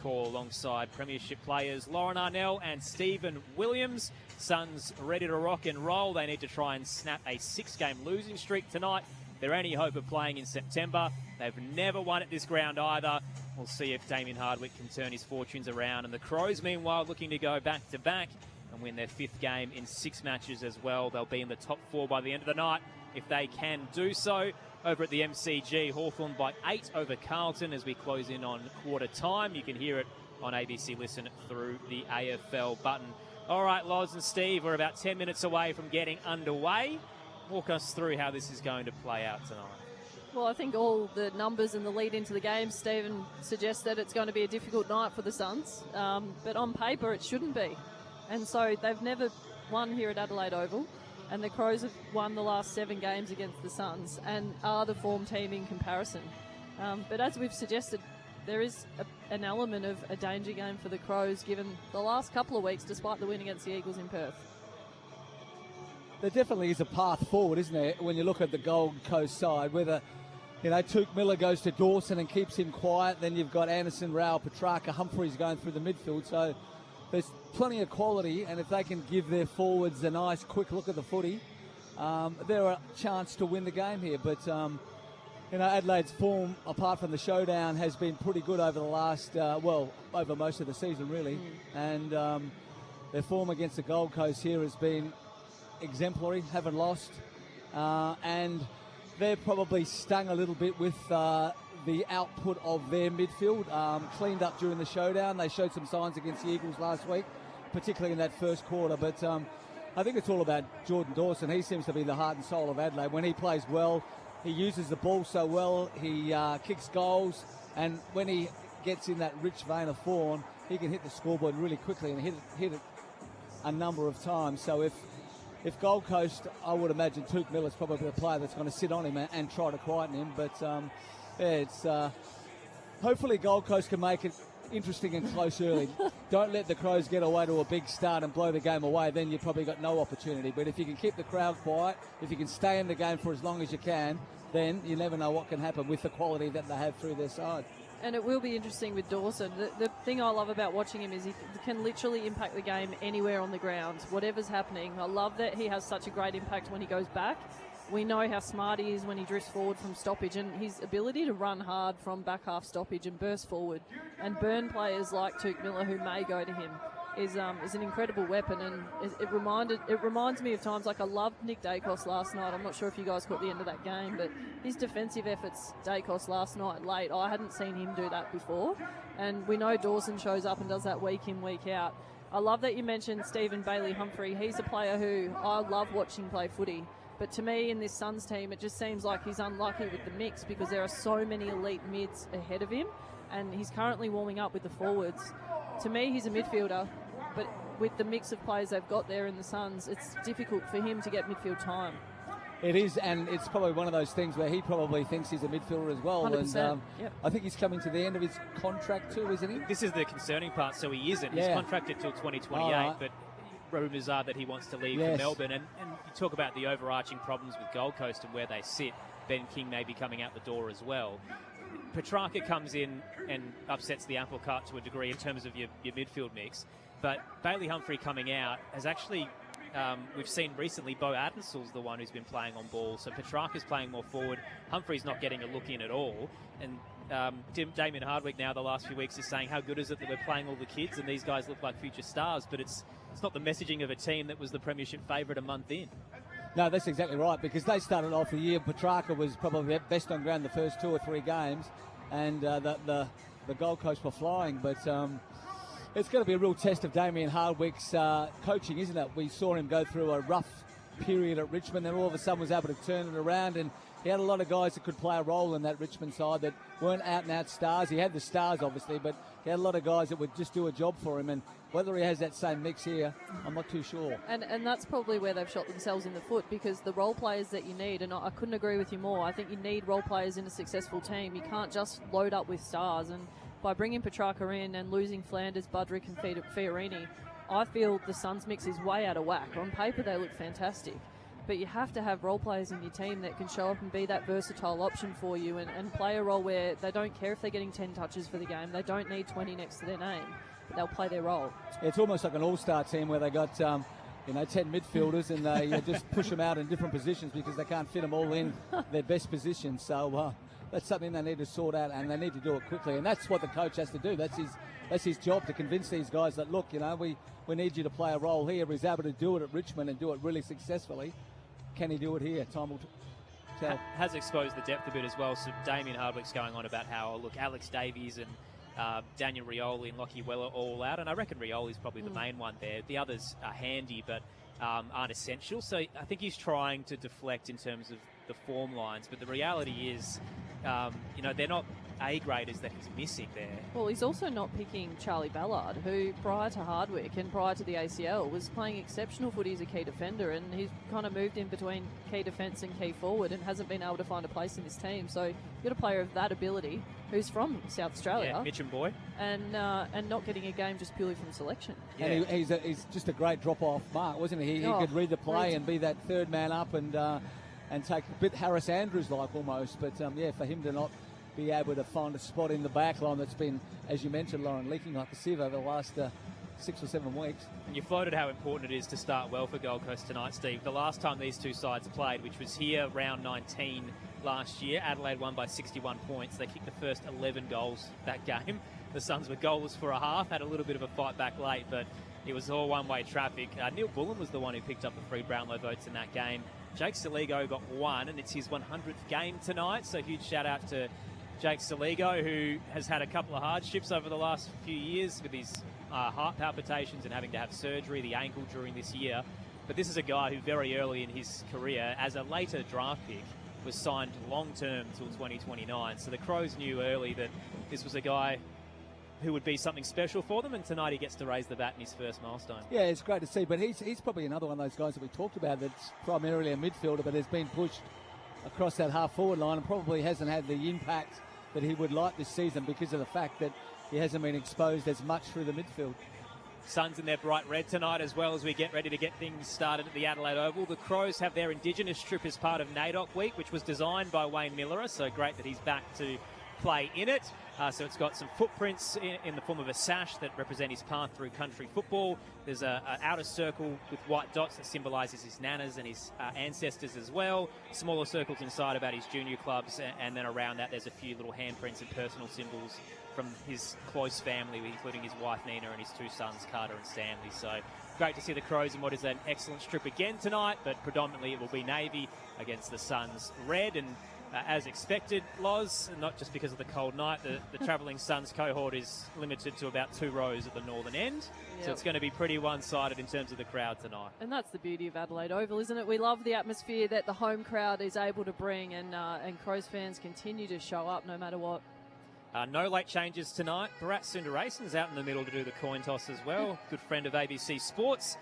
call alongside premiership players Lauren Arnell and Stephen Williams. Suns ready to rock and roll. They need to try and snap a 6-game losing streak tonight. Their only hope of playing in September. They've never won at this ground either. We'll see if Damien Hardwick can turn his fortunes around. And the Crows, meanwhile, looking to go back-to-back and win their 5th game in 6 matches as well. They'll be in the top 4 by the end of the night if they can do so. Over at the MCG, Hawthorn by 8 over Carlton as we close in on quarter time. You can hear it on ABC Listen through the AFL button. All right, Loz and Steve, we're about 10 minutes away from getting underway. Walk us through how this is going to play out tonight. Well, I think all the numbers and the lead into the game, Stephen, suggest that it's going to be a difficult night for the Suns. But on paper, it shouldn't be. And so they've never won here at Adelaide Oval. And the Crows have won the last 7 games against the Suns and are the form team in comparison. But as we've suggested, there is an element of a danger game for the Crows given the last couple of weeks, despite the win against the Eagles in Perth. There definitely is a path forward, isn't there, when you look at the Gold Coast side, whether, Tuke Miller goes to Dawson and keeps him quiet, then you've got Anderson, Rao, Petrarca, Humphreys going through the midfield, so there's plenty of quality, and if they can give their forwards a nice quick look at the footy, they're a chance to win the game here. But, Adelaide's form, apart from the showdown, has been pretty good over the last, over most of the season, really. And their form against the Gold Coast here has been exemplary, haven't lost. And they're probably stung a little bit with the output of their midfield, cleaned up during the showdown. They showed some signs against the Eagles last week, particularly in that first quarter. But I think it's all about Jordan Dawson. He seems to be the heart and soul of Adelaide. When he plays well, he uses the ball so well, he kicks goals, and when he gets in that rich vein of form, he can hit the scoreboard really quickly and hit it a number of times. So if Gold Coast, I would imagine Tuke Miller's probably the player that's going to sit on him and try to quieten him. But it's hopefully Gold Coast can make it interesting and close early. Don't let the Crows get away to a big start and blow the game away. Then you've probably got no opportunity. But if you can keep the crowd quiet, if you can stay in the game for as long as you can, then you never know what can happen with the quality that they have through their side. And it will be interesting with Dawson. The thing I love about watching him is he can literally impact the game anywhere on the ground, whatever's happening. I love that he has such a great impact when he goes back. We know how smart he is when he drifts forward from stoppage, and his ability to run hard from back half stoppage and burst forward and burn players like Tuke Miller who may go to him is an incredible weapon. And it reminds me of times like I loved Nick Dacos last night. I'm not sure if you guys caught the end of that game, but his defensive efforts, Dacos last night late, I hadn't seen him do that before. And we know Dawson shows up and does that week in, week out. I love that you mentioned Stephen Bailey Humphrey. He's a player who I love watching play footy. But to me, in this Suns team, it just seems like he's unlucky with the mix because there are so many elite mids ahead of him, and he's currently warming up with the forwards. To me, he's a midfielder, but with the mix of players they've got there in the Suns, it's difficult for him to get midfield time. It is, and it's probably one of those things where he probably thinks he's a midfielder as well. 100%, and yep. I think he's coming to the end of his contract too, isn't he? This is the concerning part, so he isn't. He's contracted till 2028, but rumours are that he wants to leave for Melbourne. And you talk about the overarching problems with Gold Coast and where they sit. Ben King may be coming out the door as well. Petrarca comes in and upsets the apple cart to a degree in terms of your midfield mix. But Bailey Humphrey coming out has actually, we've seen recently, Bo Addensel's the one who's been playing on ball. So Petrarca's playing more forward. Humphrey's not getting a look in at all. And Damien Hardwick now the last few weeks is saying how good is it that we're playing all the kids and these guys look like future stars, but it's not the messaging of a team that was the premiership favourite a month in. No, that's exactly right, because they started off the year, Petrarca was probably best on ground the first 2 or 3 games, and the Gold Coast were flying, but it's going to be a real test of Damien Hardwick's coaching, isn't it? We saw him go through a rough period at Richmond, then all of a sudden was able to turn it around, and he had a lot of guys that could play a role in that Richmond side that weren't out-and-out stars. He had the stars, obviously, but he had a lot of guys that would just do a job for him. And whether he has that same mix here, I'm not too sure. And that's probably where they've shot themselves in the foot, because the role players that you need, and I couldn't agree with you more, I think you need role players in a successful team. You can't just load up with stars. And by bringing Petrarca in and losing Flanders, Budrick and Fiorini, I feel the Suns mix is way out of whack. On paper, they look fantastic. but you have to have role players in your team that can show up and be that versatile option for you and play a role where they don't care if they're getting 10 touches for the game. They don't need 20 next to their name, but they'll play their role. It's almost like an all-star team where they got 10 midfielders and they just push them out in different positions because they can't fit them all in their best positions. So that's something they need to sort out, and they need to do it quickly. And that's what the coach has to do. That's his job, to convince these guys that, look, we need you to play a role here. He's able to do it at Richmond and do it really successfully. Can he do it here? Time will tell. Has exposed the depth a bit as well. So Damien Hardwick's going on about how, look, Alex Davies and Daniel Rioli and Lockie Weller all out, and I reckon Rioli's probably the main one there. The others are handy, but aren't essential. So I think he's trying to deflect in terms of the form lines, but the reality is, they're not A-graders that he's missing there. Well, he's also not picking Charlie Ballard, who prior to Hardwick and prior to the ACL was playing exceptional footy as a key defender, and he's kind of moved in between key defence and key forward and hasn't been able to find a place in this team. So you've got a player of that ability who's from South Australia. Yeah, Mitcham boy. And not getting a git just purely from selection. Yeah. And he's just a great drop-off mark, wasn't he? He could read the play and be that third man up and take a bit Harris Andrews-like almost. But, for him to not be able to find a spot in the back line that's been, as you mentioned, Lauren, leaking like a sieve over the last 6 or 7 weeks. And you floated how important it is to start well for Gold Coast tonight, Steve. The last time these two sides played, which was here round 19 last year, Adelaide won by 61 points. They kicked the first 11 goals that game. The Suns were goalless for a half, had a little bit of a fight back late, but it was all one-way traffic. Neil Bullen was the one who picked up the 3 Brownlow votes in that game. Jake Saligo got 1, and it's his 100th game tonight, so huge shout-out to Jake Saligo, who has had a couple of hardships over the last few years with his heart palpitations and having to have surgery, the ankle during this year. But this is a guy who very early in his career, as a later draft pick, was signed long-term till 2029. So the Crows knew early that this was a guy who would be something special for them, and tonight he gets to raise the bat in his first milestone. Yeah, it's great to see, but he's probably another one of those guys that we talked about that's primarily a midfielder but has been pushed across that half-forward line and probably hasn't had the impact that he would like this season because of the fact that he hasn't been exposed as much through the midfield. Suns in their bright red tonight as well as we get ready to get things started at the Adelaide Oval. The Crows have their Indigenous trip as part of NAIDOC Week, which was designed by Wayne Miller, so great that he's back to play in it. So it's got some footprints in the form of a sash that represent his path through country football. There's an outer circle with white dots that symbolises his nanas and his ancestors as well. Smaller circles inside about his junior clubs, and then around that there's a few little handprints and personal symbols from his close family, including his wife Nina and his 2 sons Carter and Stanley. So great to see the Crows in what is an excellent strip again tonight, but predominantly it will be navy against the Suns red. And as expected, Loz, not just because of the cold night, the travelling Suns cohort is limited to about 2 rows at the northern end. Yep. So it's going to be pretty one-sided in terms of the crowd tonight. And that's the beauty of Adelaide Oval, isn't it? We love the atmosphere that the home crowd is able to bring, and Crows fans continue to show up no matter what. No late changes tonight. Bharat Sundaresan's out in the middle to do the coin toss as well. Good friend of ABC Sports.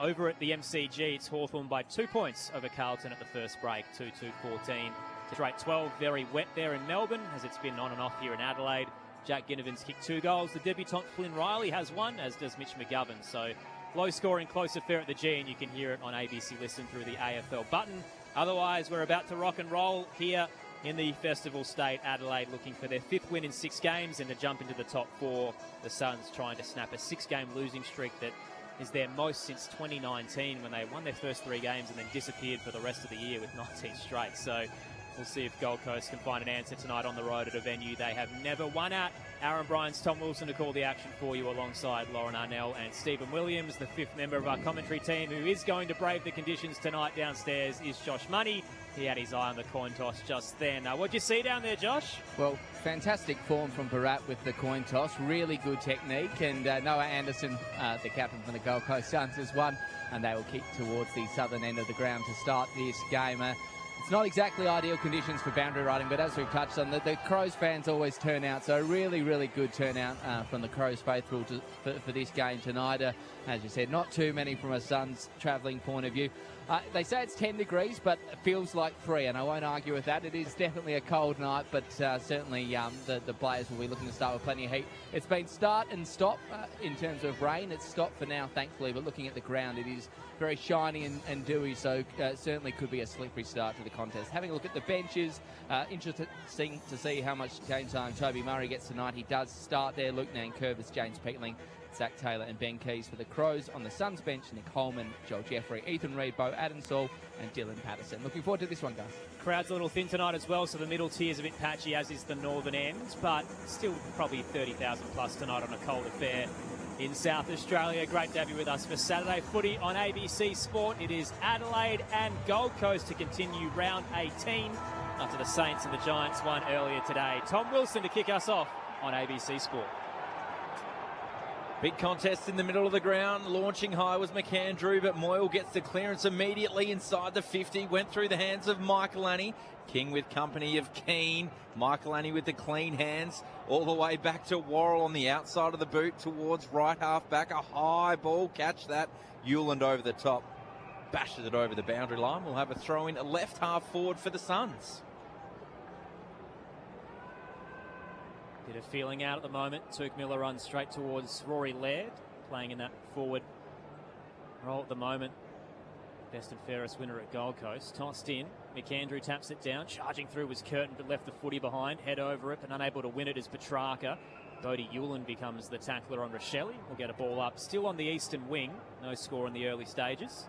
Over at the MCG, it's Hawthorn by 2 points over Carlton at the first break, 2-2-14. Straight 12, very wet there in Melbourne, as it's been on and off here in Adelaide. Jack Ginnivan's kicked 2 goals. The debutant Flynn Riley has 1, as does Mitch McGovern. So low-scoring, close affair at the G, and you can hear it on ABC Listen through the AFL button. Otherwise, we're about to rock and roll here in the Festival State. Adelaide looking for their 5th win in 6 games and to jump into the top 4. The Suns trying to snap a 6-game losing streak that is their most since 2019, when they won their first 3 games and then disappeared for the rest of the year with 19 straight. So we'll see if Gold Coast can find an answer tonight on the road at a venue they have never won at. Aaron Bryant's Tom Wilson to call the action for you alongside Lauren Arnell and Stephen Williams. The 5th member of our commentary team who is going to brave the conditions tonight downstairs is Josh Money. He had his eye on the coin toss just then. What'd you see down there, Josh? Well, fantastic form from Bharat with the coin toss. Really good technique. And Noah Anderson, the captain from the Gold Coast Suns, has won. And they will kick towards the southern end of the ground to start this game. It's not exactly ideal conditions for boundary riding, but as we've touched on, the Crows fans always turn out. So really, really good turnout from the Crows faithful for this game tonight. As you said, not too many from a Suns travelling point of view. They say it's 10 degrees, but it feels like 3, and I won't argue with that. It is definitely a cold night, but certainly the players will be looking to start with plenty of heat. It's been start and stop in terms of rain. It's stopped for now, thankfully, but looking at the ground, it is very shiny and dewy, so certainly could be a slippery start to the contest. Having a look at the benches, interesting to see how much game time Toby Murray gets tonight. He does start there. Luke Nankervis, James Peatling, Zach Taylor and Ben Keys for the Crows. On the Suns bench, Nick Holman, Joel Jeffrey, Ethan Reid, Bo Adensall and Dylan Patterson. Looking forward to this one, guys. Crowd's a little thin tonight as well, so the middle tier's a bit patchy, as is the northern end, but still probably 30,000 plus tonight on a cold affair in South Australia. Great to have you with us for Saturday footy on ABC Sport. It is Adelaide and Gold Coast to continue round 18 after the Saints and the Giants won earlier today. Tom Wilson to kick us off on ABC Sport. Big contest in the middle of the ground. Launching high was McAndrew, but Moyle gets the clearance immediately inside the 50. Went through the hands of Michaelani. King with company of Keane. Michaelani with the clean hands. All the way back to Worrell on the outside of the boot towards right half back. A high ball. Catch that. Hewland over the top. Bashes it over the boundary line. We'll have a throw in left half forward for the Suns. Bit of feeling out at the moment. Tuke Miller runs straight towards Rory Laird, playing in that forward role at the moment. Best and fairest winner at Gold Coast. Tossed in. McAndrew taps it down. Charging through was Curtin, but left the footy behind. Head over it, but unable to win it is Petrarca. Bodie Hewland becomes the tackler on Rochelle. Will get a ball up. Still on the eastern wing. No score in the early stages.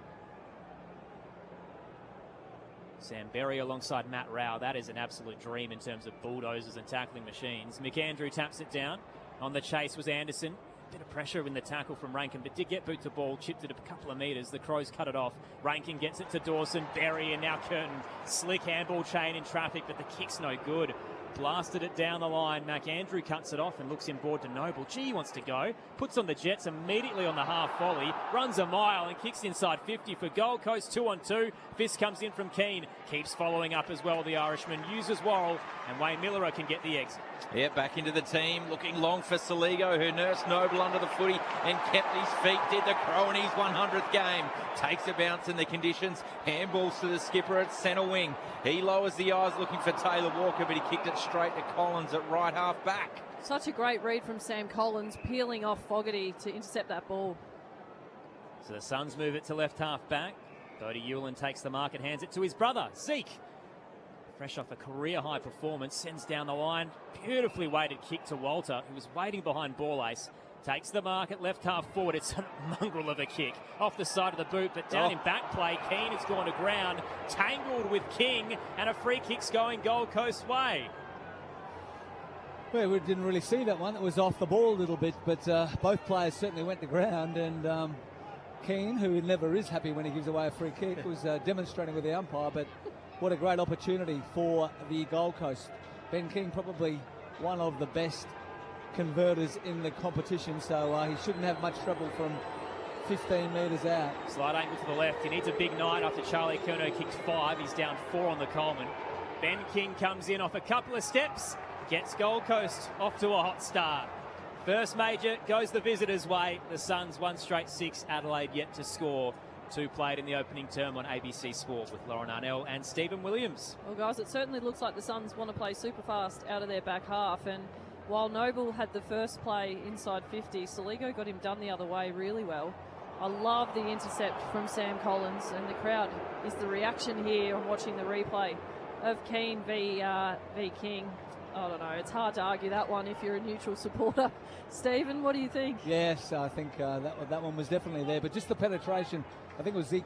Sam Berry alongside Matt Rao. That is an absolute dream in terms of bulldozers and tackling machines. McAndrew taps it down. On the chase was Anderson. Bit of pressure in the tackle from Rankin, but did get boot to ball. Chipped it a couple of metres. The Crows cut it off. Rankin gets it to Dawson. Berry and now Curtin. Slick handball chain in traffic, but the kick's no good. Blasted it down the line. McAndrew cuts it off and looks inboard to Noble. Gee, he wants to go. Puts on the Jets immediately on the half volley. Runs a mile and kicks inside 50 for Gold Coast. 2-on-2. Fist comes in from Keane. Keeps following up as well. The Irishman uses Worrell and Wayne Miller can get the exit. Yeah, back into the team. Looking long for Saligo, who nursed Noble under the footy and kept his feet. Did the Crow in his 100th game. Takes a bounce in the conditions. Handballs to the skipper at centre wing. He lowers the eyes looking for Taylor Walker, but he kicked it straight to Collins at right half back. Such a great read from Sam Collins, peeling off Fogarty to intercept that ball. So the Suns move it to left half back. Bodie Hewland takes the mark and hands it to his brother, Zeke. Fresh off a career-high performance, sends down the line. Beautifully weighted kick to Walter, who was waiting behind ball ace. Takes the mark at left half forward. It's a mongrel of a kick off the side of the boot, but down in back play. Keane has gone to ground, tangled with King, and a free kick's going Gold Coast way. Well, we didn't really see that one. It was off the ball a little bit, but both players certainly went to ground, and Keane, who never is happy when he gives away a free kick, was demonstrating with the umpire, but what a great opportunity for the Gold Coast. Ben King, probably one of the best converters in the competition, so he shouldn't have much trouble from 15 metres out. Slight angle to the left. He needs a big night after Charlie Curnow kicked 5. He's down 4 on the Coleman. Ben King comes in off a couple of steps, gets Gold Coast off to a hot start. First major goes the visitors' way. The Suns 1 straight 6. Adelaide yet to score. 2 played in the opening term on ABC Sport with Lauren Arnell and Stephen Williams. Well, guys, it certainly looks like the Suns want to play super fast out of their back half, and while Noble had the first play inside 50, Saligo got him done the other way really well. I love the intercept from Sam Collins, and the crowd is the reaction here on watching the replay of Keane v King. I don't know, it's hard to argue that one if you're a neutral supporter. Stephen, what do you think? Yes, I think that one was definitely there, but just the penetration, I think it was Zeke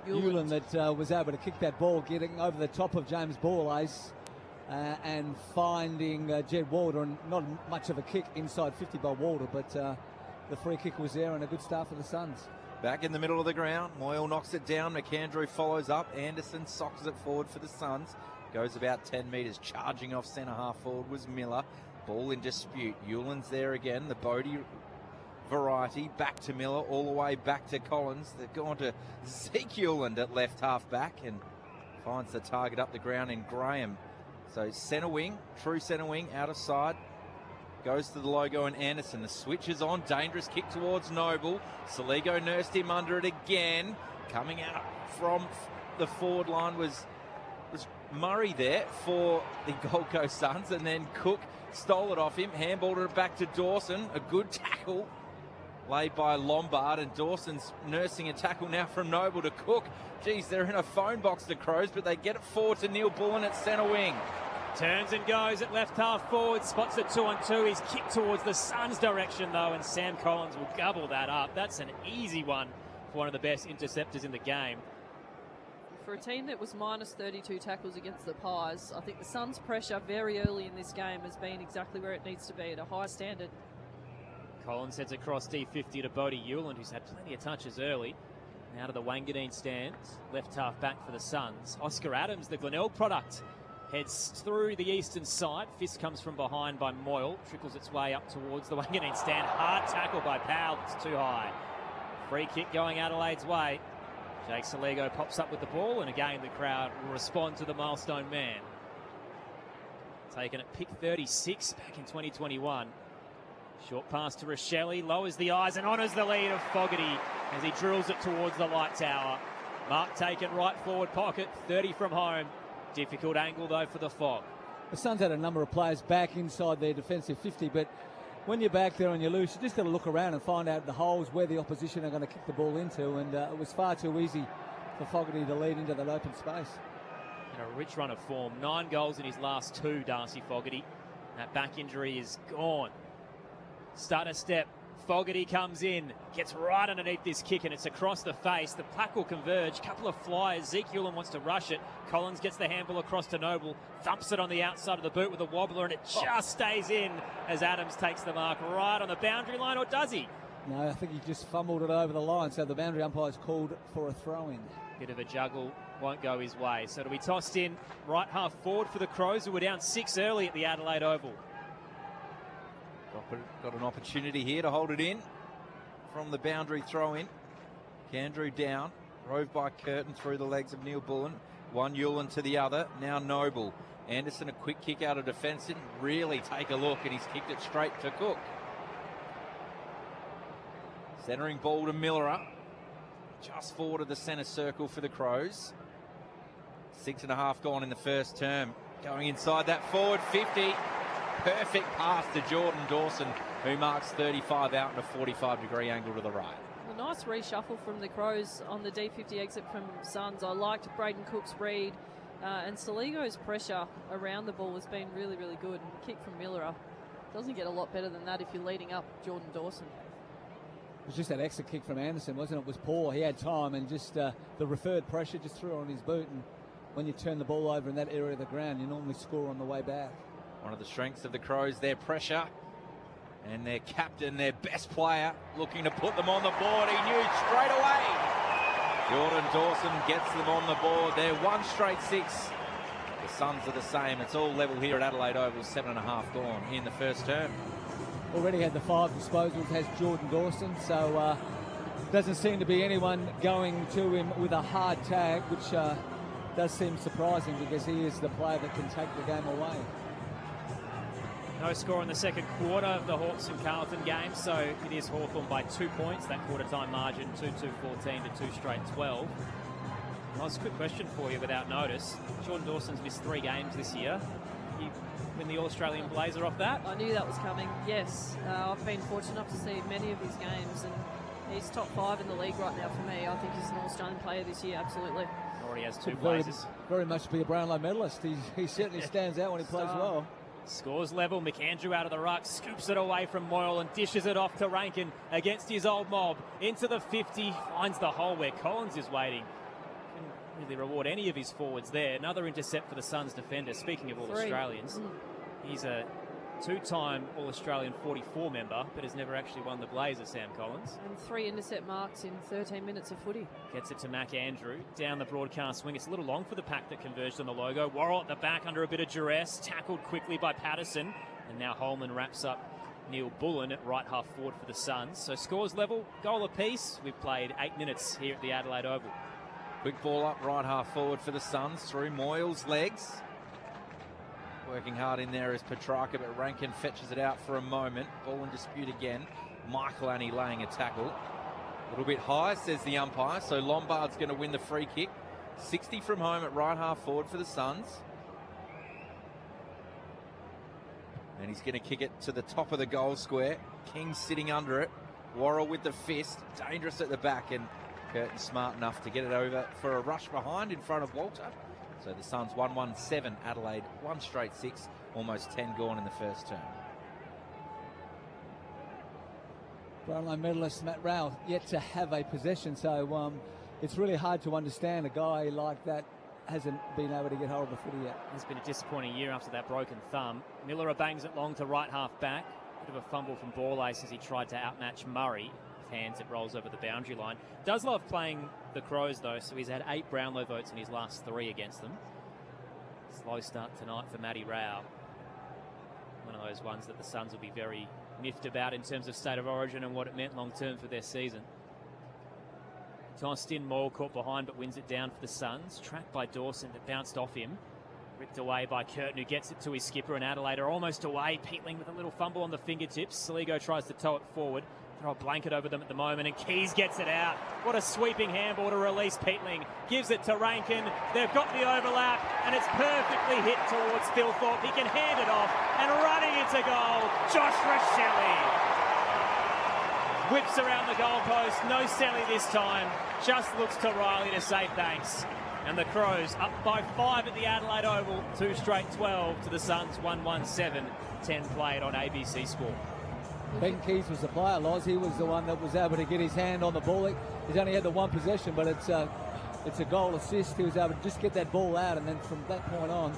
Hewland that was able to kick that ball, getting over the top of James Ball-Ace and finding Jed Walter, and not much of a kick inside 50 by Walter, but the free kick was there and a good start for the Suns. Back in the middle of the ground, Moyle knocks it down, McAndrew follows up, Anderson sockers it forward for the Suns. Goes about 10 metres, charging off centre half forward was Miller. Ball in dispute. Hewland's there again, the Bodie variety. Back to Miller, all the way back to Collins. They've gone to Zeke Hewland at left half back and finds the target up the ground in Graham. So centre wing, true centre wing, out of side. Goes to the logo and Anderson. The switch is on. Dangerous kick towards Noble. Saligo nursed him under it again. Coming out from the forward line was Murray there for the Gold Coast Suns, and then Cook stole it off him, handballed it back to Dawson. A good tackle laid by Lombard, and Dawson's nursing a tackle now from Noble to Cook. Geez, they're in a phone box, the Crows, but they get it forward to Neil Bullen at centre wing. Turns and goes at left half forward, spots it 2-on-2. He's kicked towards the Suns' direction though, and Sam Collins will gobble that up. That's an easy one for one of the best interceptors in the game. For a team that was minus 32 tackles against the Pies, I think the Suns' pressure very early in this game has been exactly where it needs to be, at a high standard. Collins heads across D50 to Bodie Hewland, who's had plenty of touches early. Now to the Wangadeen stands, left half back for the Suns. Oscar Adams, the Glenelg product, heads through the eastern side. Fist comes from behind by Moyle, trickles its way up towards the Wangadeen stand. Hard tackle by Powell, it's too high. Free kick going Adelaide's way. Jake Saligo pops up with the ball, and again the crowd will respond to the milestone man. Taken at pick 36 back in 2021. Short pass to Rochelle, lowers the eyes and honours the lead of Fogarty as he drills it towards the light tower. Mark taken right forward pocket, 30 from home. Difficult angle though for the Fog. The Suns had a number of players back inside their defensive 50, but when you're back there and you're loose, you just got to look around and find out the holes where the opposition are going to kick the ball into, and it was far too easy for Fogarty to lead into that open space. In a rich run of form, 9 goals in his last 2, Darcy Fogarty. That back injury is gone. Stutter step, Fogarty comes in, gets right underneath this kick, and it's across the face. The pack will converge, couple of flyers. Zeke Hewland wants to rush it. Collins gets the handball across to Noble, thumps it on the outside of the boot with a wobbler, and it just stays in as Adams takes the mark right on the boundary line, or does he? No, I think he just fumbled it over the line, so the boundary umpire's called for a throw-in. Bit of a juggle, won't go his way. So it'll be tossed in right half forward for the Crows, who were down 6 early at the Adelaide Oval. Got an opportunity here to hold it in from the boundary throw-in. Candrew down, drove by Curtin through the legs of Neil Bullen. One Hewland to the other, now Noble. Anderson, a quick kick out of defence, didn't really take a look, and he's kicked it straight to Cook. Centering ball to Miller, just forward of the centre circle for the Crows. 6.5 gone in the first term. Going inside that forward 50. Perfect pass to Jordan Dawson, who marks 35 out in a 45-degree angle to the right. A nice reshuffle from the Crows on the D50 exit from Suns. I liked Braden Cook's read, and Saligo's pressure around the ball has been really, really good. And the kick from Miller doesn't get a lot better than that if you're leading up Jordan Dawson. It was just that exit kick from Anderson, wasn't it? It was poor. He had time, and just the referred pressure just threw it on his boot. And when you turn the ball over in that area of the ground, you normally score on the way back. One of the strengths of the Crows, their pressure, and their captain, their best player, looking to put them on the board. He knew straight away. Jordan Dawson gets them on the board. They're 1 straight 6. The Suns are the same. It's all level here at Adelaide Oval. 7.5 gone in the first term. Already had the 5 disposals, has Jordan Dawson, so doesn't seem to be anyone going to him with a hard tag, which does seem surprising because he is the player that can take the game away. No score in the second quarter of the Hawks and Carlton game, so it is Hawthorn by 2 points. That quarter-time margin, 2-2-14 to 2 straight 12. Nice quick question for you without notice. Jordan Dawson's missed 3 games this year. You win the All-Australian blazer off that? I knew that was coming, yes. I've been fortunate enough to see many of his games, and he's top 5 in the league right now for me. I think he's an All-Australian player this year, absolutely. Already has 2 blazers. Very much be a Brownlow medalist. He certainly stands out when he plays well. Scores level, McAndrew out of the ruck, scoops it away from Moyle and dishes it off to Rankin against his old mob. Into the 50, finds the hole where Collins is waiting. Couldn't really reward any of his forwards there. Another intercept for the Suns defender. Speaking of All-Australians, he's a 2-time All-Australian 44 member, but has never actually won the blazer, Sam Collins. And 3 intercept marks in 13 minutes of footy. Gets it to McAndrew, down the broadcast wing. It's a little long for the pack that converged on the logo. Worrell at the back under a bit of duress, tackled quickly by Patterson. And now Holman wraps up Neil Bullen at right half forward for the Suns. So scores level, goal apiece. We've played 8 minutes here at the Adelaide Oval. Quick ball up right half forward for the Suns through Moyle's legs. Working hard in there is Petrarca, but Rankin fetches it out for a moment. Ball in dispute again. Michael Annie laying a tackle. A little bit high, says the umpire. So Lombard's going to win the free kick. 60 from home at right half forward for the Suns. And he's going to kick it to the top of the goal square. King sitting under it. Worrell with the fist. Dangerous at the back. And Curtin smart enough to get it over for a rush behind in front of Walter. So the Suns 1-1-7. Adelaide 1 straight 6. Almost 10 gone in the first term. Brownlow medalist Matt Rowell yet to have a possession, so it's really hard to understand a guy like that hasn't been able to get hold of the footy yet. It's been a disappointing year after that broken thumb. Miller bangs it long to right half back. Bit of a fumble from Borlase as he tried to outmatch Murray. With hands, it rolls over the boundary line. Does love playing the Crows though, so he's had 8 Brownlow votes in his last 3 against them. Slow start tonight for Matty Rowell. One of those ones that the Suns will be very miffed about in terms of state of origin and what it meant long term for their season. Tossed in, Maul caught behind but wins it down for the Suns. Tracked by Dawson that bounced off him. Ripped away by Curtin, who gets it to his skipper, and Adelaide are almost away. Peatling with a little fumble on the fingertips. Saligo tries to tow it forward. Throw a blanket over them at the moment, and Keys gets it out. What a sweeping handball to release Peatling. Gives it to Rankin. They've got the overlap, and it's perfectly hit towards Thilthorpe. He can hand it off, and running into goal, Josh Rochelle. Whips around the goalpost. No Selly this time. Just looks to Riley to say thanks. And the Crows up by 5 at the Adelaide Oval. 2 straight 12 to the Suns. 1-1-7. 10 played on ABC Sport. Ben Keys was the player, Loz. He was the one that was able to get his hand on the ball. He's only had the 1 possession, but it's a goal assist. He was able to just get that ball out, and then from that point on,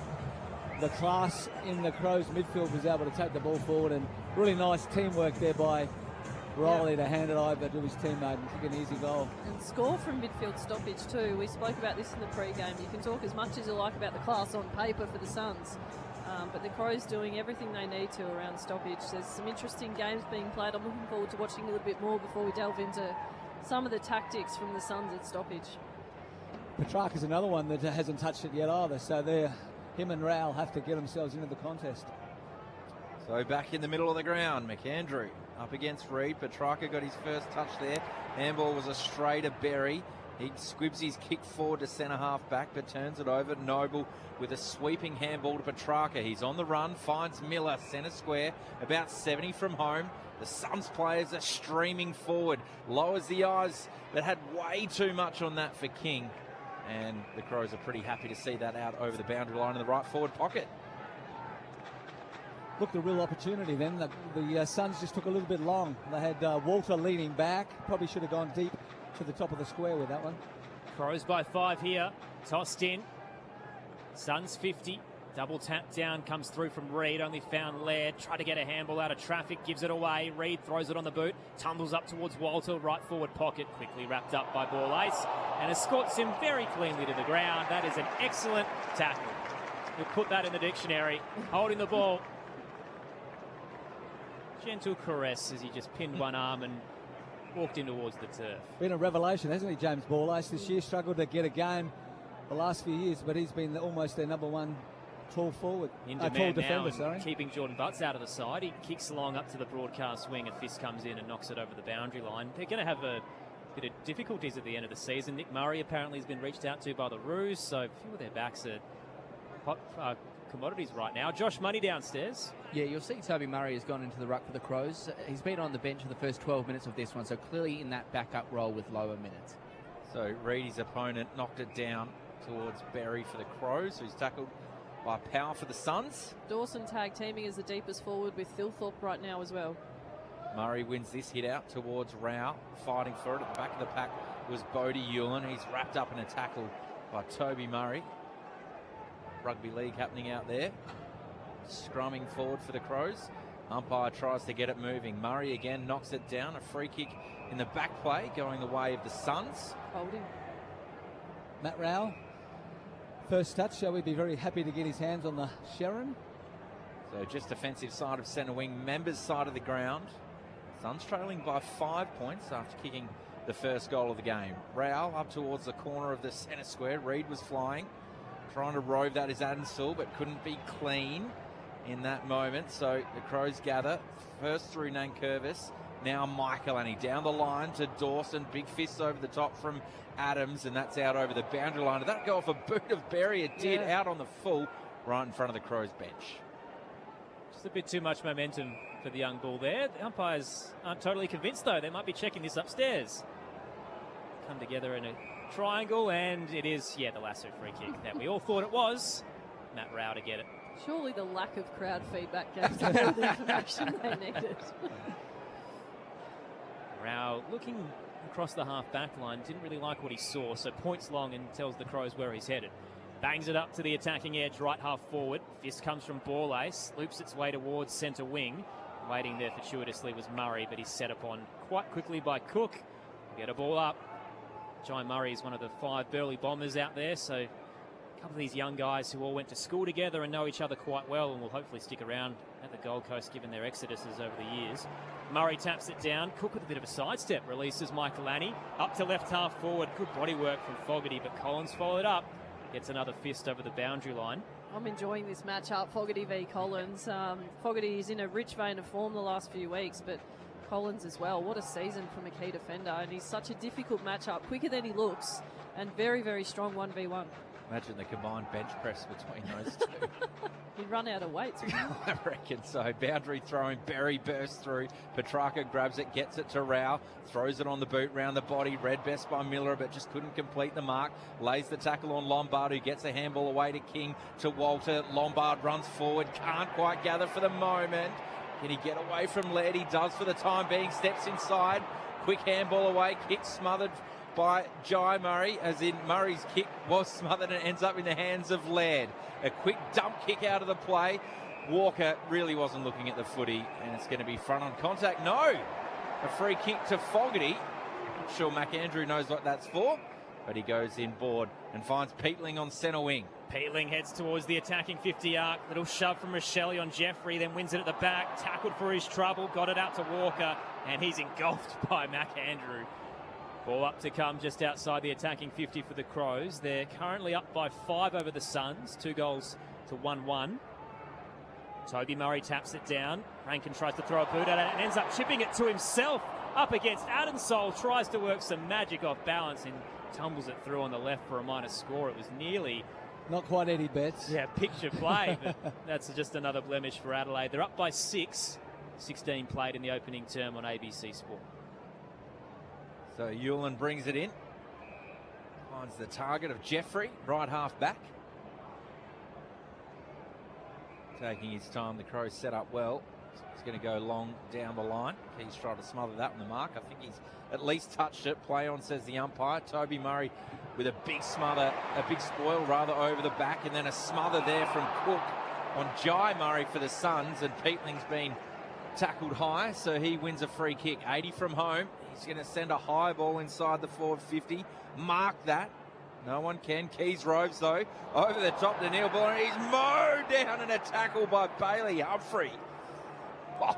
the class in the Crows midfield was able to take the ball forward, and really nice teamwork there by Riley to hand it over to his teammate and kick an easy goal. And score from midfield stoppage too. We spoke about this in the pre-game. You can talk as much as you like about the class on paper for the Suns. But the Crows doing everything they need to around stoppage. There's some interesting games being played. I'm looking forward to watching a little bit more before we delve into some of the tactics from the Suns at stoppage. Petrarca's another one that hasn't touched it yet either, so him and Rowell have to get themselves into the contest. So back in the middle of the ground, McAndrew up against Reid. Petrarca got his first touch there. Handball was a stray to Berry. He squibs his kick forward to centre half back, but turns it over. Noble with a sweeping handball to Petrarca. He's on the run, finds Miller, centre square, about 70 from home. The Suns players are streaming forward. Lowers the eyes, but had way too much on that for King. And the Crows are pretty happy to see that out over the boundary line in the right forward pocket. Looked a real opportunity then. The Suns just took a little bit long. They had Walter leaning back. Probably should have gone deep to the top of the square with that one. Crows by 5 here. Tossed in. Suns 50. Double tap down comes through from Reid. Only found Laird. Tried to get a handball out of traffic. Gives it away. Reid throws it on the boot. Tumbles up towards Walter. Right forward pocket. Quickly wrapped up by Borlase. And escorts him very cleanly to the ground. That is an excellent tackle. We'll put that in the dictionary. Holding the ball. Gentle caress as he just pinned one arm and walked in towards the turf. Been a revelation, hasn't he, James Borlase? This year struggled to get a game the last few years, but he's been almost their number one tall forward. Tall defender, sorry. Keeping Jordan Butts out of the side. He kicks along up to the broadcast wing. A fist comes in and knocks it over the boundary line. They're going to have a bit of difficulties at the end of the season. Nick Murray apparently has been reached out to by the Roos, so a few of their backs are hot commodities right now. Josh Money downstairs. Yeah, you'll see Toby Murray has gone into the ruck for the Crows. He's been on the bench for the first 12 minutes of this one, so clearly in that backup role with lower minutes. So Reid, his opponent, knocked it down towards Berry for the Crows, who's tackled by Power for the Suns. Dawson tag teaming as the deepest forward with Thilthorpe right now as well. Murray wins this hit out towards Rao. Fighting for it at the back of the pack was Bodie Hewlin. He's wrapped up in a tackle by Toby Murray. Rugby league happening out there. Scrumming forward for the Crows. Umpire tries to get it moving. Murray again knocks it down. A free kick in the back play going the way of the Suns. Holding. Matt Rowell, first touch. Shall we be very happy to get his hands on the Sharon? So just defensive side of centre wing. Members side of the ground. Suns trailing by 5 points after kicking the first goal of the game. Rowell up towards the corner of the centre square. Reid was flying. Trying to rove that is Adensall, but couldn't be clean in that moment. So the Crows gather. First through Nankervis. Now Michaelani down the line to Dawson. Big fist over the top from Adams, and that's out over the boundary line. Did that go off a boot of Berry? It did, out on the full, right in front of the Crows bench. Just a bit too much momentum for the young bull there. The umpires aren't totally convinced, though. They might be checking this upstairs. Come together in a triangle, and it is, the lasso free kick that we all thought it was. Matt Rao to get it. Surely the lack of crowd feedback gave them all the information they needed. Rao looking across the half-back line, didn't really like what he saw, so points long and tells the Crows where he's headed. Bangs it up to the attacking edge, right half forward. Fist comes from Borlace, loops its way towards centre wing. Waiting there fortuitously was Murray, but he's set upon quite quickly by Cook. Get a ball up. Jai Murray is one of the 5 Burleigh Bombers out there, so a couple of these young guys who all went to school together and know each other quite well and will hopefully stick around at the Gold Coast given their exoduses over the years. Murray taps it down. Cook with a bit of a sidestep releases Michaelani. Up to left half forward. Good body work from Fogarty, but Collins followed up. Gets another fist over the boundary line. I'm enjoying this matchup, Fogarty v Collins. Fogarty is in a rich vein of form the last few weeks, but Collins as well. What a season from a key defender, and he's such a difficult matchup. Quicker than he looks, and very, very strong 1v1. Imagine the combined bench press between those two. He'd run out of weights, wouldn't he? I reckon so. Boundary throwing, Berry bursts through. Petrarca grabs it, gets it to Rao, throws it on the boot, round the body. Read best by Miller, but just couldn't complete the mark. Lays the tackle on Lombard, who gets a handball away to King, to Walter. Lombard runs forward, can't quite gather for the moment. Can he get away from Laird? He does for the time being, steps inside. Quick handball away, kick smothered by Jai Murray, as in Murray's kick was smothered and ends up in the hands of Laird. A quick dump kick out of the play. Walker really wasn't looking at the footy, and it's going to be front on contact. No! A free kick to Fogarty. Not sure McAndrew knows what that's for, but he goes inboard and finds Peatling on centre wing. Peatling heads towards the attacking 50 arc. Little shove from Rochelle on Jeffrey, then wins it at the back. Tackled for his trouble, got it out to Walker, and he's engulfed by McAndrew. Ball up to come just outside the attacking 50 for the Crows. They're currently up by 5 over the Suns, 2 goals to 1-1. Toby Murray taps it down. Rankin tries to throw a boot at it and ends up chipping it to himself up against Adensole. Tries to work some magic off balance and tumbles it through on the left for a minus score. It was nearly... Not quite Eddie Betts. Yeah, picture play, but that's just another blemish for Adelaide. They're up by 6. 16 played in the opening term on ABC Sport. So Hewlin brings it in. Finds the target of Jeffrey, right half back. Taking his time, the Crows set up well. He's going to go long down the line. He's trying to smother that on the mark. I think he's at least touched it. Play on, says the umpire. Toby Murray with a big smother, a big spoil rather over the back, and then a smother there from Cook on Jai Murray for the Suns, and Peatling's been tackled high, so he wins a free kick. 80 from home. He's going to send a high ball inside the forward 50. Mark that. No one can. Keys roves, though, over the top to Neil Buller. He's mowed down in a tackle by Bailey Humphrey. Oh.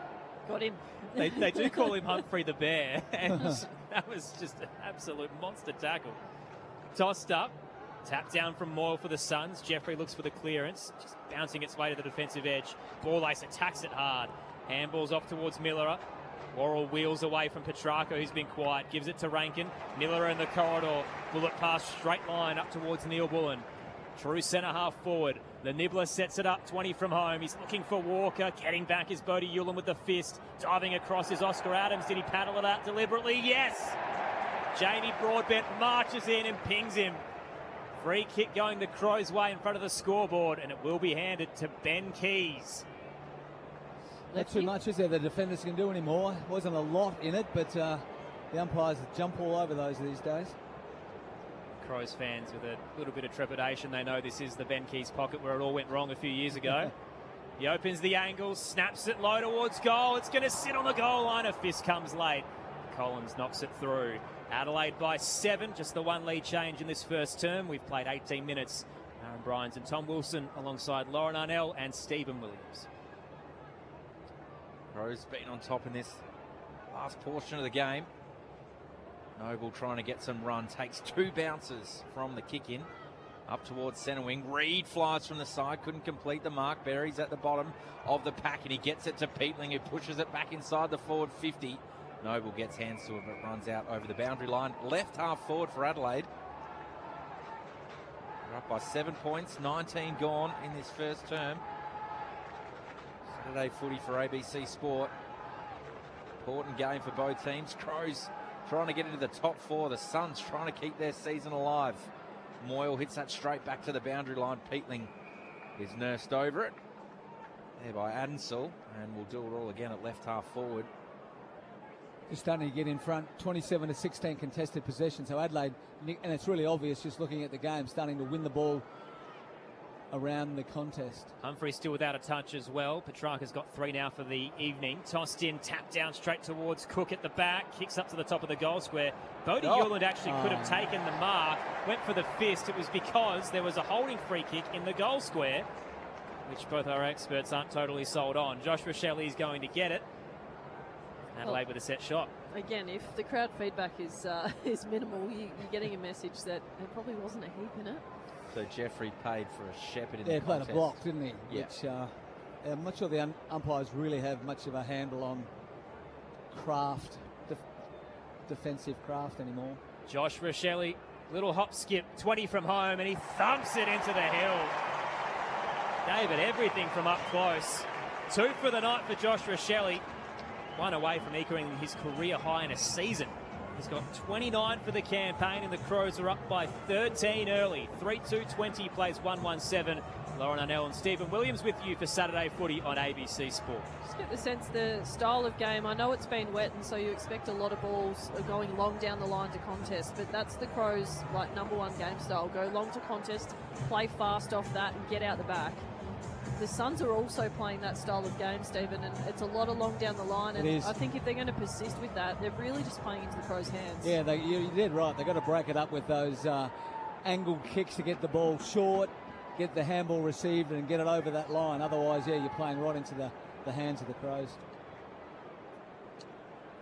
Got him. They do call him Humphrey the Bear, and that was just an absolute monster tackle. Tossed up. Tap down from Moyle for the Suns. Jeffrey looks for the clearance, just bouncing its way to the defensive edge. Borlace attacks it hard. Handballs off towards Miller. Worrell wheels away from Petrarca, who's been quiet. Gives it to Rankin. Miller in the corridor. Bullet pass straight line up towards Neil Bullen. True centre half forward. The Nibbler sets it up 20 from home. He's looking for Walker. Getting back is Bodie Hewlin with the fist. Diving across is Oscar Adams. Did he paddle it out deliberately? Yes! Jamie Broadbent marches in and pings him. Free kick going the Crows' way in front of the scoreboard, and it will be handed to Ben Keys. Not too much, is there? The defenders can do anymore. Wasn't a lot in it, but the umpires jump all over those these days. Crows fans with a little bit of trepidation. They know this is the Ben Keys pocket where it all went wrong a few years ago. He opens the angle, snaps it low towards goal. It's going to sit on the goal line. A fist comes late. Collins knocks it through. Adelaide by 7, just the 1 lead change in this first term. We've played 18 minutes. Aaron Bryans and Tom Wilson alongside Lauren Arnell and Stephen Williams. Crows been on top in this last portion of the game. Noble trying to get some run. Takes 2 bounces from the kick in. Up towards centre wing. Reed flies from the side. Couldn't complete the mark. Berry's at the bottom of the pack, and he gets it to Peatling, who pushes it back inside the forward 50. Noble gets hands to it, but runs out over the boundary line. Left half forward for Adelaide. They're up by 7 points, 19 gone in this first term. Saturday footy for ABC Sport. Important game for both teams. Crows trying to get into the top four. The Suns trying to keep their season alive. Moyle hits that straight back to the boundary line. Peatling is nursed over it. There by Adensel, and we'll do it all again at left half forward. Just starting to get in front, 27 to 16 contested possession. So Adelaide, and it's really obvious just looking at the game, starting to win the ball around the contest. Humphrey still without a touch as well. Petrarca's got 3 now for the evening. Tossed in, tapped down straight towards Cook at the back. Kicks up to the top of the goal square. Bodie Hewland actually could have taken the mark. Went for the fist. It was because there was a holding free kick in the goal square, which both our experts aren't totally sold on. Joshua Shelley's going to get it. Adelaide with a set shot. Again, if the crowd feedback is minimal, you're getting a message that there probably wasn't a heap in it. So Jeffrey paid for a shepherd in the contest. Played a block, didn't he? Yeah. Which I'm not sure the umpires really have much of a handle on craft, defensive craft anymore. Joshua Shelley, little hop skip, 20 from home, and he thumps it into the hill. David, everything from up close. 2 for the night for Joshua Shelley. 1 away from equaling his career high in a season. He's got 29 for the campaign, and the Crows are up by 13 early. 3-2-20 plays 1-1-7. Lauren Arnell and Stephen Williams with you for Saturday footy on ABC Sport. Just get the sense the style of game. I know it's been wet, and so you expect a lot of balls going long down the line to contest, but that's the Crows' number one game style. Go long to contest, play fast off that, and get out the back. The Suns are also playing that style of game, Stephen, and it's a lot of long down the line. And I think if they're going to persist with that, they're really just playing into the Crows' hands. Yeah, you did right. They've got to break it up with those angled kicks to get the ball short, get the handball received, and get it over that line. Otherwise, you're playing right into the hands of the Crows.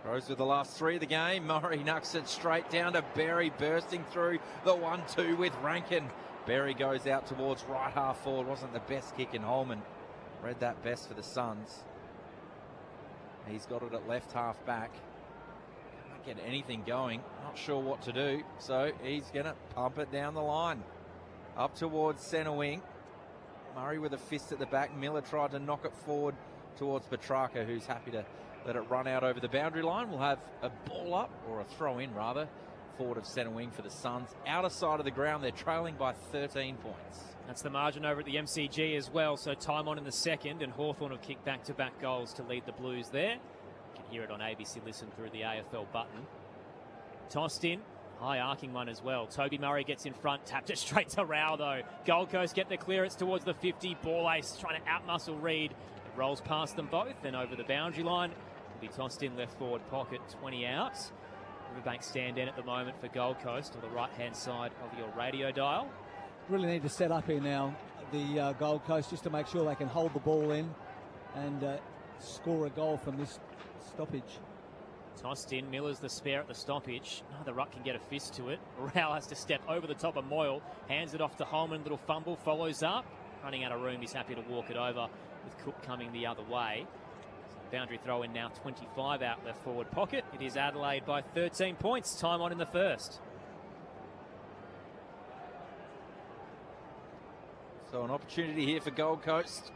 Crows with the last 3 of the game. Murray knocks it straight down to Berry, bursting through the 1-2 with Rankin. Berry goes out towards right half forward. Wasn't the best kick, and Holman read that best for the Suns. He's got it at left half back. Can't get anything going. Not sure what to do. So he's going to pump it down the line. Up towards centre wing. Murray with a fist at the back. Miller tried to knock it forward towards Petrarca, who's happy to let it run out over the boundary line. We'll have a ball up, or a throw in rather, forward of centre wing for the Suns. Outer side of the ground, they're trailing by 13 points. That's the margin over at the MCG as well, so time on in the second, and Hawthorn have kicked back-to-back goals to lead the Blues there. You can hear it on ABC Listen through the AFL button. Tossed in, high arcing one as well. Toby Murray gets in front, tapped it straight to Rao though. Gold Coast get the clearance towards the 50, ball ace trying to outmuscle Reed. It rolls past them both, then over the boundary line. Will be tossed in left forward pocket, 20 out. Riverbank stand in at the moment for Gold Coast, on the right-hand side of your radio dial. Really need to set up here now, the Gold Coast, just to make sure they can hold the ball in and score a goal from this stoppage. Tossed in, Miller's the spare at the stoppage. Neither ruck can get a fist to it. Rao has to step over the top of Moyle, hands it off to Holman, little fumble, follows up. Running out of room, he's happy to walk it over with Cook coming the other way. Boundary throw in now, 25 out left forward pocket. It is Adelaide by 13 points. Time on in the first. So an opportunity here for Gold Coast.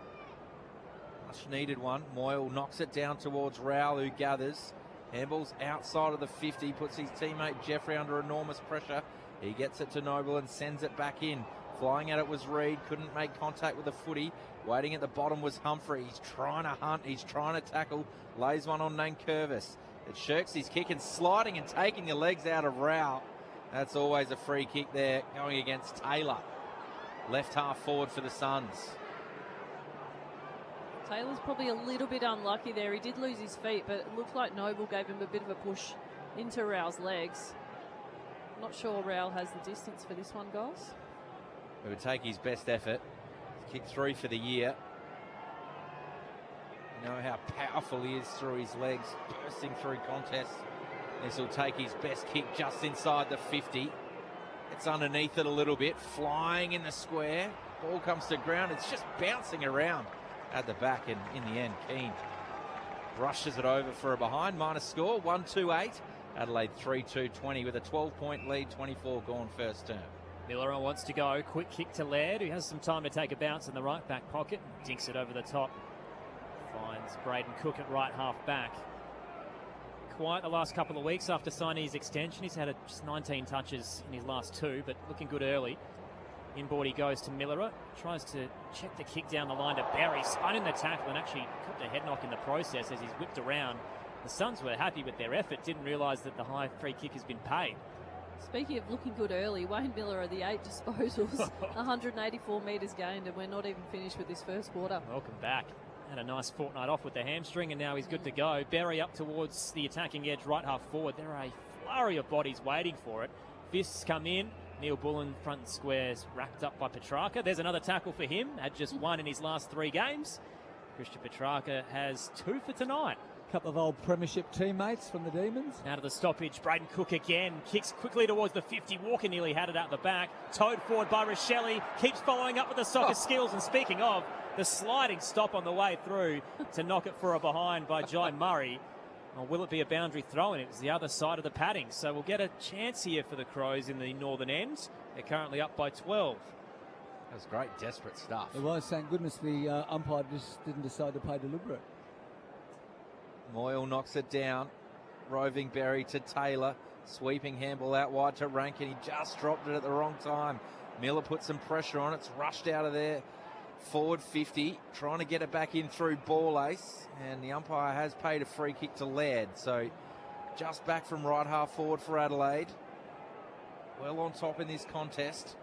Much needed one. Moyle knocks it down towards Rowell, who gathers. Handball's outside of the 50, puts his teammate Jeffrey under enormous pressure. He gets it to Noble and sends it back in. Flying at it was Reed, couldn't make contact with the footy. Waiting at the bottom was Humphrey. He's trying to hunt, he's trying to tackle. Lays one on Nankervis. It shirks his kick and sliding and taking the legs out of Rao. That's always a free kick there, going against Taylor. Left half forward for the Suns. Taylor's probably a little bit unlucky there. He did lose his feet, but it looked like Noble gave him a bit of a push into Rao's legs. I'm not sure Rao has the distance for this one, guys. It would take his best effort. Kick 3 for the year. You know how powerful he is through his legs, bursting through contests. This will take his best kick just inside the 50. It's underneath it a little bit, flying in the square. Ball comes to ground. It's just bouncing around at the back, and in the end, Keane Rushes it over for a behind. Minus score, 1-2-8. Adelaide 3-2-20 with a 12-point lead, 24 gone first term. Miller wants to go. Quick kick to Laird, who has some time to take a bounce in the right back pocket. Dinks it over the top. Finds Braden Cook at right half back. Quiet the last couple of weeks after signing his extension. He's had just 19 touches in his last 2, but looking good early. Inboard he goes to Miller. Tries to check the kick down the line to Berry. Spun in the tackle and actually got the head knock in the process as he's whipped around. The Suns were happy with their effort. Didn't realise that the high free kick has been paid. Speaking of looking good early, Wayne Miller are the 8 disposals, 184 metres gained, and we're not even finished with this first quarter. Welcome back. Had a nice fortnight off with the hamstring, and now he's good to go. Berry up towards the attacking edge, right half forward. There are a flurry of bodies waiting for it. Fists come in. Neil Bullen, front and squares, wrapped up by Petrarca. There's another tackle for him. Had just 1 in his last 3 games. Christian Petrarca has 2 for tonight. Couple of old premiership teammates from the Demons. Out of the stoppage, Braden Cook again. Kicks quickly towards the 50. Walker nearly had it out the back. Towed forward by Rochelle. Keeps following up with the soccer skills. And speaking of, the sliding stop on the way through to knock it for a behind by Jai Murray. Or will it be a boundary throw-in? It was the other side of the padding. So we'll get a chance here for the Crows in the northern end. They're currently up by 12. That was great, desperate stuff. It was, thank goodness the umpire just didn't decide to play deliberate. Moyle knocks it down. Roving Berry to Taylor. Sweeping handball out wide to Rankin. He just dropped it at the wrong time. Miller put some pressure on it. It's rushed out of there. Forward 50. Trying to get it back in through ball ace. And the umpire has paid a free kick to Laird. So just back from right half forward for Adelaide. Well on top in this contest.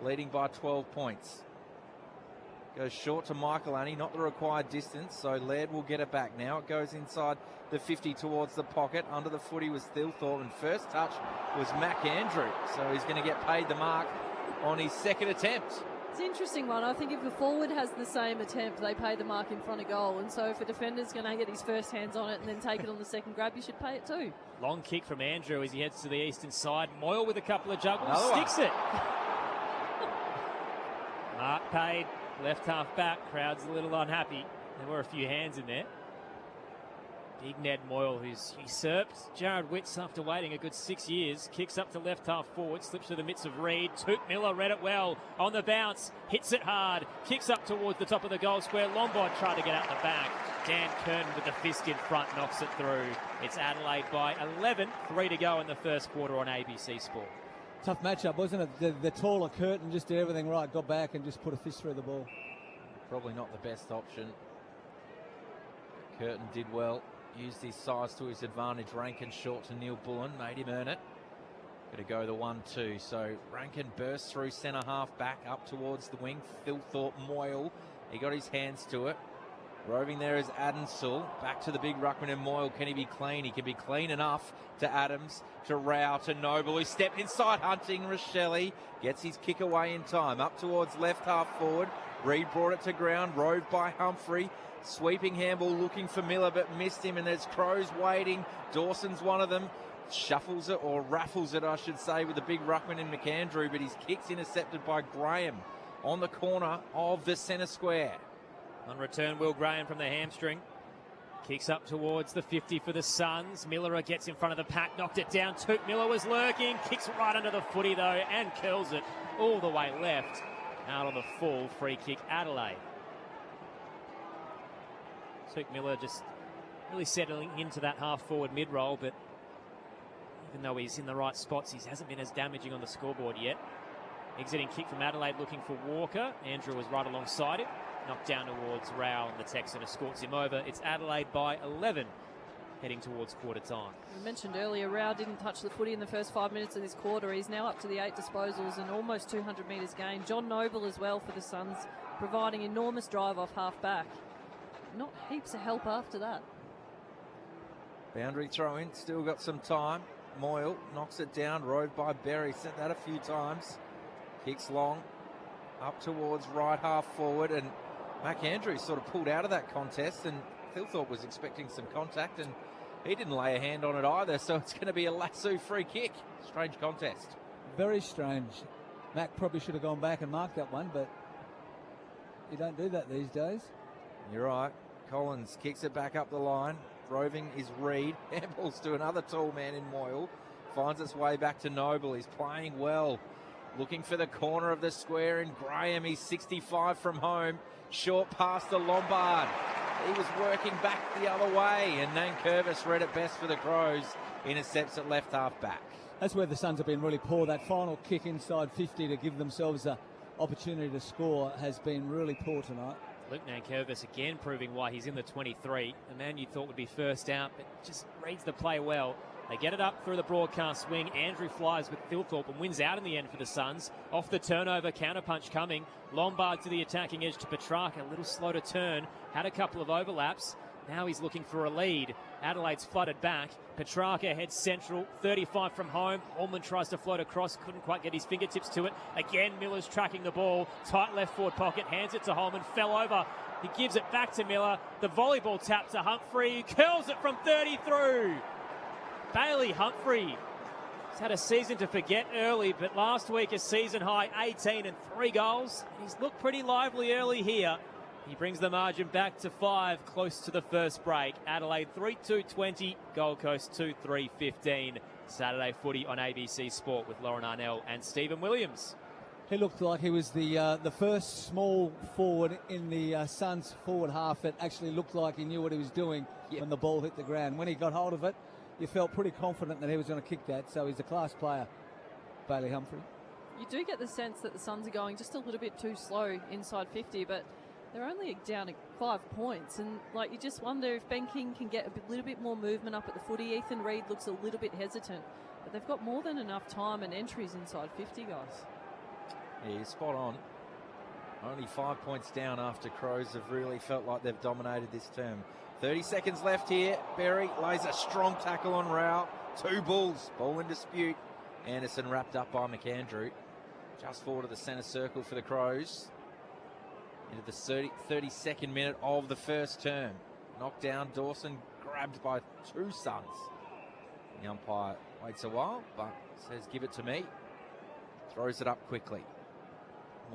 Leading by 12 points. Goes short to Michael Annie, not the required distance, so Laird will get it back now. It goes inside the 50 towards the pocket. Under the footy was Thilthorpe, and first touch was Mac Andrew. So he's going to get paid the mark on his second attempt. It's an interesting one. I think if the forward has the same attempt, they pay the mark in front of goal. And so if a defender's going to get his first hands on it and then take it on the second grab, you should pay it too. Long kick from Andrew as he heads to the eastern side. Moyle with a couple of juggles, sticks it. Mark paid. Left half back, crowd's a little unhappy. There were a few hands in there. Big Ned Moyle, who's usurped Jared Witts after waiting a good 6 years. Kicks up to left half forward, slips to the midst of Reed. Took Miller, read it well. On the bounce, hits it hard. Kicks up towards the top of the goal square. Lombard tried to get out the back. Dan Curtin with the fist in front knocks it through. It's Adelaide by 11. 3 to go in the first quarter on ABC Sport. Tough matchup, wasn't it? The taller Curtin just did everything right, got back and just put a fist through the ball. Probably not the best option. Curtin did well, used his size to his advantage. Rankin short to Neil Bullen, made him earn it. Going to go the 1-2. So Rankin bursts through centre half back up towards the wing. Thilthorpe Moyle, he got his hands to it. Roving there is Adamsul. Back to the big ruckman and Moyle. Can he be clean? He can be clean enough to Adams, to Rao, to Noble. He stepped inside hunting. Rochelle gets his kick away in time. Up towards left half forward. Reed brought it to ground. Roved by Humphrey. Sweeping handball looking for Miller but missed him. And there's Crows waiting. Dawson's one of them. Shuffles it, or raffles it I should say, with the big ruckman in McAndrew. But his kick's intercepted by Graham on the corner of the centre square. On return, Will Graham from the hamstring. Kicks up towards the 50 for the Suns. Miller gets in front of the pack, knocked it down. Took Miller was lurking. Kicks right under the footy though and curls it all the way left. Out on the full free kick, Adelaide. Took Miller just really settling into that half forward mid roll, but even though he's in the right spots, he hasn't been as damaging on the scoreboard yet. Exiting kick from Adelaide looking for Walker. Andrew was right alongside him. Knocked down towards Rao, and the Texan escorts him over. It's Adelaide by 11, heading towards quarter time. We mentioned earlier, Rao didn't touch the footy in the first 5 minutes of this quarter. He's now up to the 8 disposals and almost 200 metres gained. John Noble as well for the Suns, providing enormous drive off half back. Not heaps of help after that. Boundary throw in, still got some time. Moyle knocks it down, rode by Berry, sent that a few times. Kicks long, up towards right half forward, and McAndrew sort of pulled out of that contest, and Thilthorpe was expecting some contact, and he didn't lay a hand on it either, so it's going to be a lasso free kick. Strange contest. Very strange. Mac probably should have gone back and marked that one, but you don't do that these days. You're right. Collins kicks it back up the line. Roving is Reed. Handballs to another tall man in Moyle. Finds its way back to Noble. He's playing well. Looking for the corner of the square in Graham. He's 65 from home. Short pass to Lombard. He was working back the other way, and Nankervis read it best for the Crows. Intercepts at left half back. That's where the Suns have been really poor. That final kick inside 50 to give themselves an opportunity to score has been really poor tonight. Luke Nankervis again proving why he's in the 23. The man you thought would be first out, but just reads the play well. They get it up through the broadcast swing. Andrew flies with Thilthorpe and wins out in the end for the Suns. Off the turnover, counterpunch coming. Lombard to the attacking edge to Petrarca. A little slow to turn. Had a couple of overlaps. Now he's looking for a lead. Adelaide's flooded back. Petrarca heads central, 35 from home. Holman tries to float across, couldn't quite get his fingertips to it. Again, Miller's tracking the ball. Tight left forward pocket, hands it to Holman, fell over. He gives it back to Miller. The volleyball tap to Humphrey, curls it from 30 through. Bailey Humphrey has had a season to forget early, but last week a season high 18 and 3 goals. He's looked pretty lively early here. He brings the margin back to 5, close to the first break. Adelaide 3-2-20, Gold Coast 2-3-15. Saturday footy on ABC Sport with Lauren Arnell and Stephen Williams. He looked like he was the first small forward in the Suns forward half that actually looked like he knew what he was doing when the ball hit the ground. When he got hold of it, you felt pretty confident that he was going to kick that. So he's a class player, Bailey Humphrey. You do get the sense that the Suns are going just a little bit too slow inside 50, but they're only down at 5 points, and you just wonder if Ben King can get a little bit more movement up at the footy. Ethan Reid looks a little bit hesitant, but they've got more than enough time and entries inside 50, guys. Yeah, spot on. Only 5 points down after Crows have really felt like they've dominated this term. 30 seconds left here. Berry lays a strong tackle on Rao. 2 Bulls, ball in dispute. Anderson wrapped up by McAndrew. Just forward of the centre circle for the Crows. Into the 32nd minute of the first term. Knocked down, Dawson grabbed by 2 Suns. The umpire waits a while, but says, give it to me. Throws it up quickly.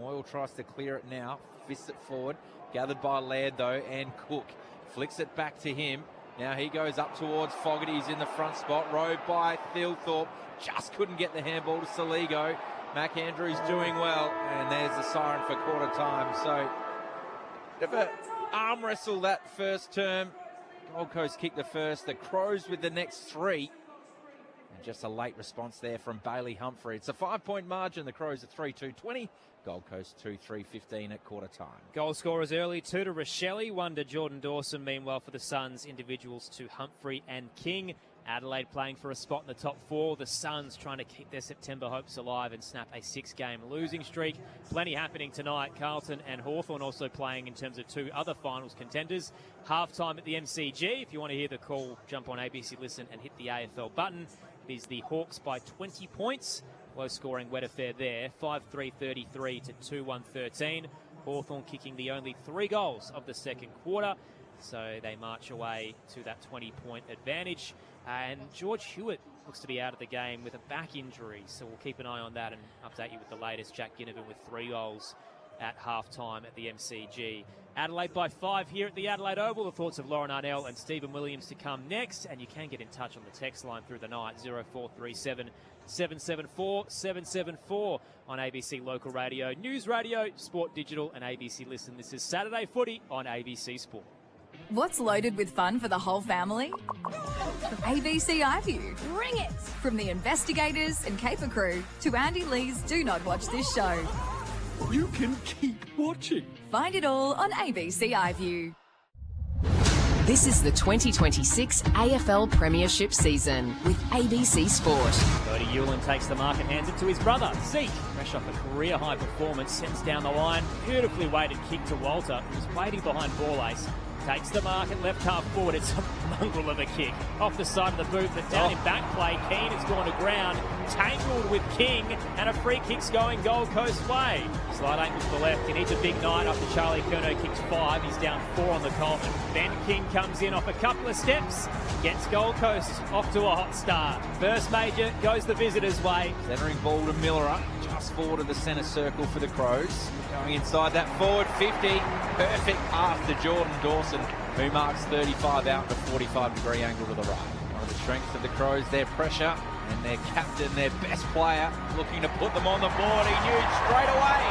Moyle tries to clear it now. Fists it forward. Gathered by Laird, though, and Cook. Flicks it back to him. Now he goes up towards Fogarty. He's in the front spot. Rowed by Thilthorpe. Just couldn't get the handball to Saligo. McAndrew's doing well. And there's the siren for quarter time. So, bit of an arm wrestle that first term. Gold Coast kicked the first. The Crows with the next 3. And just a late response there from Bailey Humphrey. It's a 5-point margin. The Crows are 3-2-20. Gold Coast 2-3-15 at quarter time. Goal scorers early, 2 to Rochelle, 1 to Jordan Dawson. Meanwhile, for the Suns, individuals to Humphrey and King. Adelaide playing for a spot in the top 4. The Suns trying to keep their September hopes alive and snap a 6-game losing streak. Plenty happening tonight. Carlton and Hawthorn also playing in terms of 2 other finals contenders. Halftime at the MCG. If you want to hear the call, jump on ABC Listen and hit the AFL button. It is the Hawks by 20 points. Low-scoring wet affair there, 5-3-33 to 2-1-13. Hawthorn kicking the only 3 goals of the second quarter, so they march away to that 20-point advantage. And George Hewitt looks to be out of the game with a back injury, so we'll keep an eye on that and update you with the latest. Jack Ginnivan with 3 goals at half-time at the MCG. Adelaide by 5 here at the Adelaide Oval. The thoughts of Lauren Arnell and Stephen Williams to come next, and you can get in touch on the text line through the night, 0437 774 774 on ABC Local Radio, News Radio, Sport Digital and ABC Listen. This is Saturday Footy on ABC Sport. What's loaded with fun for the whole family? ABC iView. Bring it! From the investigators and caper crew to Andy Lee's Do Not Watch This Show. You can keep watching. Find it all on ABC iView. This is the 2026 AFL Premiership season with ABC Sport. Cody Hewlin takes the mark and hands it to his brother, Zeke. Fresh off a career-high performance, sends down the line. Beautifully weighted kick to Walter, who's waiting behind ball ace. Takes the mark at left half forward. It's a mongrel of a kick. Off the side of the boot, but down in back play. Keane has gone to ground. Tangled with King, and a free kick's going Gold Coast way. Slight angle to the left. He needs a big night after Charlie Curnow kicks 5. He's down 4 on the Coleman. Ben King comes in off a couple of steps. Gets Gold Coast off to a hot start. First major goes the visitors' way. Centering ball to Miller, just forward of the centre circle for the Crows. Going inside that forward 50. Perfect pass to Jordan Dawson. who marks 35 out at a 45-degree angle to the right. One of the strengths of the Crows, their pressure, and their captain, their best player, looking to put them on the board. He knew straight away.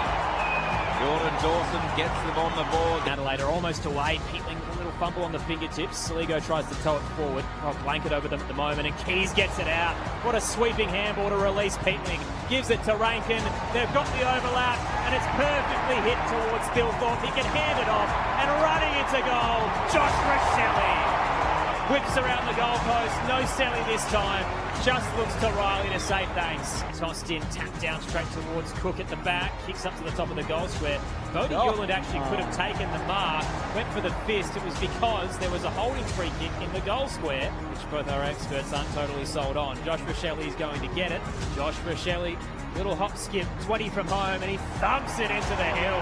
Jordan Dawson gets them on the board. Adelaide are almost away. Peatling with a little fumble on the fingertips. Saligo tries to tow it forward. Oh, blanket over them at the moment, and Keys gets it out. What a sweeping handball to release Peatling. Gives it to Rankin. They've got the overlap, and it's perfectly hit towards Thilthorpe. He can hand it off, and running into goal, Josh Rochelle. Whips around the goalpost. No Selly this time. Just looks to Riley to say thanks. Tossed in, tapped down straight towards Cook at the back. Kicks up to the top of the goal square. Bodie Hewland actually could have taken the mark. Went for the fist. It was because there was a holding free kick in the goal square, which both our experts aren't totally sold on. Josh Rochelle is going to get it. Josh Rochelle, little hop skip, 20 from home, and he thumps it into the hill.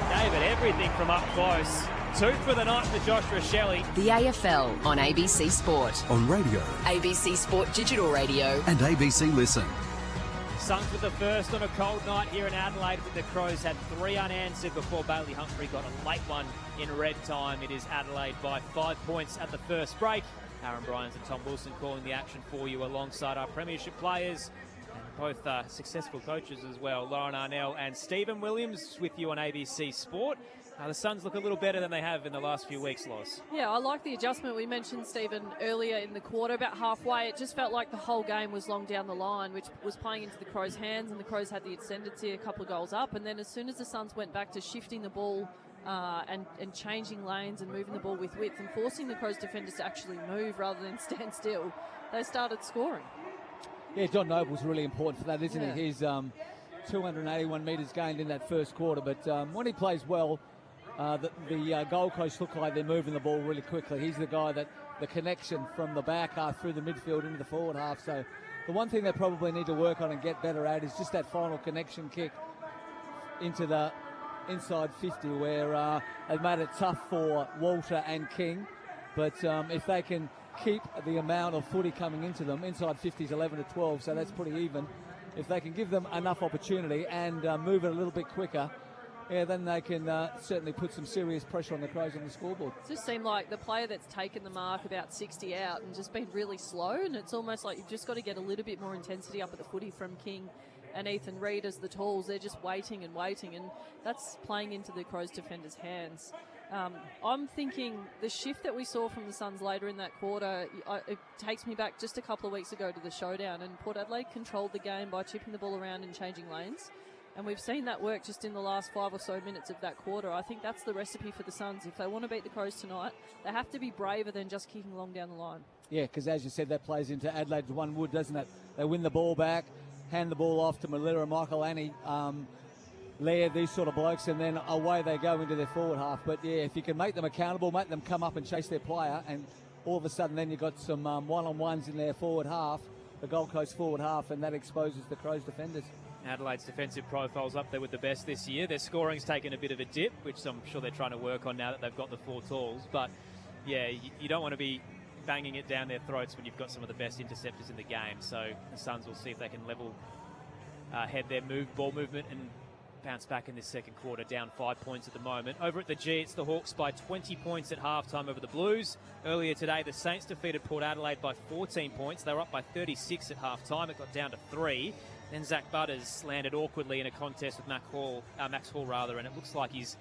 David, everything from up close. 2 for the night for Josh Rochelle. The AFL on ABC Sport. On radio ABC Sport Digital Radio. and ABC Listen. Suns with the first on a cold night here in Adelaide, but the Crows had 3 unanswered before Bailey Humphrey got a late one in red time. It is Adelaide by 5 points at the first break. Aaron Bryans and Tom Wilson calling the action for you alongside our premiership players. And both successful coaches as well, Lauren Arnell and Stephen Williams with you on ABC Sport. The Suns look a little better than they have in the last few weeks, Loz. Yeah, I like the adjustment. We mentioned, Stephen, earlier in the quarter, about halfway. It just felt like the whole game was long down the line, which was playing into the Crows' hands, and the Crows had the ascendancy a couple of goals up. And then as soon as the Suns went back to shifting the ball and changing lanes and moving the ball with width and forcing the Crows defenders to actually move rather than stand still, they started scoring. Yeah, John Noble's really important for that, isn't he? He's 281 metres gained in that first quarter, but when he plays well, the Gold Coast look like they're moving the ball really quickly. He's the guy that the connection from the back half through the midfield into the forward half. So the one thing they probably need to work on and get better at is just that final connection kick into the inside 50, where they've made it tough for Walter and King. But if they can keep the amount of footy coming into them, inside 50 is 11 to 12, so that's pretty even. If they can give them enough opportunity and move it a little bit quicker, then they can certainly put some serious pressure on the Crows on the scoreboard. It just seemed like the player that's taken the mark about 60 out and just been really slow, and it's almost like you've just got to get a little bit more intensity up at the footy from King and Ethan Reid as the tools. They're just waiting, and that's playing into the Crows defenders' hands. I'm thinking the shift that we saw from the Suns later in that quarter, it takes me back just a couple of weeks ago to the showdown, and Port Adelaide controlled the game by chipping the ball around and changing lanes. And we've seen that work just in the last 5 or so minutes of that quarter. I think that's the recipe for the Suns. If they want to beat the Crows tonight, they have to be braver than just kicking along down the line. Yeah, because as you said, that plays into Adelaide's one wood, doesn't it? They win the ball back, hand the ball off to Malira, Michael Annie, Laird, these sort of blokes, and then away they go into their forward half. But yeah, if you can make them accountable, make them come up and chase their player, and all of a sudden then you've got some one-on-ones in their forward half, the Gold Coast forward half, and that exposes the Crows defenders. Adelaide defensive profile's up there with the best this year. Their scoring's taken a bit of a dip, which I'm sure they're trying to work on now that they've got the 4 tools. But yeah, you don't want to be banging it down their throats when you've got some of the best interceptors in the game. So the Suns will see if they can head their ball movement and bounce back in this second quarter, down 5 points at the moment. Over at the G, it's the Hawks by 20 points at halftime over the Blues. Earlier today, the Saints defeated Port Adelaide by 14 points. They were up by 36 at halftime. It got down to 3. Then Zach Butters landed awkwardly in a contest with Max Hall, and it looks like he's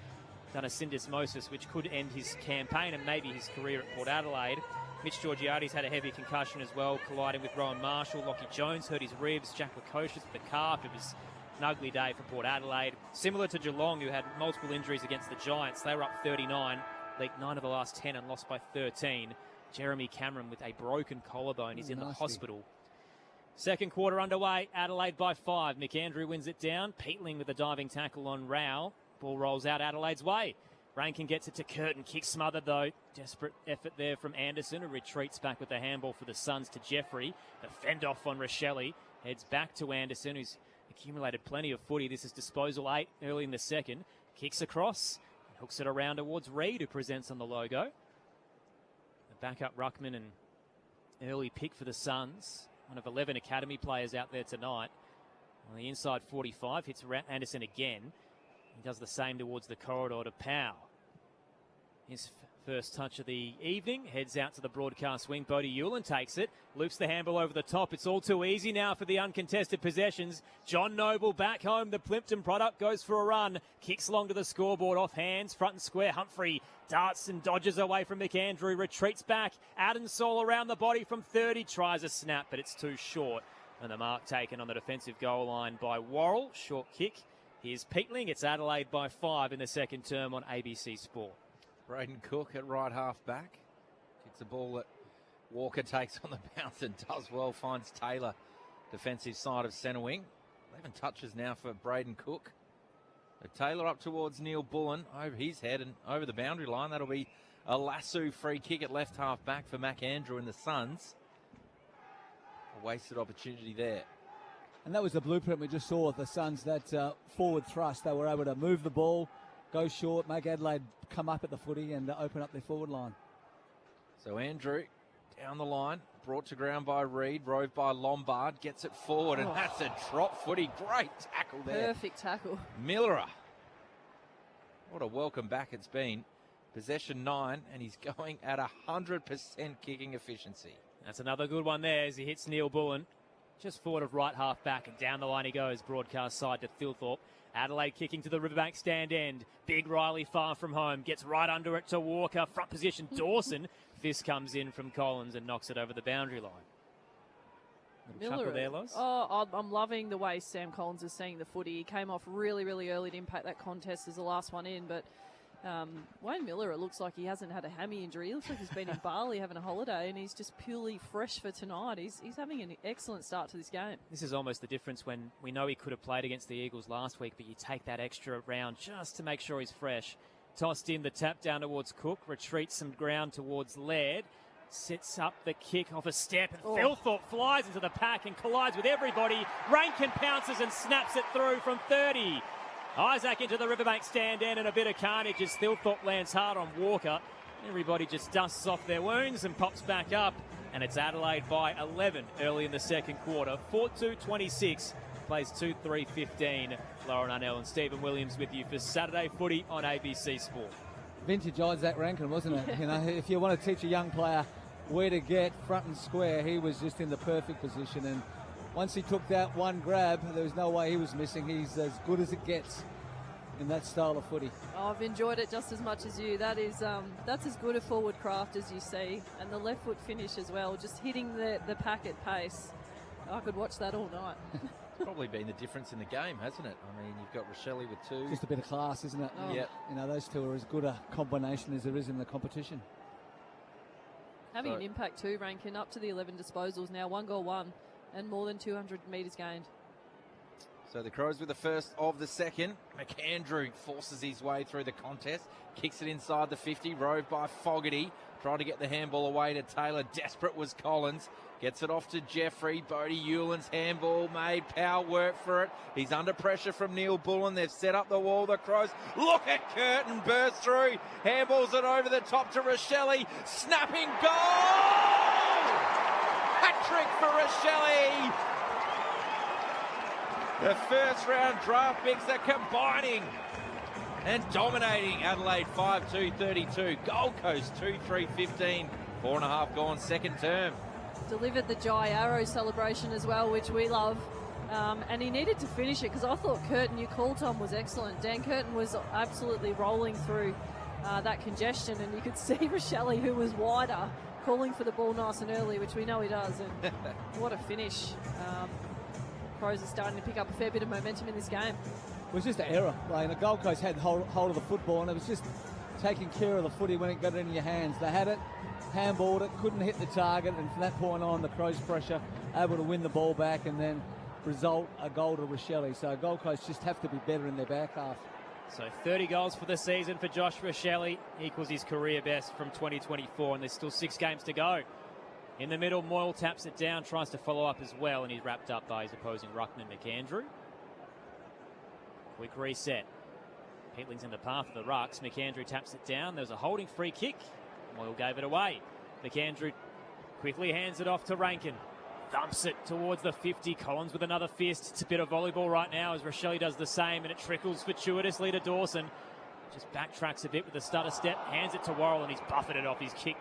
done a syndesmosis, which could end his campaign and maybe his career at Port Adelaide. Mitch Georgiades had a heavy concussion as well, colliding with Rowan Marshall. Lockie Jones hurt his ribs. Jack Lukosius with the calf. It was an ugly day for Port Adelaide. Similar to Geelong, who had multiple injuries against the Giants. They were up 39, leaked 9 of the last 10 and lost by 13. Jeremy Cameron with a broken collarbone. He's in the hospital. Second quarter underway, Adelaide by 5. McAndrew wins it down. Peatling with a diving tackle on Rao. Ball rolls out Adelaide's way. Rankin gets it to Curtin. Kick smothered though. Desperate effort there from Anderson, who retreats back with the handball for the Suns to Jeffrey. The fend off on Rochelle. Heads back to Anderson, who's accumulated plenty of footy. This is disposal 8 early in the second. Kicks across. Hooks it around towards Reid, who presents on the logo. The backup ruckman and early pick for the Suns. One of 11 academy players out there tonight. On the inside 45, hits Anderson again. He does the same towards the corridor to Powell. His First touch of the evening, heads out to the broadcast wing. Bodie Hewlin takes it, loops the handball over the top. It's all too easy now for the uncontested possessions. John Noble back home. The Plimpton product goes for a run, kicks along to the scoreboard, off hands, front and square. Humphrey darts and dodges away from McAndrew, retreats back. Adensall around the body from 30, tries a snap, but it's too short. And the mark taken on the defensive goal line by Worrell. Short kick. Here's Peatling. It's Adelaide by 5 in the second term on ABC Sport. Braden Cook at right half back. It's a ball that Walker takes on the bounce and does well. Finds Taylor, defensive side of centre wing. 11 touches now for Braden Cook. So Taylor up towards Neil Bullen over his head and over the boundary line. That'll be a lasso free kick at left half back for McAndrew and the Suns. A wasted opportunity there. And that was the blueprint we just saw of the Suns, that forward thrust. They were able to move the ball, go short, make Adelaide come up at the footy and open up their forward line. So Andrew down the line, brought to ground by Reid, rove by Lombard, gets it forward, and that's a drop footy. Great tackle there. Perfect tackle. Millerer. What a welcome back it's been. Possession 9, and he's going at 100% kicking efficiency. That's another good one there as he hits Neil Bullen. Just forward of right half back, and down the line he goes, broadcast side to Thilthorpe. Adelaide kicking to the Riverbank stand end. Big Riley far from home. Gets right under it to Walker. Front position Dawson. Fist comes in from Collins and knocks it over the boundary line. Miller there, Loz? Oh, I'm loving the way Sam Collins is seeing the footy. He came off really, really early to impact that contest as the last one in, but Wayne Miller, it looks like he hasn't had a hammy injury. He looks like he's been in Bali having a holiday, and he's just purely fresh for tonight. He's having an excellent start to this game. This is almost the difference when we know he could have played against the Eagles last week, but you take that extra round just to make sure he's fresh. Tossed in the tap down towards Cook, retreats some ground towards Laird, sets up the kick off a step, and Thilthorpe flies into the pack and collides with everybody. Rankin pounces and snaps it through from 30. Isaac into the Riverbank stand end, and a bit of carnage as Thilthorpe lands hard on Walker. Everybody just dusts off their wounds and pops back up, and it's Adelaide by 11 early in the second quarter. 4-2-26, plays 2-3-15. Lauren Arnell and Stephen Williams with you for Saturday Footy on ABC Sport. Vintage Isaac Rankin, wasn't it? You know, if you want to teach a young player where to get front and square, he was just in the perfect position, and once he took that one grab, there was no way he was missing. He's as good as it gets in that style of footy. Oh, I've enjoyed it just as much as you. That is, that's as good a forward craft as you see, and the left foot finish as well, just hitting the pack at pace. I could watch that all night. It's probably been the difference in the game, hasn't it? I mean, you've got Rochelle with 2. Just a bit of class, isn't it? Oh. Yep. You know, those two are as good a combination as there is in the competition. Having an impact too, Rankin, up to the 11 disposals now, 1 goal, 1. And more than 200 metres gained. So the Crows with the first of the second. McAndrew forces his way through the contest. Kicks it inside the 50. Rove by Fogarty. Tried to get the handball away to Taylor. Desperate was Collins. Gets it off to Jeffrey. Bodie Hewlin's handball made. Power work for it. He's under pressure from Neil Bullen. They've set up the wall. The Crows look at Curtin. Burst through. Handballs it over the top to Rochelle. Snapping goal! Hat-trick for Rochelle. The first round draft picks are combining and dominating Adelaide 5-2-32. Gold Coast 2-3-15. 4.5 gone second term. Delivered the Jai Arrow celebration as well, which we love. And he needed to finish it because I thought Curtin, you called Tom, was excellent. Dan Curtin was absolutely rolling through that congestion, and you could see Rochelle, who was wider, calling for the ball nice and early, which we know he does. And what a finish. Crows are starting to pick up a fair bit of momentum in this game. It was just an error. Like, the Gold Coast had hold of the football, and it was just taking care of the footy when it got in your hands. They had it, handballed it, couldn't hit the target, and from that point on, the Crows' pressure, able to win the ball back and then result a goal to Rochelle. So Gold Coast just have to be better in their back half. So 30 goals for the season for Josh Rochelle, equals his career best from 2024, and there's still 6 games to go. In the middle, Moyle taps it down, tries to follow up as well, and he's wrapped up by his opposing ruckman, McAndrew. Quick reset. Peatling's in the path of the rucks. McAndrew taps it down. There was a holding free kick. Moyle gave it away. McAndrew quickly hands it off to Rankin. Thumps it towards the 50. Collins with another fist. It's a bit of volleyball right now as Rochelle does the same, and it trickles fortuitously to Dawson. just backtracks a bit with a stutter step, hands it to Worrell, and he's buffeted off his kick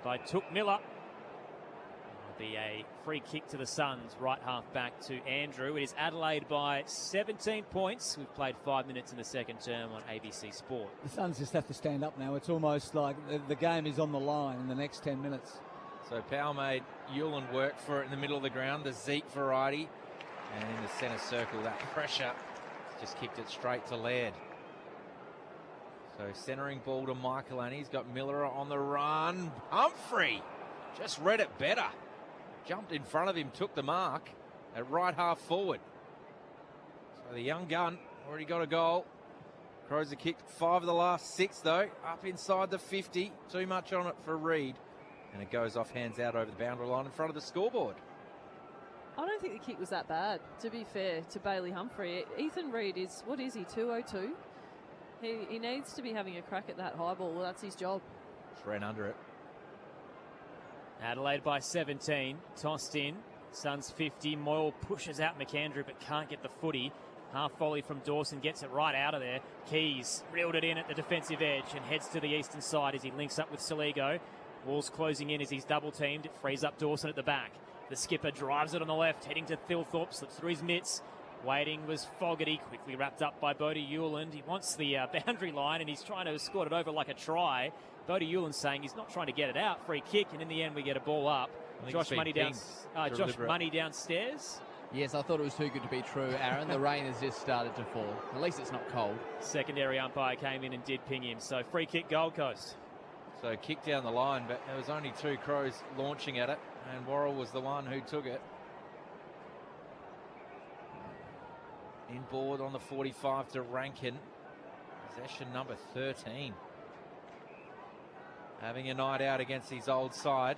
by Took Miller. It'll be a free kick to the Suns, right half back to Andrew. It is Adelaide by 17 points. We've played 5 minutes in the second term on ABC Sport. The Suns just have to stand up now. It's almost like the game is on the line in the next 10 minutes. So Powell made Hewland work for it in the middle of the ground, the Zeke variety. And in the centre circle, that pressure just kicked it straight to Laird. So centering ball to Michaelani. He's got Miller on the run. Humphrey just read it better. Jumped in front of him, took the mark at right half forward. So the young gun already got a goal. Crows have kicked 5 of the last 6 though. Up inside the 50. Too much on it for Reid. And it goes off, hands out over the boundary line in front of the scoreboard. I don't think the kick was that bad, to be fair to Bailey Humphrey. Ethan Reid is, what is he, 202? He needs to be having a crack at that high ball. Well, that's his job. Just ran under it. Adelaide by 17, tossed in. Suns 50. Moyle pushes out McAndrew but can't get the footy. Half volley from Dawson gets it right out of there. Keys reeled it in at the defensive edge and heads to the eastern side as he links up with Saligo. Wall's closing in as he's double teamed. It frees up Dawson at the back. The skipper drives it on the left, heading to Thilthorpe, slips through his mitts. Waiting was Fogarty, quickly wrapped up by Bodie Hewland. He wants the boundary line and he's trying to escort it over like a try. Bodie Hewland saying he's not trying to get it out. Free kick, and in the end we get a ball up. Josh Money downstairs. Yes, I thought it was too good to be true, Aaron. The rain has just started to fall. At least it's not cold. Secondary umpire came in and did ping him. So free kick, Gold Coast. So kick down the line, but there was only 2 Crows launching at it, and Worrell was the one who took it. Inboard on the 45 to Rankin. Possession number 13. Having a night out against his old side.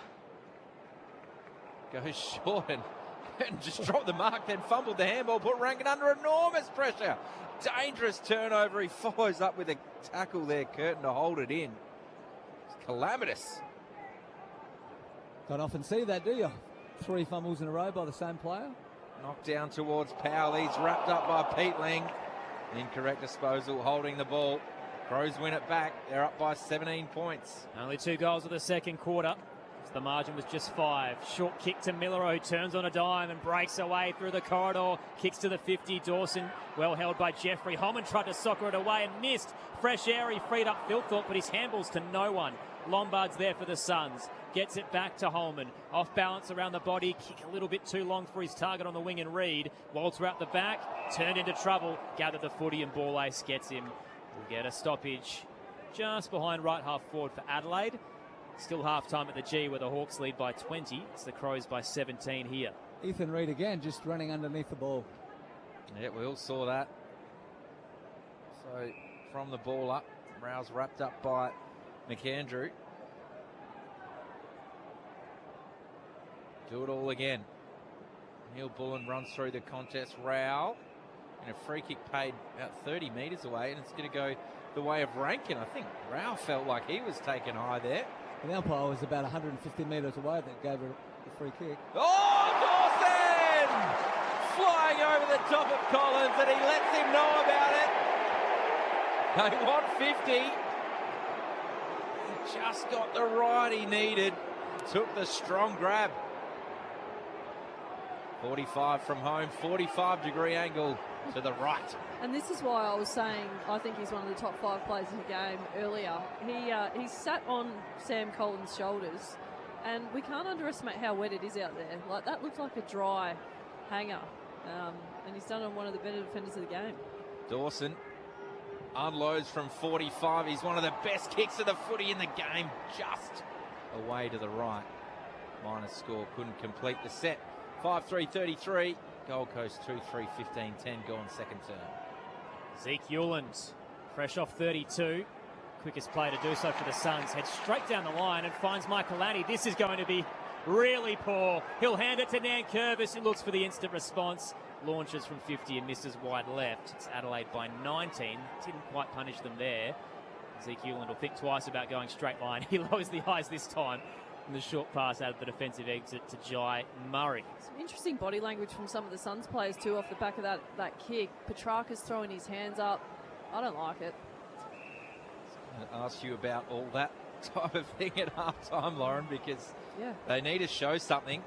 Goes short and just dropped the mark, then fumbled the handball, put Rankin under enormous pressure. Dangerous turnover. He follows up with a tackle there, Curtin, to hold it in. It's calamitous. Don't often see that, do you? 3 fumbles in a row by the same player. Knocked down towards Powell. He's wrapped up by Peatling. Incorrect disposal, holding the ball. Crows win it back. They're up by 17 points. Only 2 goals of the second quarter. The margin was just 5. Short kick to Miller, who turns on a dime and breaks away through the corridor. Kicks to the 50. Dawson, well held by Jeffrey. Holman tried to soccer it away and missed. Fresh air, he freed up Thilthorpe, but his handballs to no one. Lombard's there for the Suns. Gets it back to Holman. Off balance around the body. Kick a little bit too long for his target on the wing and Reid. Walter out the back. Turned into trouble. Gathered the footy and ball ace gets him. We'll get a stoppage just behind right half forward for Adelaide. Still half-time at the G where the Hawks lead by 20. It's the Crows by 17 here. Ethan Reid again just running underneath the ball. Yeah, we all saw that. So from the ball up, Rouse wrapped up by McAndrew. Do it all again. Neil Bullen runs through the contest. Rao and a free kick paid about 30 metres away, and it's going to go the way of Rankin. I think Rao felt like he was taken high there. The umpire was about 150 metres away that gave her a free kick. Oh, Dawson! Flying over the top of Collins, and he lets him know about it. They want 50. He just got the ride he needed. Took the strong grab. 45 from home, 45-degree angle to the right. And this is why I was saying I think he's one of the top 5 players in the game earlier. He sat on Sam Collins' shoulders, and we can't underestimate how wet it is out there. Like, that looks like a dry hanger, and he's done it on one of the better defenders of the game. Dawson unloads from 45. He's one of the best kicks of the footy in the game, just away to the right. Minus score, couldn't complete the set. 5-3-33. Gold Coast 2-3-15-10 gone second term. Zeke Hewland, fresh off 32. Quickest play to do so for the Suns. Heads straight down the line and finds Michaelani. This is going to be really poor. He'll hand it to Nankervis, who looks for the instant response. Launches from 50 and misses wide left. It's Adelaide by 19. Didn't quite punish them there. Zeke Hewland will think twice about going straight line. He lowers the eyes this time. And the short pass out of the defensive exit to Jai Murray. Some interesting body language from some of the Suns players too off the back of that kick. Petrarca's throwing his hands up. I don't like it. I asked you about all that type of thing at halftime, Lauren, because they need to show something.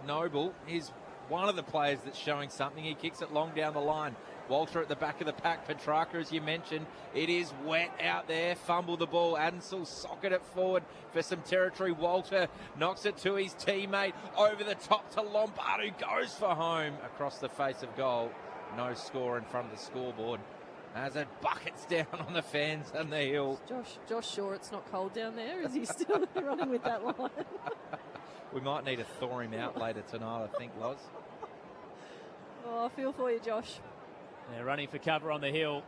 Noble is one of the players that's showing something. He kicks it long down the line. Walter at the back of the pack. Petrarca, as you mentioned, it is wet out there. Fumble the ball. Adensel socket it forward for some territory. Walter knocks it to his teammate. Over the top to Lombard, who goes for home across the face of goal. No score in front of the scoreboard as it buckets down on the fans on the hill. Josh sure it's not cold down there? Is he still running with that line? We might need to thaw him out later tonight, I think, Loz. Oh, I feel for you, Josh. They're running for cover on the hill.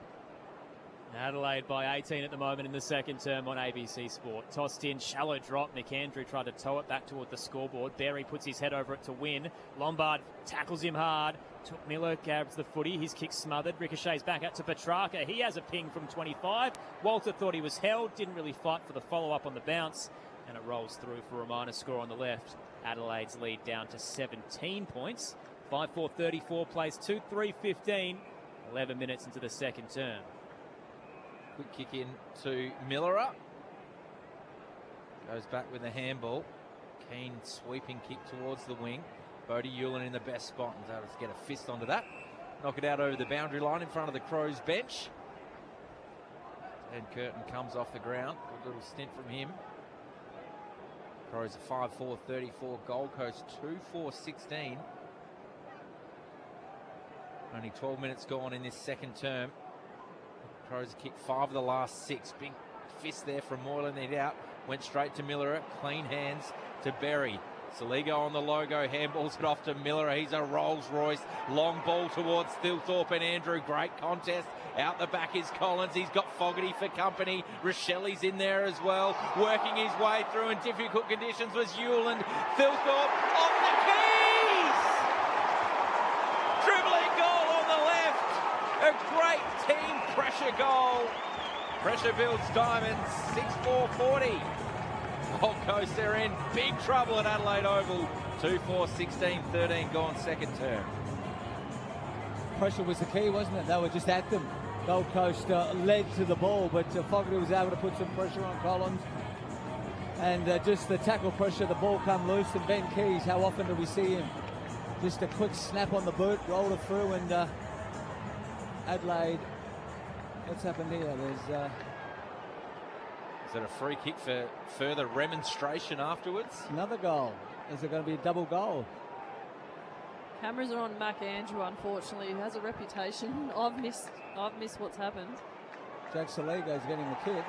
Adelaide by 18 at the moment in the second term on ABC Sport. Tossed in, shallow drop. McAndrew tried to tow it back toward the scoreboard. Berry puts his head over it to win. Lombard tackles him hard. Took Miller, grabs the footy. His kick smothered. Ricochets back out to Petrarca. He has a ping from 25. Walter thought he was held. Didn't really fight for the follow-up on the bounce. And it rolls through for a minor score on the left. Adelaide's lead down to 17 points. 5-4-34 plays 2-3-15. 11 minutes into the second term. Quick kick in to Miller. Goes back with a handball. Keen sweeping kick towards the wing. Bodie Hewlin in the best spot and is able to get a fist onto that. Knock it out over the boundary line in front of the Crows bench. And Curtin comes off the ground. Good little stint from him. Crows a 5-4-34. Gold Coast 2-4-16. Only 12 minutes gone in this second term. Crows kicked 5 of the last 6. Big fist there from Moylan. It out. Went straight to Miller. Clean hands to Berry. Saligo on the logo. Handballs it off to Miller. He's a Rolls Royce. Long ball towards Thilthorpe and Andrew. Great contest. Out the back is Collins. He's got Fogarty for company. Rochelli's in there as well. Working his way through in difficult conditions was Hewland. Thilthorpe off the keys! Dribbling goal on the left. A great team pressure goal. Pressure builds diamonds. 6-4-40. Gold Coast, they're in big trouble at Adelaide Oval. 2-4-16, 13 gone second term. Pressure was the key, wasn't it? They were just at them. Gold Coast led to the ball, but Fogarty was able to put some pressure on Collins. And just the tackle pressure, the ball come loose. And Ben Keys, how often do we see him? Just a quick snap on the boot, roll it through, and Adelaide, what's happened here? There's... Is it a free kick for further remonstration afterwards? Another goal. Is it going to be a double goal? Cameras are on Mac Andrew, unfortunately, who has a reputation. I've missed what's happened. Jack Saligo's getting the kick.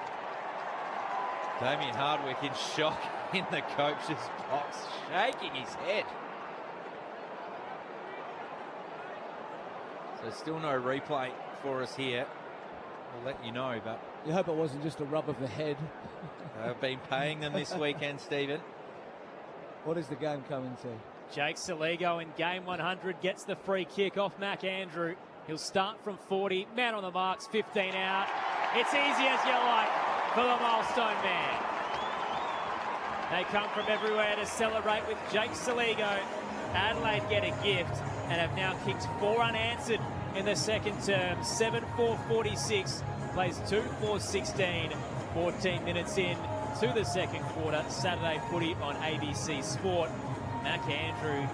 Damien Hardwick in shock in the coach's box, shaking his head. So still no replay for us here. We'll let you know, but... You hope it wasn't just a rub of the head. They've been paying them this weekend, Stephen. What is the game coming to? Jake Saligo in game 100 gets the free kick off Mac Andrew. He'll start from 40. Man on the marks, 15 out. It's easy as you like for the milestone man. They come from everywhere to celebrate with Jake Saligo. Adelaide get a gift and have now kicked 4 unanswered in the second term. 7-4-46. Plays 2-4-16. 14 minutes in to the second quarter. Saturday footy on ABC Sport. Mac Andrew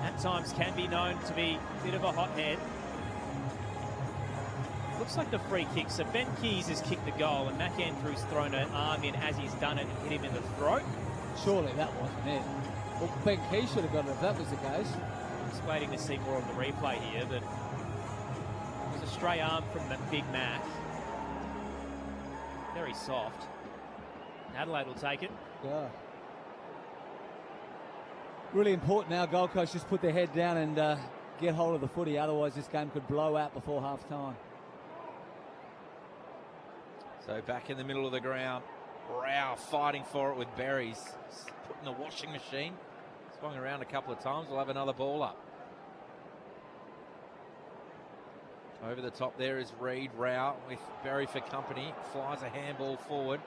at times can be known to be a bit of a hothead. Looks like the free kick. So Ben Keys has kicked the goal and Mac Andrew's thrown an arm in as he's done it and hit him in the throat. Surely that wasn't it. Well, Ben Keys should have got it if that was the case. Just waiting to see more of the replay here, but it was a stray arm from the big Mac. Very soft. Adelaide will take it. Yeah. Really important now. Gold Coast just put their head down and get hold of the footy. Otherwise, this game could blow out before half time. So back in the middle of the ground. Rao fighting for it with Berries. Put in the washing machine. Swung around a couple of times. We'll have another ball up. Over the top there is Reid. Rao with Berry for company. Flies a handball forward.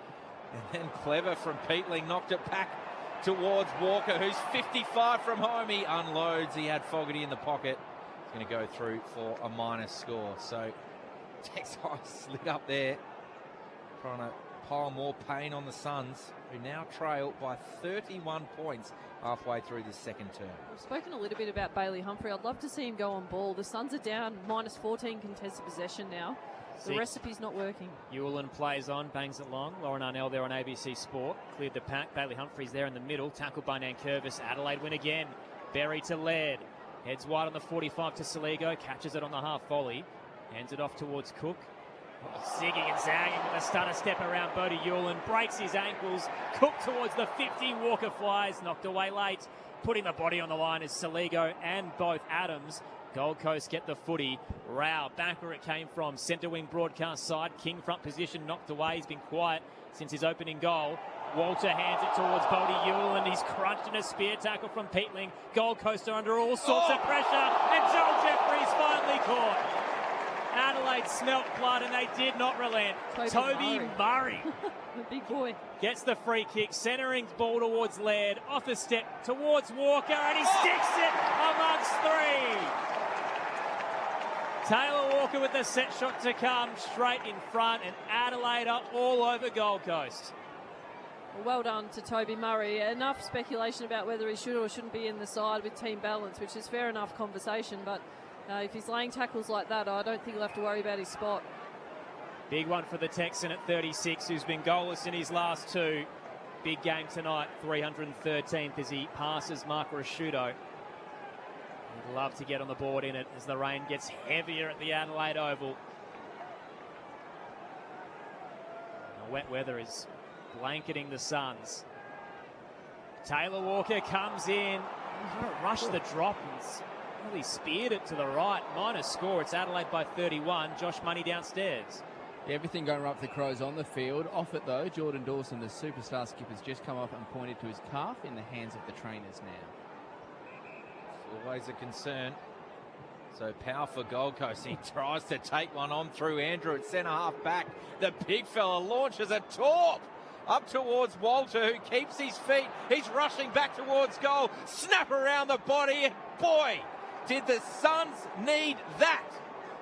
And then clever from Peatling. Knocked it back towards Walker, who's 55 from home. He unloads. He had Fogarty in the pocket. He's going to go through for a minus score. So Tex High slid up there, trying to pile more pain on the Suns, who now trail by 31 points halfway through this second term. We've spoken a little bit about Bailey Humphrey. I'd love to see him go on ball. The Suns are down minus 14 contested possession now. The recipe's not working. Ewell plays on, bangs it long. Lauren Arnell there on ABC Sport. Cleared the pack. Bailey Humphries there in the middle. Tackled by Nankervis. Adelaide win again. Berry to Laird. Heads wide on the 45 to Saligo. Catches it on the half volley. Hands it off towards Cook. Zigging and zagging with a stunner step around Bodie Ewell. Breaks his ankles. Cook towards the 50. Walker flies. Knocked away late. Putting the body on the line is Saligo and both Adams. Gold Coast get the footy. Rao back where it came from. Centre wing broadcast side. King front position knocked away. He's been quiet since his opening goal. Walter hands it towards Bodie Ewell and he's crunched in a spear tackle from Peatling. Gold Coast are under all sorts of pressure and Joel Jeffrey's finally caught. Adelaide smelt blood and they did not relent. Toby Murray. The big boy. Gets the free kick, centering ball towards Laird, off a step towards Walker and he sticks it amongst three. Taylor Walker with the set shot to come straight in front and Adelaide are all over Gold Coast. Well done to Toby Murray. Enough speculation about whether he should or shouldn't be in the side with team balance, which is fair enough conversation, but if he's laying tackles like that, I don't think he'll have to worry about his spot. Big one for the Texan at 36, who's been goalless in his last two. Big game tonight, 313th as he passes Mark Rasciuto. He'd love to get on the board in it as the rain gets heavier at the Adelaide Oval. The wet weather is blanketing the Suns. Taylor Walker comes in. He's going to rush the drop and really speared it to the right. Minus score. It's Adelaide by 31. Josh Money downstairs. Yeah, everything going right for the Crows on the field. Off it though, Jordan Dawson, the superstar skipper, has just come up and pointed to his calf in the hands of the trainers now. It's always a concern. So power for Gold Coast. He tries to take one on through Andrew at centre half back. The big fella launches a torp up towards Walter, who keeps his feet. He's rushing back towards goal. Snap around the body. And boy, did the Suns need that.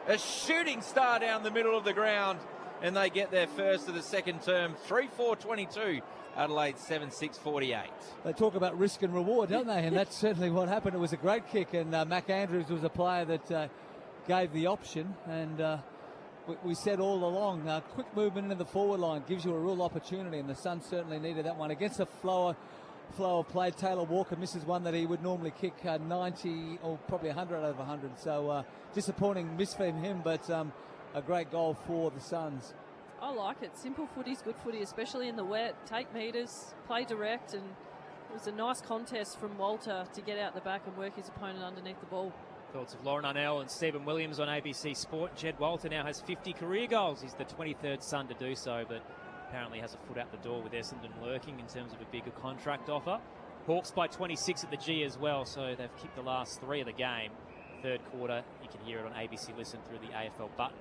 A shooting star down the middle of the ground. And they get their first of the second term. 3-4-22. Adelaide 7-6-48. They talk about risk and reward, don't they? And that's certainly what happened. It was a great kick, and Mac Andrews was a player that gave the option. And we said all along, quick movement into the forward line gives you a real opportunity, and the Suns certainly needed that one. Against a flow of play, Taylor Walker misses one that he would normally kick 90 or probably 100 over 100. So disappointing miss for him, but a great goal for the Suns. I like it. Simple footy's good footy, especially in the wet. Take metres, play direct, and it was a nice contest from Walter to get out the back and work his opponent underneath the ball. Thoughts of Lauren Arnell and Stephen Williams on ABC Sport. Jed Walter now has 50 career goals. He's the 23rd son to do so, but apparently has a foot out the door with Essendon lurking in terms of a bigger contract offer. Hawks by 26 at the G as well, so they've kicked the last three of the game. Third quarter, you can hear it on ABC Listen through the AFL button.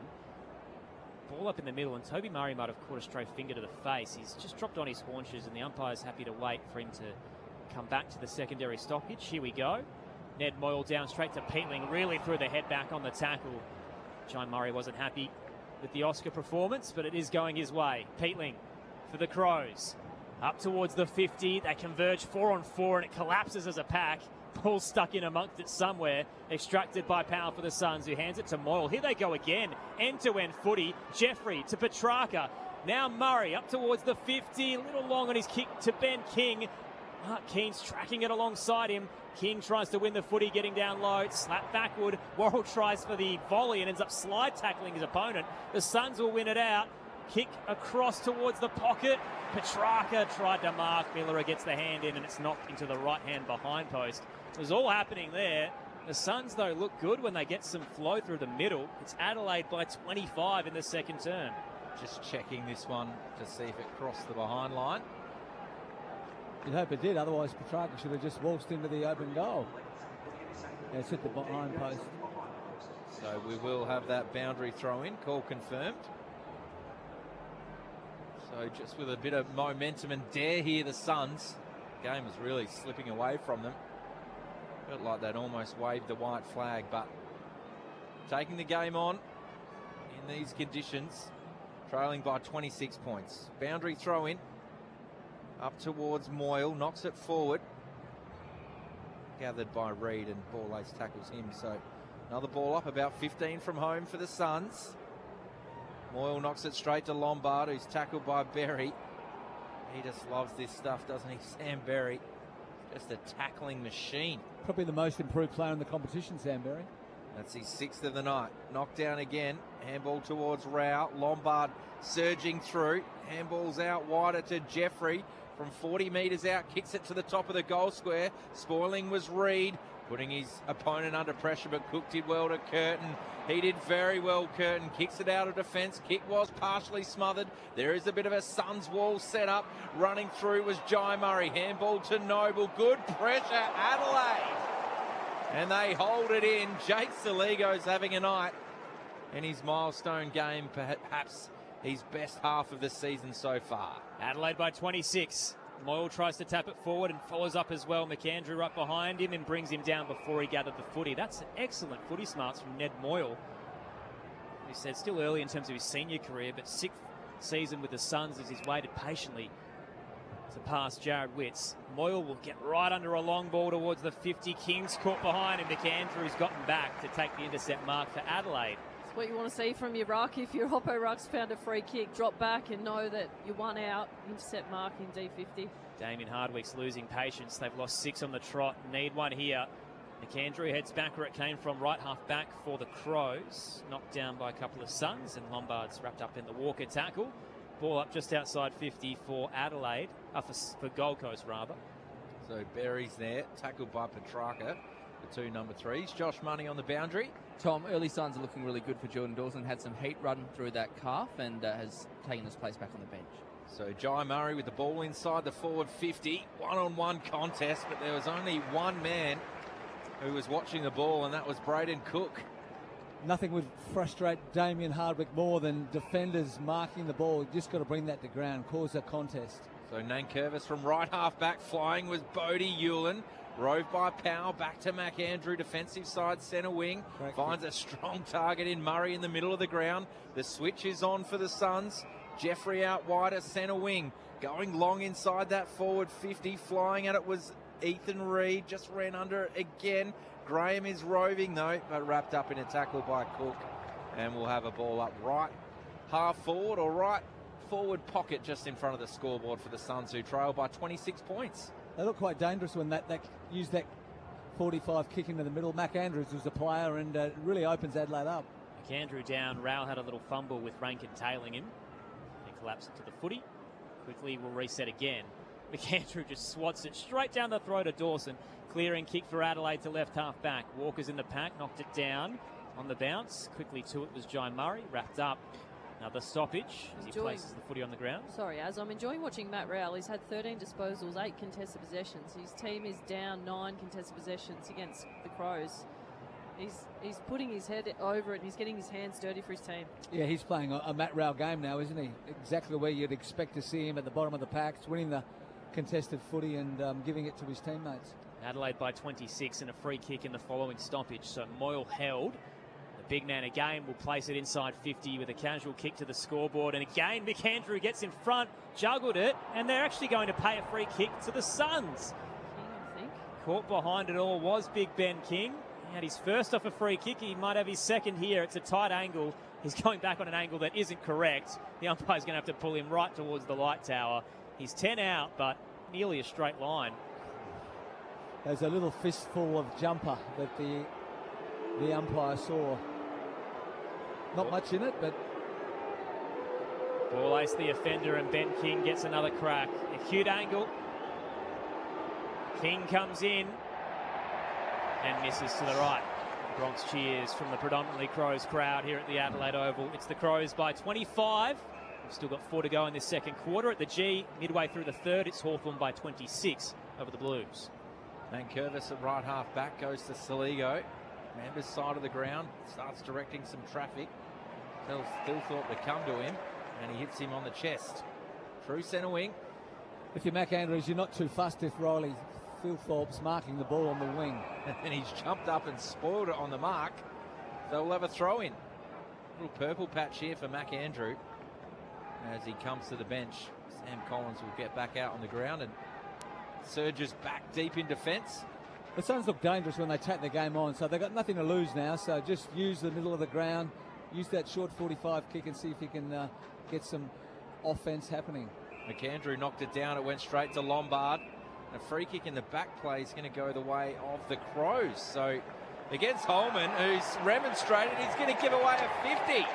Ball up in the middle, and Toby Murray might have caught a stray finger to the face. He's just dropped on his haunches, and the umpire's happy to wait for him to come back to the secondary stoppage. Here we go. Ned Moyle down straight to Peatling, really threw the head back on the tackle. John Murray wasn't happy with the Oscar performance, but it is going his way. Peatling for the Crows. Up towards the 50, they converge 4-on-4, and it collapses as a pack. Ball stuck in amongst it somewhere, extracted by power for the Suns, who hands it to Moyle. Here they go again, end-to-end footy. Jeffrey to Petrarca. Now Murray up towards the 50, a little long on his kick to Ben King. Mark Keen's tracking it alongside him. King tries to win the footy, getting down low, slap backward. Worrell tries for the volley and ends up slide tackling his opponent. The Suns will win it out. Kick across towards the pocket. Petrarca tried to mark. Miller gets the hand in and it's knocked into the right hand behind post. It was all happening there. The Suns, though, look good when they get some flow through the middle. It's Adelaide by 25 in the second term. Just checking this one to see if it crossed the behind line. You'd hope it did, otherwise Petrarca should have just waltzed into the open goal. Yeah, it's hit the behind post. So we will have that boundary throw in, call confirmed. So just with a bit of momentum and dare here, the Suns. The game is really slipping away from them. Felt like they'd almost waved the white flag, but taking the game on in these conditions. trailing by 26 points. Boundary throw in. Up towards Moyle, knocks it forward. Gathered by Reed, and ball ace tackles him. So another ball up, about 15 from home for the Suns. Moyle knocks it straight to Lombard, who's tackled by Berry. He just loves this stuff, doesn't he? Sam Berry, just a tackling machine. Probably the most improved player in the competition, Sam Berry. That's his 6th of the night. Knocked down again. Handball towards Rao. Lombard surging through. Handball's out wider to Jeffrey. From 40 metres out, kicks it to the top of the goal square. Spoiling was Reed, putting his opponent under pressure, but Cook did well to Curtin. He did very well, Curtin. Kicks it out of defence. Kick was partially smothered. There is a bit of a Suns wall set up. Running through was Jai Murray. Handball to Noble. Good pressure, Adelaide. And they hold it in. Jake Saligo's having a night in his milestone game, perhaps his best half of the season so far. Adelaide by 26. Moyle tries to tap it forward and follows up as well. McAndrew right behind him and brings him down before he gathered the footy. That's excellent footy smarts from Ned Moyle. He said still early in terms of his senior career, but 6th season with the Suns as he's waited patiently to pass Jared Witts. Moyle will get right under a long ball towards the 50. Kings caught behind, and McAndrew's gotten back to take the intercept mark for Adelaide. It's what you want to see from your ruck. If your Hoppo ruck's found a free kick, drop back and know that you're one out. Intercept mark in D50. Damien Hardwick's losing patience. They've lost 6 on the trot. Need one here. McAndrew heads back where it came from, right half back for the Crows. Knocked down by a couple of Suns, and Lombard's wrapped up in the Walker tackle. Ball up just outside 50 for Adelaide, for Gold Coast rather. So Berry's there, tackled by Petrarca, the 2 number 3s. Josh Money on the boundary. Tom, early signs are looking really good for Jordan Dawson. Had some heat run through that calf and has taken his place back on the bench. So Jai Murray with the ball inside the forward 50. One-on-one contest, but there was only one man who was watching the ball, and that was Braden Cook. Nothing would frustrate Damien Hardwick more than defenders marking the ball. You've just got to bring that to ground, cause a contest. So Nankervis from right half back, flying was Bodie Hewlin. Rove by Powell, back to McAndrew, defensive side, centre wing. Correct. Finds a strong target in Murray in the middle of the ground. The switch is on for the Suns. Jeffrey out wider, centre wing. Going long inside that forward 50. Flying at it was Ethan Reed, just ran under it again. Graham is roving though, but wrapped up in a tackle by Cook. And we'll have a ball up right half forward or right forward pocket just in front of the scoreboard for the Suns, who trail by 26 points. They look quite dangerous when they used that 45 kick into the middle. Mac Andrews was the player, and it really opens Adelaide up. McAndrew down. Rao had a little fumble with Rankin tailing him. He collapsed into the footy. Quickly will reset again. McAndrew just swats it straight down the throat of Dawson. Clearing kick for Adelaide to left half back. Walker's in the pack, knocked it down on the bounce. Quickly to it was Jai Murray, wrapped up. Another stoppage as he places the footy on the ground. Sorry, Az, I'm enjoying watching Matt Rowell. He's had 13 disposals, 8 contested possessions. His team is down 9 contested possessions against the Crows. He's putting his head over it, and he's getting his hands dirty for his team. Yeah, he's playing a Matt Rowell game now, isn't he? Exactly where you'd expect to see him, at the bottom of the packs, winning the contested footy and giving it to his teammates. Adelaide by 26 and a free kick in the following stoppage. So Moyle held. The big man again will place it inside 50 with a casual kick to the scoreboard. And again, McAndrew gets in front, juggled it, and they're actually going to pay a free kick to the Suns. King, I think. Caught behind it all was Big Ben King. He had his first off a free kick. He might have his second here. It's a tight angle. He's going back on an angle that isn't correct. The umpire's going to have to pull him right towards the light tower. He's 10 out, but nearly a straight line. There's a little fistful of jumper that the umpire saw. Not much in it, but... Ball ace the offender, and Ben King gets another crack. Acute angle. King comes in and misses to the right. Bronx cheers from the predominantly Crows crowd here at the Adelaide Oval. It's the Crows by 25. We've still got 4 to go in this second quarter. At the G, midway through the third, it's Hawthorn by 26 over the Blues. Nankervis at right half back goes to Saligo. Members side of the ground, starts directing some traffic. Tells Thilthorpe to come to him, and he hits him on the chest. True centre wing. If you're Mac Andrews, you're not too fussed if Riley Thilthorpe's marking the ball on the wing. And he's jumped up and spoiled it on the mark. So we'll have a throw in. Little purple patch here for Mac Andrew. As he comes to the bench, Sam Collins will get back out on the ground and surges back deep in defence. The Suns look dangerous when they take the game on, so they've got nothing to lose now. So just use the middle of the ground, use that short 45 kick and see if you can get some offence happening. McAndrew knocked it down. It went straight to Lombard. A free kick in the back play is going to go the way of the Crows. So against Holman, who's remonstrated, he's going to give away a 50.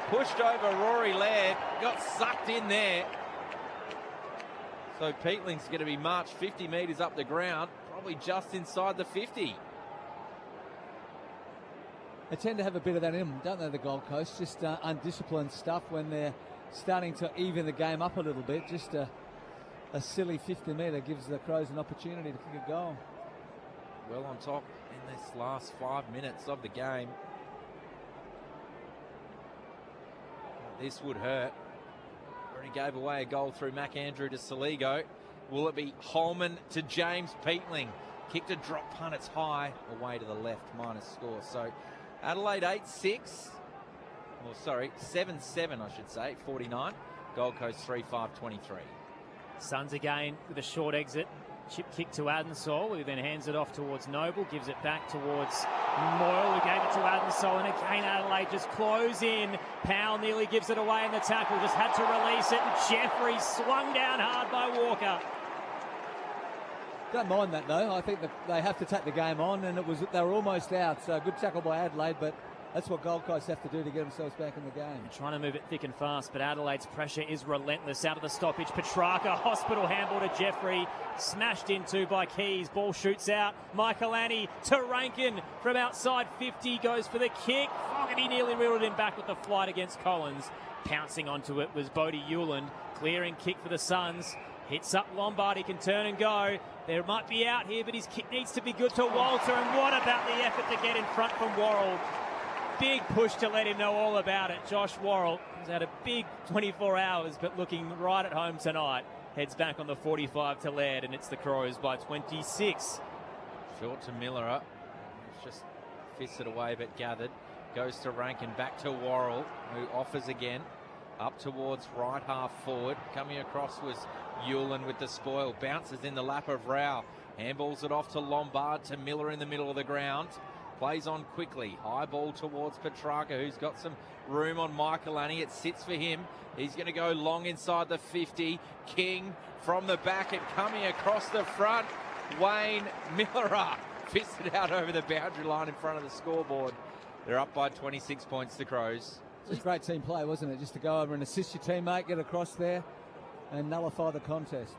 Pushed over Rory Laird, got sucked in there. So Peatling's going to be marched 50 metres up the ground, probably just inside the 50. They tend to have a bit of that in them, don't they, the Gold Coast? Just undisciplined stuff when they're starting to even the game up a little bit. Just a silly 50 metre gives the Crows an opportunity to kick a goal. Well on top in this last 5 minutes of the game. This would hurt. Already gave away a goal through McAndrew to Saligo. Will it be Holman to James Peatling? Kicked a drop punt, it's high, away to the left, minus score. So Adelaide 8-6. Well, sorry, 7-7, I should say, 49. Gold Coast 3-5-23. Suns again with a short exit. Chip kick to Adensol, who then hands it off towards Noble, gives it back towards Moyle, who gave it to Adensol, and again Adelaide just close in. Powell nearly gives it away in the tackle, just had to release it, and Jeffrey swung down hard by Walker. Don't mind that though. I think that they have to take the game on, and they were almost out. So good tackle by Adelaide, but that's what Gold Coast have to do to get themselves back in the game. They're trying to move it thick and fast, but Adelaide's pressure is relentless. Out of the stoppage, Petrarca, hospital handball to Jeffrey, smashed into by Keys. Ball shoots out. Michaelani to Rankin from outside 50, goes for the kick. Fogarty nearly reeled him back with the flight against Collins. Pouncing onto it was Bodie Hewland. Clearing kick for the Suns. Hits up Lombard, he can turn and go. There might be out here, but his kick needs to be good to Walter. And what about the effort to get in front from Worrell? Big push to let him know all about it. Josh Worrell has had a big 24 hours, but looking right at home tonight. Heads back on the 45 to Laird, and it's the Crows by 26. Short to Miller. It's just fisted away, but gathered. Goes to Rankin, back to Worrell, who offers again. Up towards right half forward. Coming across was Hewland with the spoil. Bounces in the lap of Rao. Handballs it off to Lombard, to Miller in the middle of the ground. Plays on quickly. High ball towards Petrarca, who's got some room on Michaelani. It sits for him. He's going to go long inside the 50. King from the back and coming across the front. Wayne Miller fisted out over the boundary line in front of the scoreboard. They're up by 26 points, the Crows. It was great team play, wasn't it? Just to go over and assist your teammate, get across there and nullify the contest.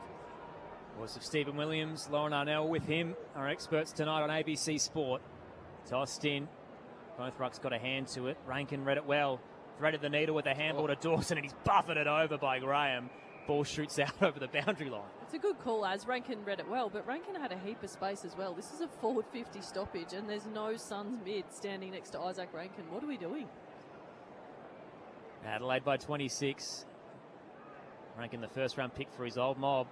Voice of Stephen Williams, Lauren Arnell with him, our experts tonight on ABC Sport. Tossed in. Both rucks got a hand to it. Rankin read it well. Threaded the needle with a handball to Dawson, and he's buffeted over by Graham. Ball shoots out over the boundary line. It's a good call, as Rankin read it well, but Rankin had a heap of space as well. This is a forward 50 stoppage, and there's no Suns mid standing next to Isaac Rankin. What are we doing? Adelaide by 26. Rankin the first round pick for his old mob.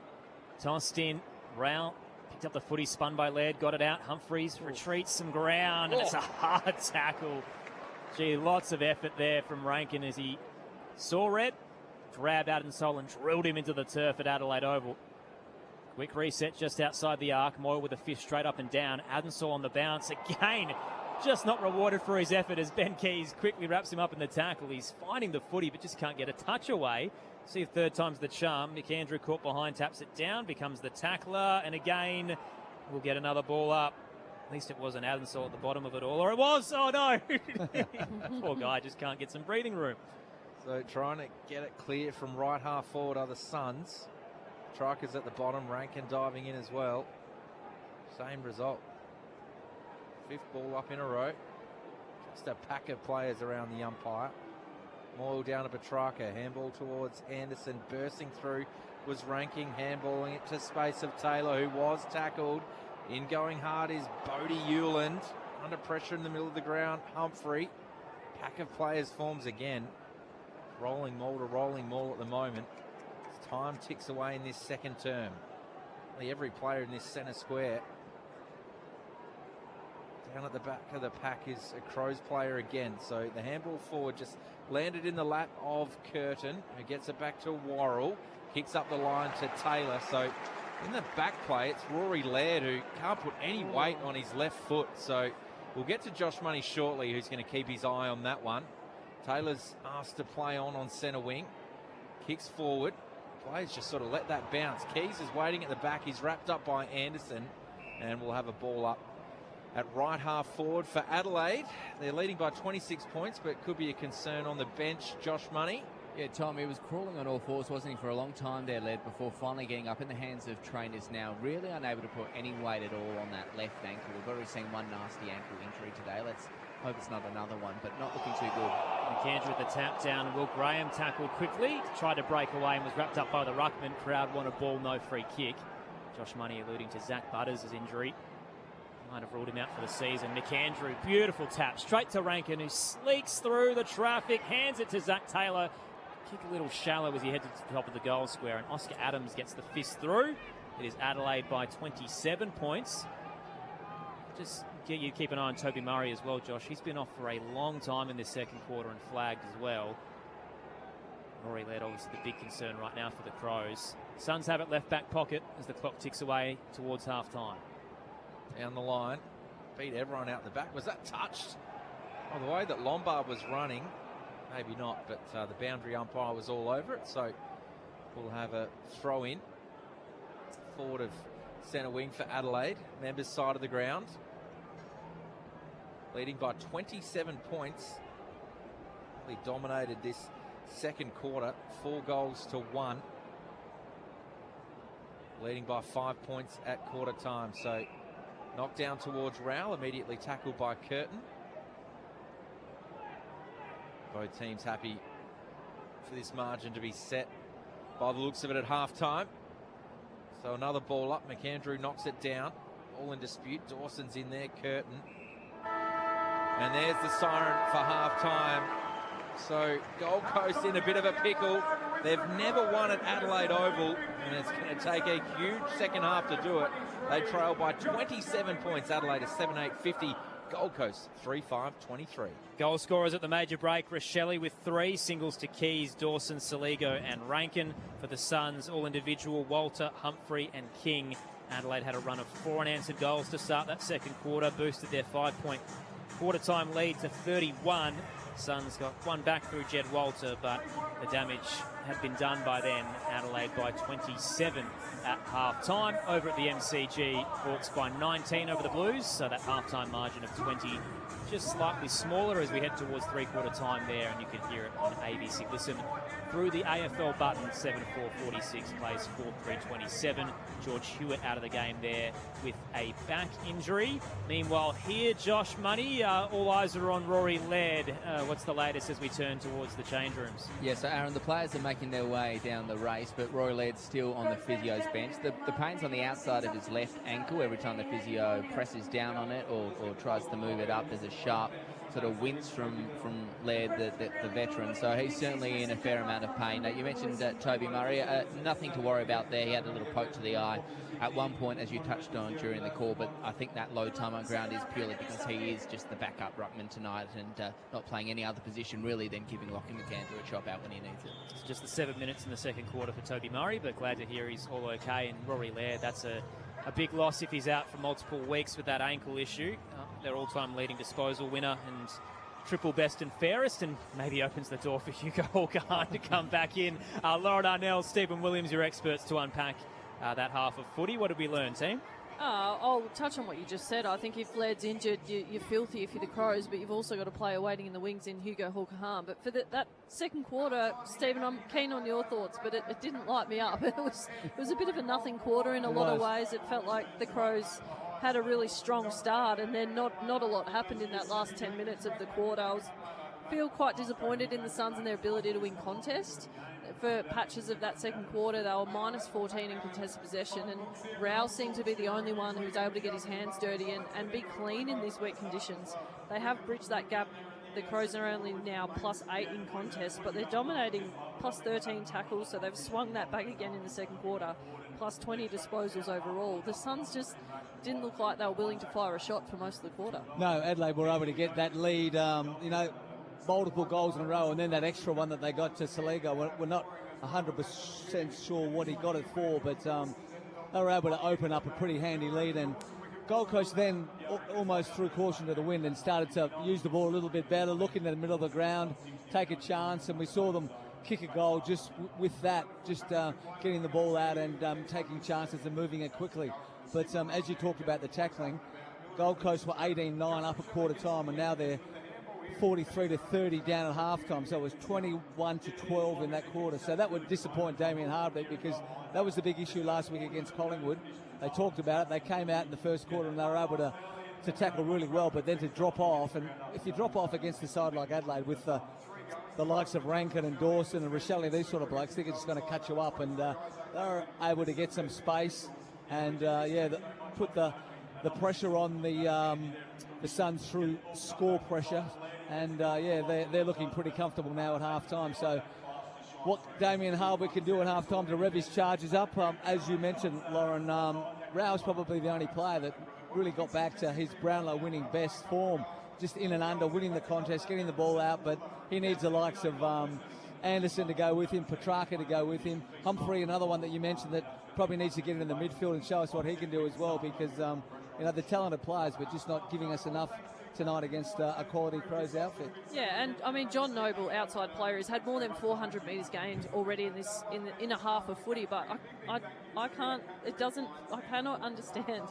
Tossed in. Rao picked up the footy, spun by Laird, got it out. Humphreys retreats some ground, and it's a hard tackle. Gee, lots of effort there from Rankin as he saw red, grabbed Adensol and drilled him into the turf at Adelaide Oval. Quick reset just outside the arc. Moyle with a fist straight up and down. Adensol on the bounce again. Just not rewarded for his effort as Ben Keys quickly wraps him up in the tackle. He's finding the footy but just can't get a touch away. See if third time's the charm. McAndrew caught behind, taps it down, becomes the tackler, and again we'll get another ball up. At least it wasn't Adensol at the bottom of it all, or it was. Oh no! Poor guy just can't get some breathing room. So trying to get it clear from right half forward are the Suns. Strikers at the bottom, Rankin diving in as well. Same result. Fifth ball up in a row. Just a pack of players around the umpire. Moyle down to Petrarca. Handball towards Anderson. Bursting through was Rankin. Handballing it to space of Taylor, who was tackled. In going hard is Bodie Hewland. Under pressure in the middle of the ground. Humphrey. Pack of players forms again. Rolling Maul to rolling Maul at the moment. As time ticks away in this second term. Every player in this centre square Down at the back of the pack is a Crows player again. So the handball forward just landed in the lap of Curtin, who gets it back to Worrell. Kicks up the line to Taylor. So in the back play, it's Rory Laird, who can't put any weight on his left foot. So we'll get to Josh Money shortly, who's going to keep his eye on that one. Taylor's asked to play on centre wing. Kicks forward. Players just sort of let that bounce. Keys is waiting at the back. He's wrapped up by Anderson. And we'll have a ball up at right half forward for Adelaide. They're leading by 26 points, but it could be a concern on the bench. Josh Money. Yeah, Tom, he was crawling on all fours, wasn't he, for a long time there, led, before finally getting up in the hands of trainers now. Really unable to put any weight at all on that left ankle. We've already seen one nasty ankle injury today. Let's hope it's not another one, but not looking too good. McAndrew with the tap down. Will Graham tackled quickly, tried to break away and was wrapped up by the ruckman. Crowd want a ball, no free kick. Josh Money alluding to Zach Butters' injury. Might have ruled him out for the season. McAndrew, beautiful tap, straight to Rankin, who sleeks through the traffic, hands it to Zach Taylor. Kick a little shallow as he heads to the top of the goal square, and Oscar Adams gets the fist through. It is Adelaide by 27 points. Just you keep an eye on Toby Murray as well, Josh. He's been off for a long time in this second quarter and flagged as well. Rory Laird, obviously the big concern right now for the Crows. Suns have it left back pocket as the clock ticks away towards half time. Down the line, beat everyone out the back. Was that touched? Oh, the way that Lombard was running, maybe not, but the boundary umpire was all over it. So we'll have a throw in forward of centre wing for Adelaide, members side of the ground. Leading by 27 points. Really dominated this second quarter, 4 goals to 1. Leading by 5 points at quarter time. So knocked down towards Rowell, immediately tackled by Curtin. Both teams happy for this margin to be set by the looks of it at half time. So another ball up. McAndrew knocks it down. All in dispute. Dawson's in there. Curtin. And there's the siren for half time. So Gold Coast in a bit of a pickle. They've never won at Adelaide Oval, and it's going to take a huge second half to do it. They trail by 27 points. Adelaide is 7-8-50. Gold Coast 3-5-23. Goal scorers at the major break. Rochelle with 3, singles to Keys, Dawson, Saligo and Rankin. For the Suns, all individual, Walter, Humphrey and King. Adelaide had a run of 4 unanswered goals to start that second quarter, boosted their 5-point quarter-time lead to 31. Suns got one back through Jed Walter, but the damage had been done by then. Adelaide by 27 at half-time. Over at the MCG, Hawks by 19 over the Blues, so that half-time margin of 20 just slightly smaller as we head towards three-quarter time there, and you can hear it on ABC. Listen through the AFL button. 7-4-46 plays 4-3-27. George Hewitt out of the game there with a back injury. Meanwhile here, Josh Money, all eyes are on Rory Laird. What's the latest as we turn towards the change rooms? Yeah, so Aaron, the players are making their way down the race, but Rory Laird's still on the physio's bench. The pain's on the outside of his left ankle. Every time the physio presses down on it or tries to move it up, there's a sharp sort of wince from Laird, the veteran. So he's certainly in a fair amount of pain. You mentioned Toby Murray. Nothing to worry about there. He had a little poke to the eye at one point, as you touched on during the call, but I think that low time on ground is purely because he is just the backup ruckman tonight and not playing any other position really than giving Lachlan McAndrew a chop out when he needs it. It's just the 7 minutes in the second quarter for Toby Murray, but glad to hear he's all okay. And Rory Laird, that's a big loss if he's out for multiple weeks with that ankle issue. Their all-time leading disposal winner and triple best and fairest, and maybe opens the door for Hugo Hawkeye to come back in. Lauren Arnell, Stephen Williams, your experts to unpack that half of footy. What did we learn, team? I'll touch on what you just said. I think if Laird's injured, you're filthy if you're the Crows, but you've also got a player waiting in the wings in Hugo Hawkeye. But for that second quarter, Stephen, I'm keen on your thoughts, but it didn't light me up. It was a bit of a nothing quarter in a lot of ways. It felt like the Crows had a really strong start, and then not a lot happened in that last 10 minutes of the quarter. I feel quite disappointed in the Suns and their ability to win contest. For patches of that second quarter, they were minus 14 in contested possession, and Rowell seemed to be the only one who was able to get his hands dirty and be clean in these wet conditions. They have bridged that gap the Crows are only now +8 in contest, but they're dominating +13 tackles, so they've swung that back again in the second quarter, +20 disposals overall. The Suns just didn't look like they were willing to fire a shot for most of the quarter. No, Adelaide were able to get that lead, multiple goals in a row, and then that extra one that they got to Saliga. We're not 100% sure what he got it for, but they were able to open up a pretty handy lead, and Gold Coast then almost threw caution to the wind and started to use the ball a little bit better, look into the middle of the ground, take a chance, and we saw them kick a goal just with that, just getting the ball out and taking chances and moving it quickly. But as you talked about the tackling, Gold Coast were 18-9 up at quarter time, and now they're 43-30 down at half time, so it was 21-12 in that quarter. So that would disappoint Damien Hardwick, because that was the big issue last week against Collingwood. They talked about it, they came out in the first quarter and they were able to tackle really well, but then to drop off, and if you drop off against a side like Adelaide with the likes of Rankin and Dawson and Rochelle, these sort of blokes, they're just going to cut you up, and they were able to get some space and put the pressure on the Suns through score pressure, and they're looking pretty comfortable now at half time. So what Damien Hardwick can do at half time to rev his charges up, as you mentioned, Lauren, Rao's probably the only player that really got back to his Brownlow winning best form, just in and under, winning the contest, getting the ball out, but he needs the likes of Anderson to go with him, Petrarca to go with him, Humphrey, another one that you mentioned that probably needs to get into the midfield and show us what he can do as well, because they're talented players, but just not giving us enough tonight against a quality Crows outfit. Yeah, and I mean, John Noble, outside player, has had more than 400 metres gained already in a half of footy, but I cannot understand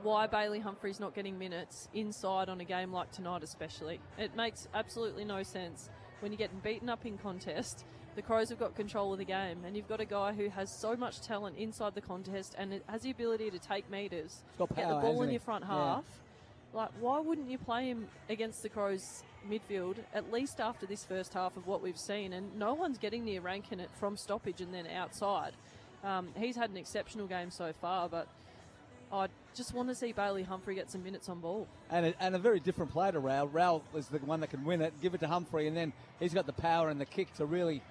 why Bailey Humphrey's not getting minutes inside on a game like tonight especially. It makes absolutely no sense. When you're getting beaten up in contest, the Crows have got control of the game, and you've got a guy who has so much talent inside the contest and has the ability to take metres, power, get the ball in your front half. Like, why wouldn't you play him against the Crows midfield, at least after this first half of what we've seen? And no one's getting near Rankin it from stoppage and then outside. He's had an exceptional game so far, but I just want to see Bailey Humphrey get some minutes on ball. And a very different player to Rao. Rao is the one that can win it, give it to Humphrey, and then he's got the power and the kick to really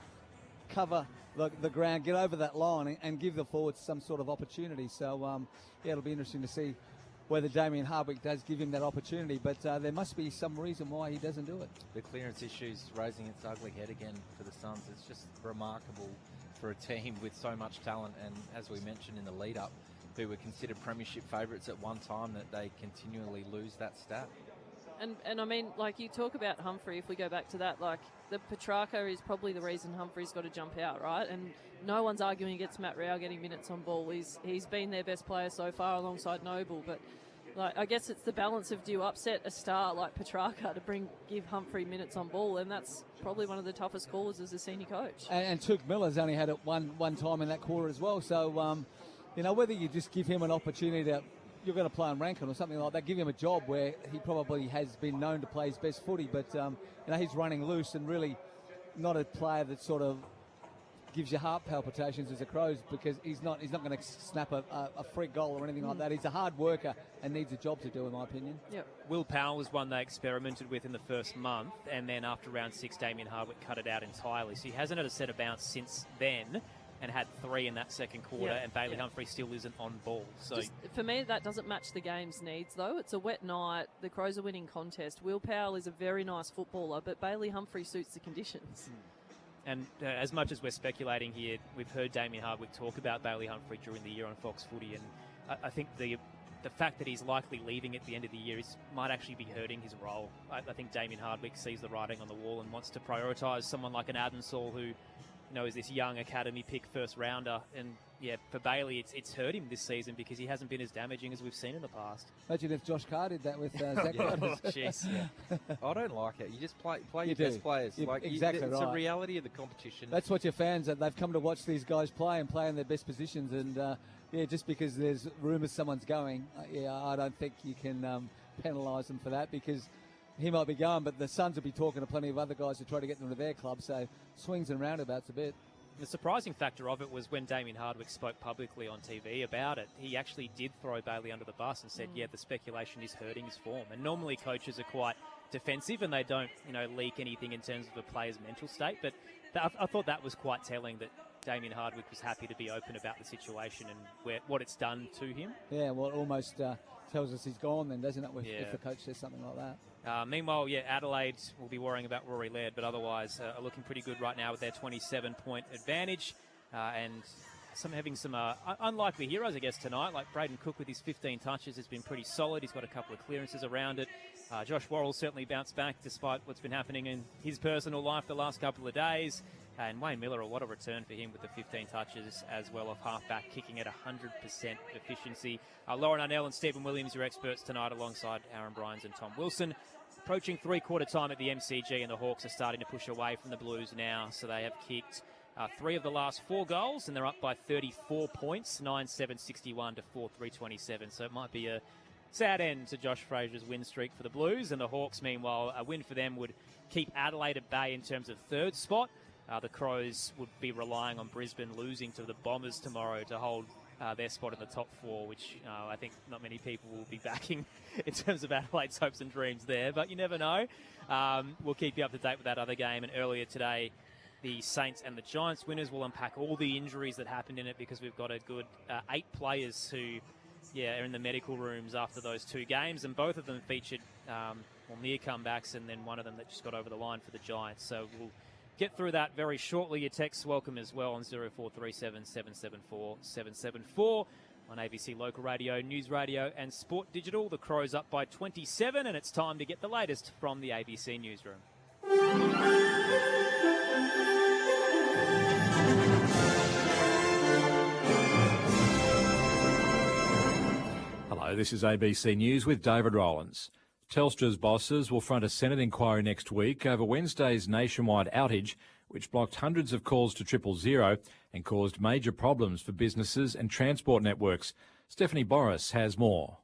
cover the ground, get over that line and give the forwards some sort of opportunity. So, it'll be interesting to see whether Damien Hardwick does give him that opportunity, but there must be some reason why he doesn't do it. The clearance issues raising its ugly head again for the Suns. It's just remarkable for a team with so much talent, and as we mentioned in the lead-up, who were considered premiership favourites at one time, that they continually lose that stat. And I mean, like, you talk about Humphrey, if we go back to that, like, the Petrarca is probably the reason Humphrey's got to jump out, right? And no one's arguing against Matt Rao getting minutes on ball. He's been their best player so far alongside Noble, but like, I guess it's the balance of, do you upset a star like Petrarca to give Humphrey minutes on ball, and that's probably one of the toughest calls as a senior coach. And Touk Miller's only had it one time in that quarter as well, so whether you just give him an opportunity to, you're going to play on Rankin or something like that, give him a job where he probably has been known to play his best footy, but he's running loose and really not a player that sort of gives you heart palpitations as a Crows, because he's not going to snap a freak goal or anything like that. He's a hard worker and needs a job to do, in my opinion. Yep. Will Powell was one they experimented with in the first month, and then after round 6, Damien Hardwick cut it out entirely. So he hasn't had a set of bounce since then, and had 3 in that second quarter, and Bailey Humphrey still isn't on ball. So just, for me, that doesn't match the game's needs, though. It's a wet night. The Crows are winning contest. Will Powell is a very nice footballer, but Bailey Humphrey suits the conditions. And as much as we're speculating here, we've heard Damien Hardwick talk about Bailey Humphrey during the year on Fox Footy, and I think the fact that he's likely leaving at the end of the year might actually be hurting his role. I think Damien Hardwick sees the writing on the wall and wants to prioritise someone like an Adensall who, is this young academy pick first rounder, and for Bailey it's hurt him this season because he hasn't been as damaging as we've seen in the past. Imagine if Josh Carr did that with Zach Jeez. I don't like it. You just play your You best do. players. Exactly it's right. a reality of the competition. That's what your fans, they've come to watch these guys play and play in their best positions, and just because there's rumours someone's going, I don't think you can penalise them for that, because he might be going, but the Suns will be talking to plenty of other guys to try to get them to their club, so swings and roundabouts a bit. The surprising factor of it was when Damien Hardwick spoke publicly on TV about it, he actually did throw Bailey under the bus and said, the speculation is hurting his form. And normally coaches are quite defensive and they don't, leak anything in terms of a player's mental state. But I thought that was quite telling that Damien Hardwick was happy to be open about the situation and what it's done to him. Yeah, well, it almost tells us he's gone then, doesn't it, if the coach says something like that. Meanwhile, Adelaide will be worrying about Rory Laird, but otherwise are looking pretty good right now with their 27-point advantage. And having some unlikely heroes, I guess, tonight, like Braden Cook with his 15 touches has been pretty solid. He's got a couple of clearances around it. Josh Worrell certainly bounced back despite what's been happening in his personal life the last couple of days. And Wayne Miller, what a return for him with the 15 touches as well of halfback, kicking at 100% efficiency. Lauren Arnell and Stephen Williams are experts tonight alongside Aaron Bryans and Tom Wilson. Approaching three-quarter time at the MCG, and the Hawks are starting to push away from the Blues now. So they have kicked 3 of the last 4 goals, and they're up by 34 points, 9-7-61 to 4-3-27. So it might be a sad end to Josh Fraser's win streak for the Blues. And the Hawks, meanwhile, a win for them would keep Adelaide at bay in terms of third spot. The Crows would be relying on Brisbane losing to the Bombers tomorrow to hold their spot in the top 4, which I think not many people will be backing in terms of Adelaide's hopes and dreams there, but you never know. We'll keep you up to date with that other game. And earlier today, the Saints and the Giants winners. Will unpack all the injuries that happened in it because we've got a good 8 players who are in the medical rooms after those 2 games, and both of them featured near comebacks, and then one of them that just got over the line for the Giants. So we'll get through that very shortly. Your texts welcome as well on 0437 774 774 on ABC Local Radio, News Radio and Sport Digital. The Crows up by 27, and it's time to get the latest from the ABC Newsroom. Hello, this is ABC News with David Rowlands. Telstra's bosses will front a Senate inquiry next week over Wednesday's nationwide outage, which blocked hundreds of calls to 000 and caused major problems for businesses and transport networks. Stephanie Boris has more.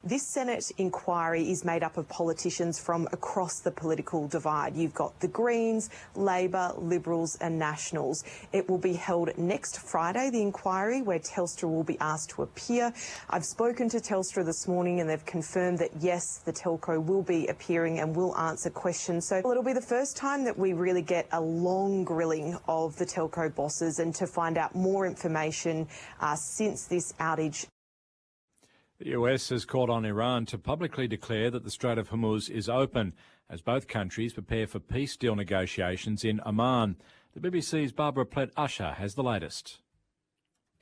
This Senate inquiry is made up of politicians from across the political divide. You've got the Greens, Labor, Liberals and Nationals. It will be held next Friday, the inquiry, where Telstra will be asked to appear. I've spoken to Telstra this morning and they've confirmed that, yes, the telco will be appearing and will answer questions. So it'll be the first time that we really get a long grilling of the telco bosses and to find out more information since this outage. The US has called on Iran to publicly declare that the Strait of Hormuz is open as both countries prepare for peace deal negotiations in Oman. The BBC's Barbara Plett-Usher has the latest.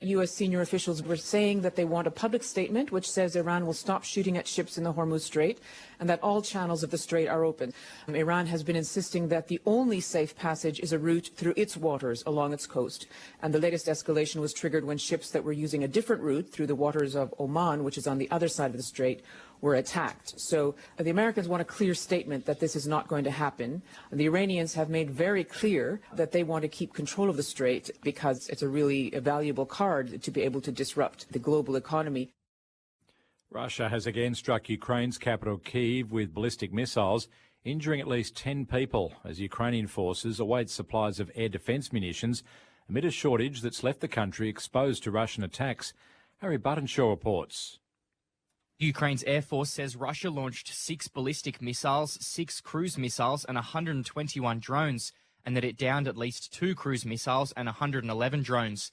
U.S. senior officials were saying that they want a public statement which says Iran will stop shooting at ships in the Hormuz Strait and that all channels of the strait are open. Iran has been insisting that the only safe passage is a route through its waters along its coast. And the latest escalation was triggered when ships that were using a different route through the waters of Oman, which is on the other side of the strait, were attacked. So the Americans want a clear statement that this is not going to happen. The Iranians have made very clear that they want to keep control of the strait because it's a really valuable card to be able to disrupt the global economy. Russia has again struck Ukraine's capital Kyiv with ballistic missiles, injuring at least 10 people as Ukrainian forces await supplies of air defence munitions amid a shortage that's left the country exposed to Russian attacks. Harry Buttonshaw reports. Ukraine's Air Force says Russia launched 6 ballistic missiles, 6 cruise missiles and 121 drones, and that it downed at least 2 cruise missiles and 111 drones.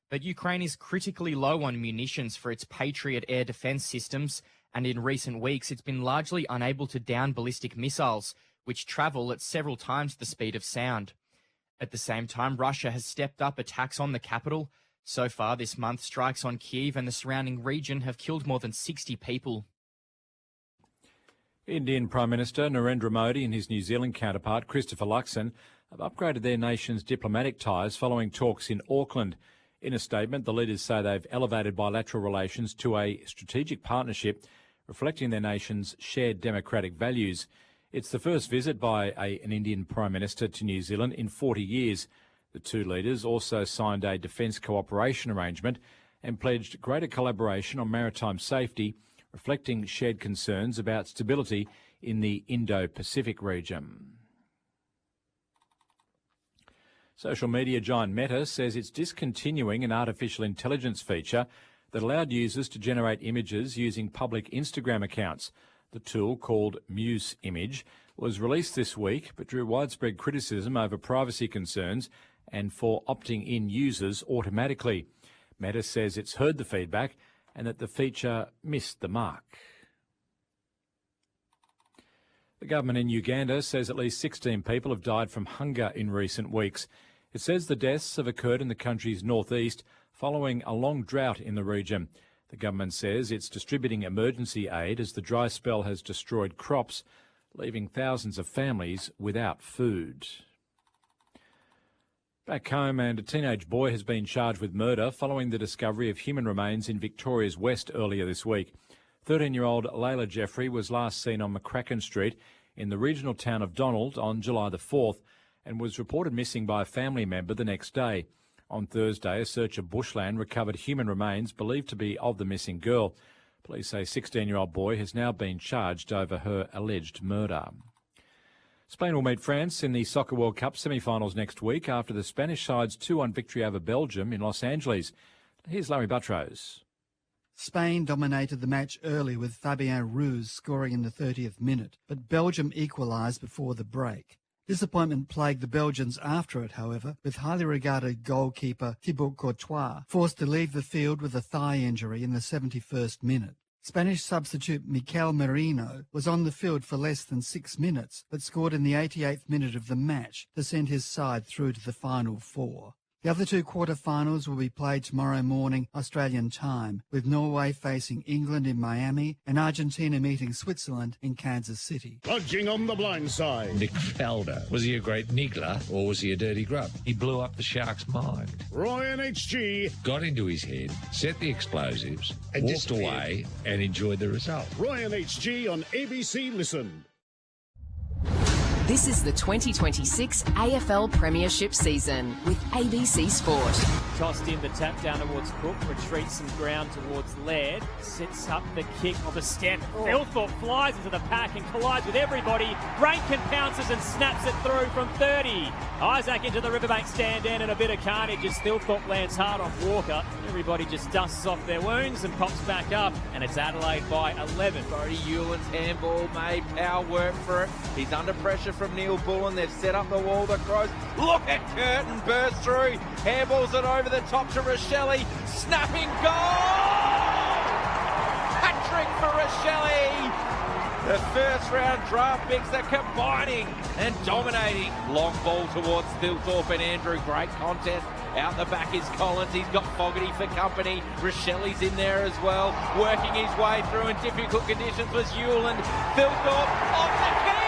But Ukraine is critically low on munitions for its Patriot air defense systems, and in recent weeks it's been largely unable to down ballistic missiles, which travel at several times the speed of sound. At the same time, Russia has stepped up attacks on the capital. So far this month, strikes on Kyiv and the surrounding region have killed more than 60 people. Indian Prime Minister Narendra Modi and his New Zealand counterpart Christopher Luxon have upgraded their nation's diplomatic ties following talks in Auckland. In a statement, the leaders say they've elevated bilateral relations to a strategic partnership reflecting their nation's shared democratic values. It's the first visit by an Indian Prime Minister to New Zealand in 40 years. The two leaders also signed a defence cooperation arrangement and pledged greater collaboration on maritime safety, reflecting shared concerns about stability in the Indo-Pacific region. Social media giant Meta says it's discontinuing an artificial intelligence feature that allowed users to generate images using public Instagram accounts. The tool, called Muse Image, was released this week but drew widespread criticism over privacy concerns and for opting in users automatically. Meta says it's heard the feedback and that the feature missed the mark. The government in Uganda says at least 16 people have died from hunger in recent weeks. It says the deaths have occurred in the country's northeast following a long drought in the region. The government says it's distributing emergency aid as the dry spell has destroyed crops, leaving thousands of families without food. Back home, and a teenage boy has been charged with murder following the discovery of human remains in Victoria's West earlier this week. 13-year-old Layla Jeffrey was last seen on McCracken Street in the regional town of Donald on July the 4th and was reported missing by a family member the next day. On Thursday, a search of bushland recovered human remains believed to be of the missing girl. Police say a 16-year-old boy has now been charged over her alleged murder. Spain will meet France in the Soccer World Cup semi-finals next week after the Spanish side's 2-1 victory over Belgium in Los Angeles. Here's Larry Buttrose. Spain dominated the match early with Fabien Ruiz scoring in the 30th minute, but Belgium equalised before the break. Disappointment plagued the Belgians after it, however, with highly regarded goalkeeper Thibaut Courtois forced to leave the field with a thigh injury in the 71st minute. Spanish substitute Mikel Merino was on the field for less than 6 minutes, but scored in the 88th minute of the match to send his side through to the final four. The other two quarter-finals will be played tomorrow morning Australian time, with Norway facing England in Miami and Argentina meeting Switzerland in Kansas City. Lodging on the blind side. Nick Faldo. Was he a great niggler or was he a dirty grub? He blew up the Sharks' mind. Roy and HG. Got into his head, set the explosives, and walked away and enjoyed the result. Roy and HG on ABC Listen. This is the 2026 AFL Premiership season with ABC Sport. Tossed in the tap down towards Cook, retreats some ground towards Laird, sets up the kick of the step. Philthorpe flies into the pack and collides with everybody. Rankin pounces and snaps it through from 30. Isaac into the Riverbank stand in and a bit of carnage as Philthorpe lands hard on Walker. Everybody just dusts off their wounds and pops back up, and it's Adelaide by 11. Brody Hewlin's handball made power work for it. He's under pressure from Neil Bullen. They've set up the wall. The Crows look at Curtin, burst through, handballs it over the top to Rochelle. Snapping goal! Hat-trick for Rochelle! The first round draft picks are combining and dominating. Long ball towards Philthorpe and Andrew. Great contest. Out the back is Collins. He's got Fogarty for company. Rochelle's in there as well. Working his way through in difficult conditions was Hewland. Philthorpe off the keys!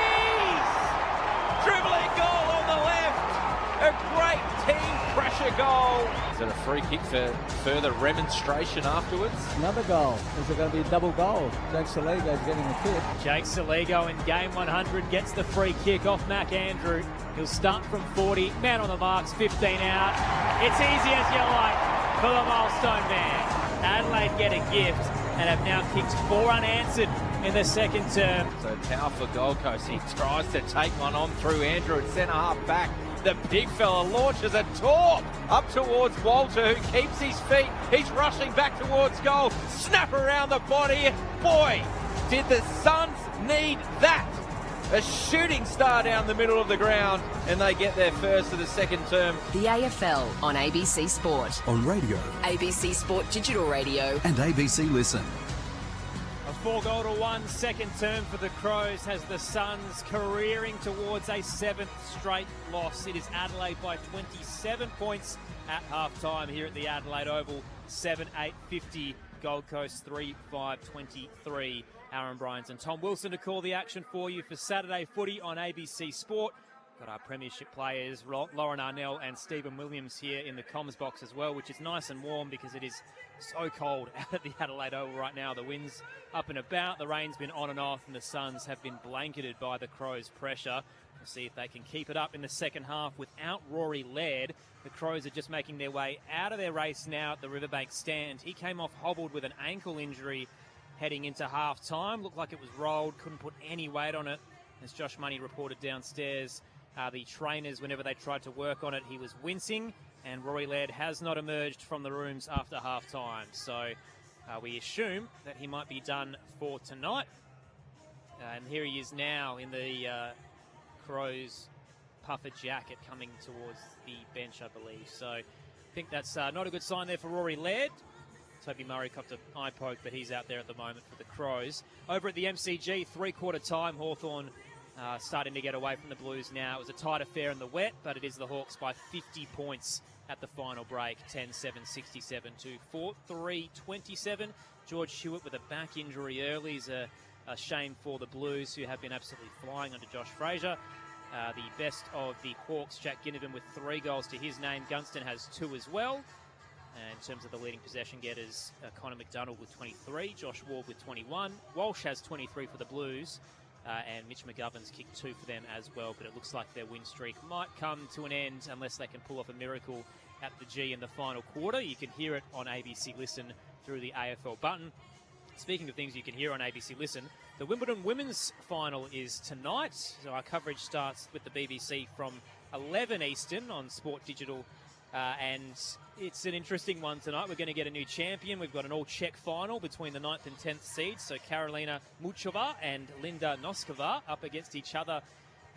Dribbling goal on the left. A great team pressure goal. Is it a free kick for further remonstration afterwards? Another goal. Is it going to be a double goal? Jake Saligo's getting the kick. Jake Saligo in game 100 gets the free kick off Mac Andrew. He'll start from 40. Man on the marks, 15 out. It's easy as you like for the milestone man. Adelaide get a gift and have now kicked 4 unanswered in the second term. So powerful Gold Coast. He tries to take one on through Andrew at centre half back. The big fella launches a torp up towards Walter, who keeps his feet. He's rushing back towards goal. Snap around the body. Boy, did the Suns need that. A shooting star down the middle of the ground, and they get their first of the second term. The AFL on ABC Sport. On radio. ABC Sport Digital Radio. And ABC Listen. A 4-1 second term for the Crows has the Suns careering towards a 7th straight loss. It is Adelaide by 27 points at half-time here at the Adelaide Oval. 7-8-50, Gold Coast 3-5-23. Aaron Bryans and Tom Wilson to call the action for you for Saturday footy on ABC Sport. Got our premiership players, Lauren Arnell and Stephen Williams, here in the comms box as well, which is nice and warm because it is so cold out at the Adelaide Oval right now. The wind's up and about, the rain's been on and off, and the Suns have been blanketed by the Crows' pressure. We'll see if they can keep it up in the second half without Rory Laird. The Crows are just making their way out of their race now at the Riverbank stand. He came off hobbled with an ankle injury heading into half-time. Looked like it was rolled, couldn't put any weight on it. As Josh Money reported downstairs, the trainers, whenever they tried to work on it, he was wincing, and Rory Laird has not emerged from the rooms after half-time. So we assume that he might be done for tonight. And here he is now in the Crows puffer jacket coming towards the bench, I believe. So I think that's not a good sign there for Rory Laird. Toby Murray copped an eye poke, but he's out there at the moment for the Crows. Over at the MCG, three-quarter time, Hawthorn starting to get away from the Blues now. It was a tight affair in the wet, but it is the Hawks by 50 points at the final break. 10-7, 67 to 4-3-27. George Hewitt with a back injury early is a shame for the Blues, who have been absolutely flying under Josh Fraser. The best of the Hawks, Jack Ginnivan with 3 goals to his name. Gunston has 2 as well. In terms of the leading possession getters, Connor McDonald with 23, Josh Ward with 21. Walsh has 23 for the Blues, and Mitch McGovern's kicked 2 for them as well. But it looks like their win streak might come to an end unless they can pull off a miracle at the G in the final quarter. You can hear it on ABC Listen through the AFL button. Speaking of things you can hear on ABC Listen, the Wimbledon Women's Final is tonight. So our coverage starts with the BBC from 11 Eastern on Sport Digital. And it's an interesting one tonight. We're going to get a new champion. We've got an all-Czech final between the 9th and 10th seeds. So Karolina Muchova and Linda Noskova up against each other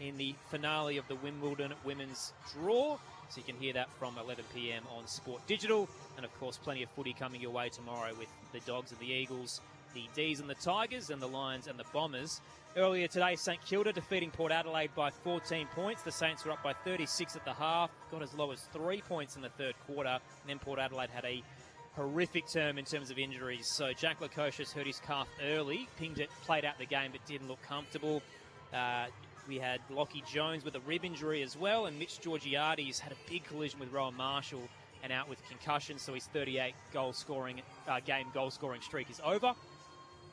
in the finale of the Wimbledon Women's Draw. So you can hear that from 11 p.m. on Sport Digital. And, of course, plenty of footy coming your way tomorrow with the Dogs and the Eagles, the D's and the Tigers, and the Lions and the Bombers. Earlier today, St Kilda defeating Port Adelaide by 14 points. The Saints were up by 36 at the half, got as low as 3 points in the third quarter. And then Port Adelaide had a horrific term in terms of injuries. So Jack Lukosius hurt his calf early, pinged it, played out the game, but didn't look comfortable. We had Lockie Jones with a rib injury as well, and Mitch Georgiades had a big collision with Rowan Marshall and out with concussion, so his 38 game goal scoring streak is over.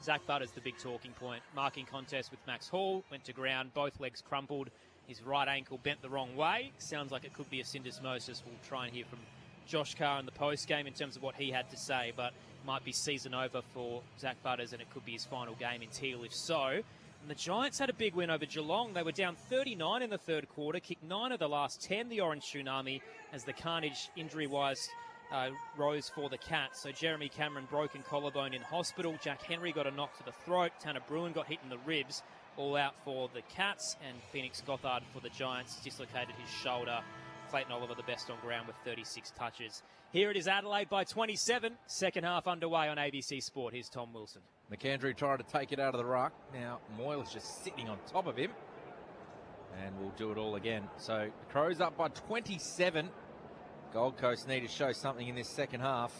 Zach Butter's the big talking point. Marking contest with Max Hall, went to ground, both legs crumpled, his right ankle bent the wrong way. Sounds like it could be a syndesmosis. We'll try and hear from Josh Carr in the post-game in terms of what he had to say, but might be season over for Zach Butters, and it could be his final game in Teal if so. And the Giants had a big win over Geelong. They were down 39 in the third quarter, kicked 9 of the last 10, the Orange Tsunami, as the carnage injury-wise rose for the Cats. So Jeremy Cameron broken collarbone in hospital. Jack Henry got a knock to the throat. Tanner Bruin got hit in the ribs. All out for the Cats. And Phoenix Gothard for the Giants dislocated his shoulder. Clayton Oliver the best on ground with 36 touches. Here it is, Adelaide by 27. Second half underway on ABC Sport. Here's Tom Wilson. McAndrew tried to take it out of the ruck. Now Moyle is just sitting on top of him. And we'll do it all again. So the Crows up by 27. Gold Coast need to show something in this second half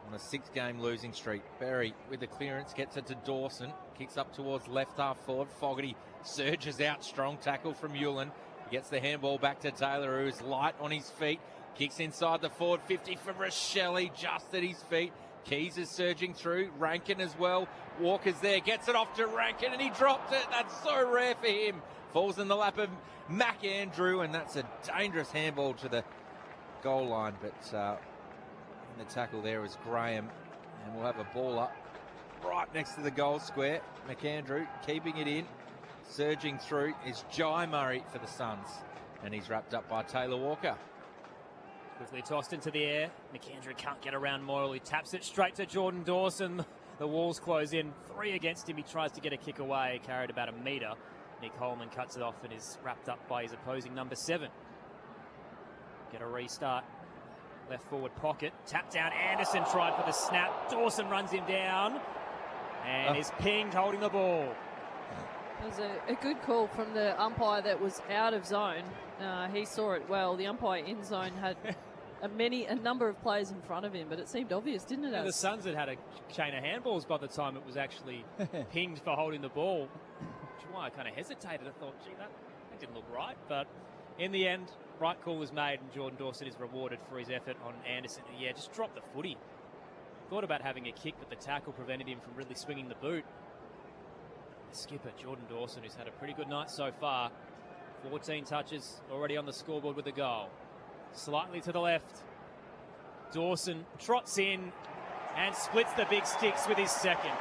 on a 6-game losing streak. Berry with the clearance gets it to Dawson. Kicks up towards left half forward. Fogarty surges out. Strong tackle from Hewlin. He gets the handball back to Taylor, who's light on his feet. Kicks inside the forward 50 for Rochelle, just at his feet. Keys is surging through. Rankin as well. Walker's there. Gets it off to Rankin and he dropped it. That's so rare for him. Falls in the lap of McAndrew, and that's a dangerous handball to the goal line, but in the tackle there was Graham, and we'll have a ball up right next to the goal square. McAndrew keeping it in, surging through is Jai Murray for the Suns, and he's wrapped up by Taylor Walker. Quickly tossed into the air. McAndrew can't get around Moyle. He taps it straight to Jordan Dawson. The walls close in. 3 against him. He tries to get a kick away. Carried about a metre. Nick Holman cuts it off and is wrapped up by his opposing number 7. Get a restart. Left forward pocket. Tap down. Anderson tried for the snap. Dawson runs him down and is pinged holding the ball. It was a good call from the umpire that was out of zone. He saw it well. The umpire in zone had a number of players in front of him, but it seemed obvious, didn't it? Yeah, the Suns had a chain of handballs by the time it was actually pinged for holding the ball. Which is why I kind of hesitated. I thought, gee, that didn't look right. But in the end, right call was made, and Jordan Dawson is rewarded for his effort on Anderson. Yeah, just dropped the footy. Thought about having a kick, but the tackle prevented him from really swinging the boot. The skipper, Jordan Dawson, who's had a pretty good night so far. 14 touches already on the scoreboard with a goal. Slightly to the left. Dawson trots in and splits the big sticks with his second.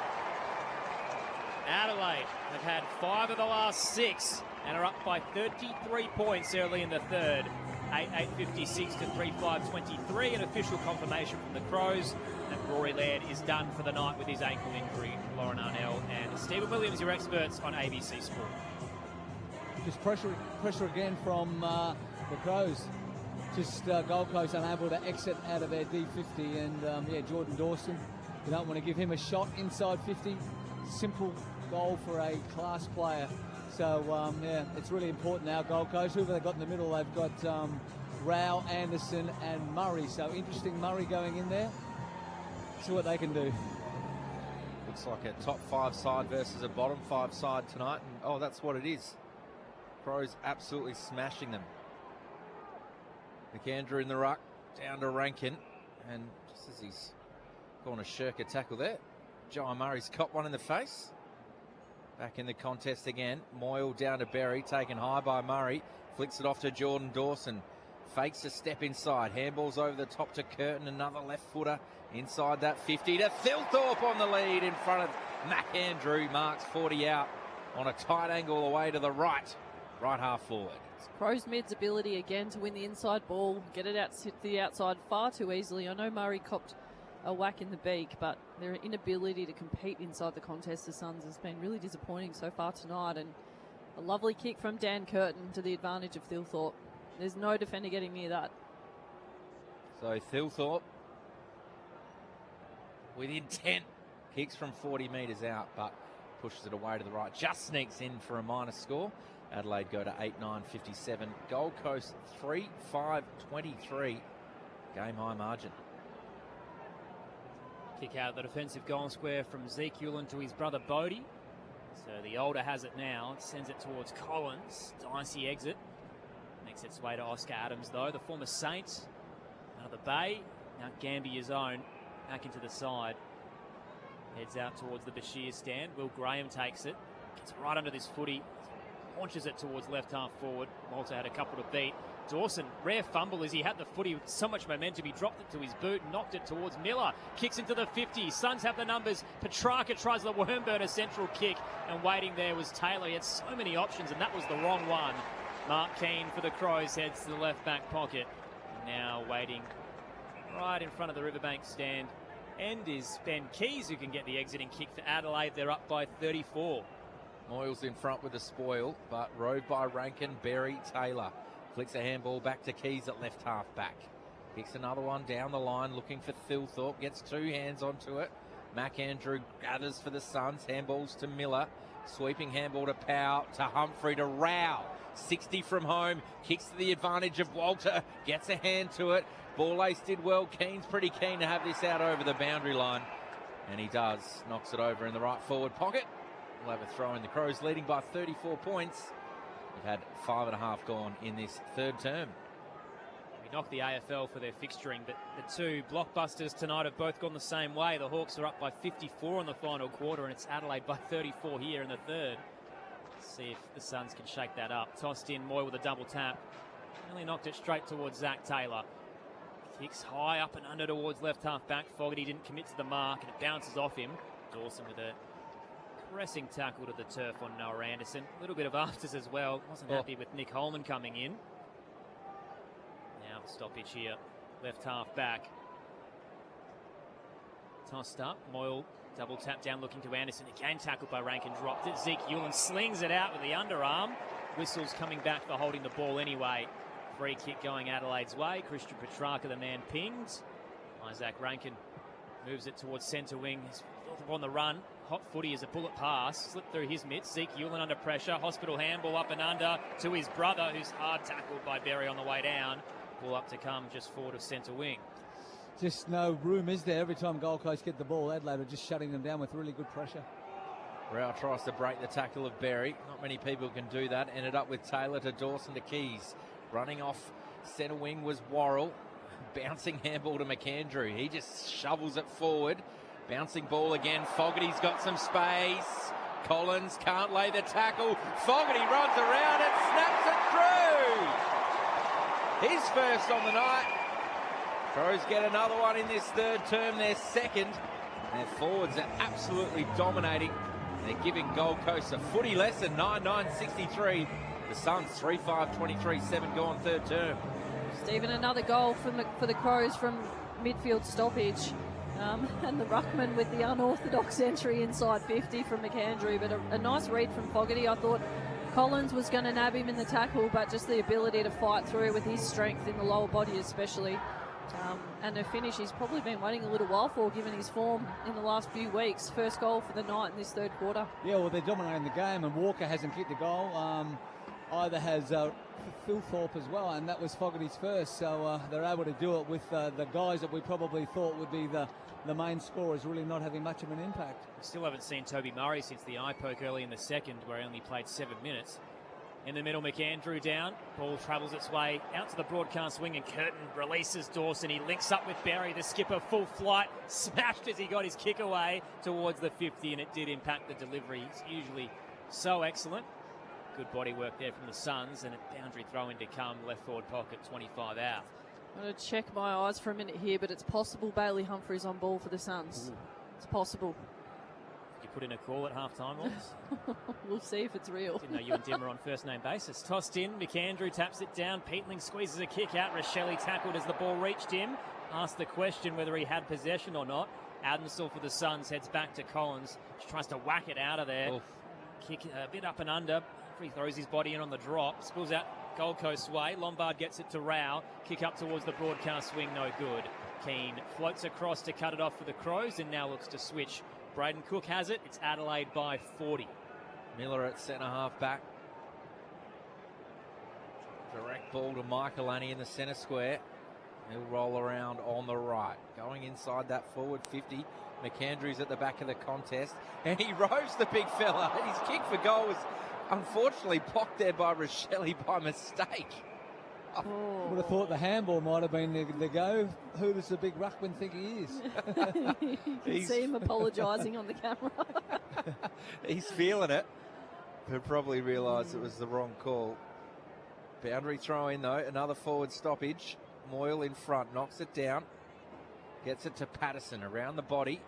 Adelaide have had 5 of the last 6 and are up by 33 points early in the third. 8.56 to 3.5.23. An official confirmation from the Crows. And Rory Laird is done for the night with his ankle injury. Lauren Arnell and Stephen Williams, your experts on ABC Sport. Just pressure again from the Crows. Just Gold Coast unable to exit out of their D50. And Jordan Dawson, you don't want to give him a shot inside 50. Simple goal for a class player. So, it's really important now, Gold Coast. Who have they got in the middle? They've got Rao, Anderson and Murray. So, interesting Murray going in there. See what they can do. Looks like a top 5 side versus a bottom 5 side tonight. And, that's what it is. Crows absolutely smashing them. McAndrew in the ruck, down to Rankin. And just as he's gone to shirk a tackle there, Jai Murray's caught one in the face. Back in the contest again. Moyle down to Berry, taken high by Murray. Flicks it off to Jordan Dawson. Fakes a step inside. Handballs over the top to Curtin. Another left footer inside that 50 to Thilthorpe on the lead in front of McAndrew. Marks 40 out on a tight angle away to the right half forward. It's Crows mid's ability again to win the inside ball, get it out to the outside far too easily. I know Murray copped a whack in the beak, but their inability to compete inside the contest, the Suns, has been really disappointing so far tonight. And a lovely kick from Dan Curtin to the advantage of Thilthorpe. There's no defender getting near that. So Thilthorpe with intent, kicks from 40 metres out, but pushes it away to the right. Just sneaks in for a minor score. Adelaide go to 8-9-57. Gold Coast 3-5-23. Game high margin. Kick out the defensive goal square from Zeke Hewlin to his brother Bodie. So the older has it now. It sends it towards Collins. Dicey exit. Makes its way to Oscar Adams, though. The former Saint out of the bay. Now Gambia's own. Back into the side. Heads out towards the Bashir stand. Will Graham takes it. Gets right under this footy. Launches it towards left half forward. Malta had a couple to beat. Dawson, rare fumble as he had the footy with so much momentum. He dropped it to his boot, knocked it towards Miller. Kicks into the 50. Suns have the numbers. Petrarca tries the Wormburner central kick. And waiting there was Taylor. He had so many options, and that was the wrong one. Mark Keane for the Crows heads to the left back pocket. Now waiting right in front of the Riverbank stand. End is Ben Keys, who can get the exiting kick for Adelaide. They're up by 34. Moyles in front with the spoil, but rode by Rankin, Berry, Taylor. Flicks a handball back to Keys at left half back. Kicks another one down the line, looking for Thilthorpe. Gets 2 hands onto it. McAndrew gathers for the Suns. Handballs to Miller. Sweeping handball to Powell, to Humphrey, to Rao. 60 from home. Kicks to the advantage of Walter. Gets a hand to it. Ball ace did well. Keane's pretty keen to have this out over the boundary line. And he does. Knocks it over in the right forward pocket. We'll have a throw in. The Crows leading by 34 points. They've had 5.5 gone in this third term. We knocked the AFL for their fixturing, but the two blockbusters tonight have both gone the same way. The Hawks are up by 54 in the final quarter, and it's Adelaide by 34 here in the third. Let's see if the Suns can shake that up. Tossed in, Moy with a double tap. Nearly knocked it straight towards Zach Taylor. Kicks high up and under towards left half back. Fogarty didn't commit to the mark, and it bounces off him. Dawson with a pressing tackle to the turf on Noah Anderson. A little bit of afters as well. Wasn't happy with Nick Holman coming in. Now the stoppage here. Left half back. Tossed up. Moyle double tap down looking to Anderson. Again tackled by Rankin. Dropped it. Zeke Hewlin slings it out with the underarm. Whistles coming back for holding the ball anyway. Free kick going Adelaide's way. Christian Petrarca, the man pinged. Isaac Rankin moves it towards centre wing. He's on the run. Hot footy as a bullet pass. Slipped through his mitts. Zeke Hewlin under pressure. Hospital handball up and under to his brother, who's hard tackled by Berry on the way down. Ball up to come just forward of centre wing. Just no room, is there? Every time Gold Coast get the ball, Adelaide are just shutting them down with really good pressure. Rao tries to break the tackle of Berry. Not many people can do that. Ended up with Taylor to Dawson to Keys. Running off centre wing was Worrell. Bouncing handball to McAndrew. He just shovels it forward. Bouncing ball again. Fogarty's got some space. Collins can't lay the tackle. Fogarty runs around and snaps it through. His first on the night. Crows get another one in this third term. Their second. Their forwards are absolutely dominating. They're giving Gold Coast a footy lesson. 9-9-63. The Suns 3-5, 23-7 gone third term. Stephen, another goal for the Crows from midfield stoppage. And the ruckman with the unorthodox entry inside 50 from McAndrew, but a nice read from Fogarty. I thought Collins was going to nab him in the tackle, but just the ability to fight through with his strength in the lower body especially. And the finish he's probably been waiting a little while for, given his form in the last few weeks. First goal for the night in this third quarter. Yeah, well, they're dominating the game, and Walker hasn't kicked a goal. Either has Phil Thorpe as well, and that was Fogarty's first. So they're able to do it with the guys that we probably thought would be the main scorers really not having much of an impact. We still haven't seen Toby Murray since the eye poke early in the second, where he only played 7 minutes. In the middle, McAndrew down. Ball travels its way out to the broadcast wing, and Curtin releases Dawson. He links up with Barry, the skipper, full flight, smashed as he got his kick away towards the 50, and it did impact the delivery. It's usually so excellent. Good body work there from the Suns, and a boundary throw in to come, left forward pocket, 25 out. I'm going to check my eyes for a minute here, but it's possible Bailey Humphries on ball for the Suns. Ooh. It's possible. Did you put in a call at half-time, Loz? We'll see if it's real. Didn't know you and Dim are on first-name basis. Tossed in, McAndrew taps it down, Peatling squeezes a kick out, Rochelle tackled as the ball reached him. Asked the question whether he had possession or not. Adamsall for the Suns heads back to Collins. She tries to whack it out of there. Oof. Kick a bit up and under. He throws his body in on the drop, spills out Gold Coast way. Lombard gets it to Rao. Kick up towards the broadcast swing, no good. Keane floats across to cut it off for the Crows and now looks to switch. Braden Cook has it. It's Adelaide by 40. Miller at centre half back. Direct ball to Michaelani in the centre square. He'll roll around on the right. Going inside that forward 50. McAndrew's at the back of the contest. And he roves the big fella. And his kick for goal was unfortunately blocked there by Rochelle by mistake. Oh. Would have thought the handball might have been the go. Who does the big ruckman think he is? You can see him apologising on the camera. He's feeling it, but probably realised it was the wrong call. Boundary throw in though, another forward stoppage. Moyle in front, knocks it down. Gets it to Patterson around the body.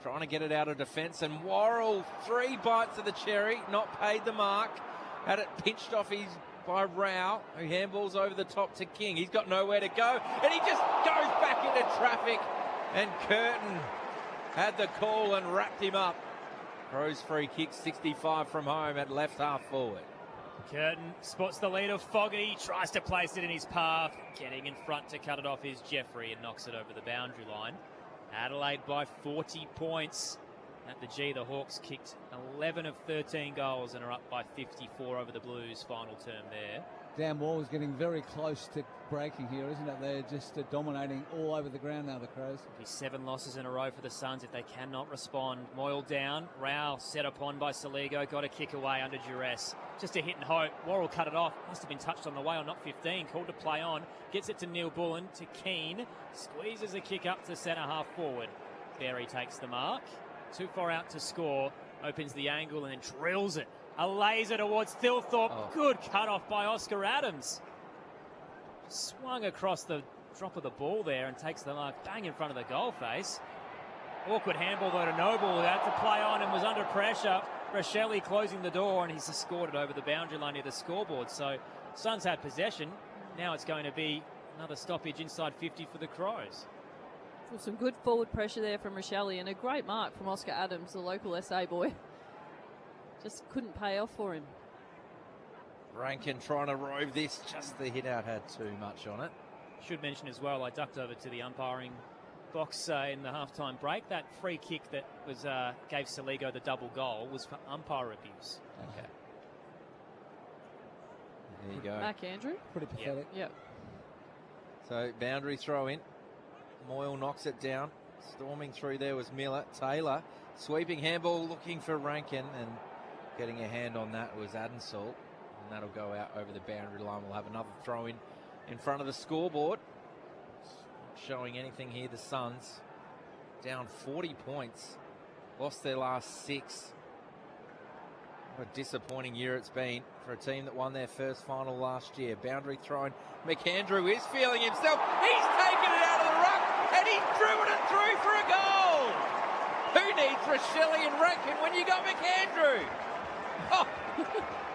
Trying to get it out of defence, and Worrell, 3 bites of the cherry, not paid the mark. Had it pinched off by Rao, who handballs over the top to King. He's got nowhere to go, and he just goes back into traffic. And Curtin had the call and wrapped him up. Crows free kick, 65 from home at left half forward. Curtin spots the lead of Fogarty, tries to place it in his path. Getting in front to cut it off is Jeffrey and knocks it over the boundary line. Adelaide by 40 points. At the G, the Hawks kicked 11 of 13 goals and are up by 54 over the Blues. Final term there. Dan Wall is getting very close to breaking here, isn't it? They're just dominating all over the ground now, the Crows. It'll be 7 losses in a row for the Suns if they cannot respond. Moyle down. Rao set upon by Saligo. Got a kick away under duress. Just a hit and hope. Worrell cut it off. Must have been touched on the way on not 15. Called to play on. Gets it to Neil Bullen. To Keane. Squeezes a kick up to centre half forward. Berry takes the mark. Too far out to score. Opens the angle and then drills it. A laser towards Thilthorpe. Oh. Good cut off by Oscar Adams. Swung across the drop of the ball there and takes the mark bang in front of the goal face. Awkward handball though to Noble, who had to play on and was under pressure. Rochelle closing the door, and he's scored it over the boundary line near the scoreboard. So Suns had possession. Now it's going to be another stoppage inside 50 for the Crows. Well, some good forward pressure there from Rochelle and a great mark from Oscar Adams, the local SA boy. Just couldn't pay off for him. Rankin trying to rove this, just the hit out had too much on it. Should mention as well, I ducked over to the umpiring box in the halftime break. That free kick that was gave Saligo the double goal was for umpire abuse. Okay. There you go. Back, Andrew. Pretty pathetic. Yep. So boundary throw in. Moyle knocks it down. Storming through there was Miller. Taylor sweeping handball looking for Rankin, and getting a hand on that was Adamsall. And that'll go out over the boundary line. We'll have another throw in front of the scoreboard. Not showing anything here. The Suns down 40 points. Lost their last 6. What a disappointing year it's been for a team that won their first final last year. Boundary thrown. McAndrew is feeling himself. He's taken it out of the ruck, and he's driven it through for a goal. Who needs Rochelle and Rankin when you got McAndrew? Oh,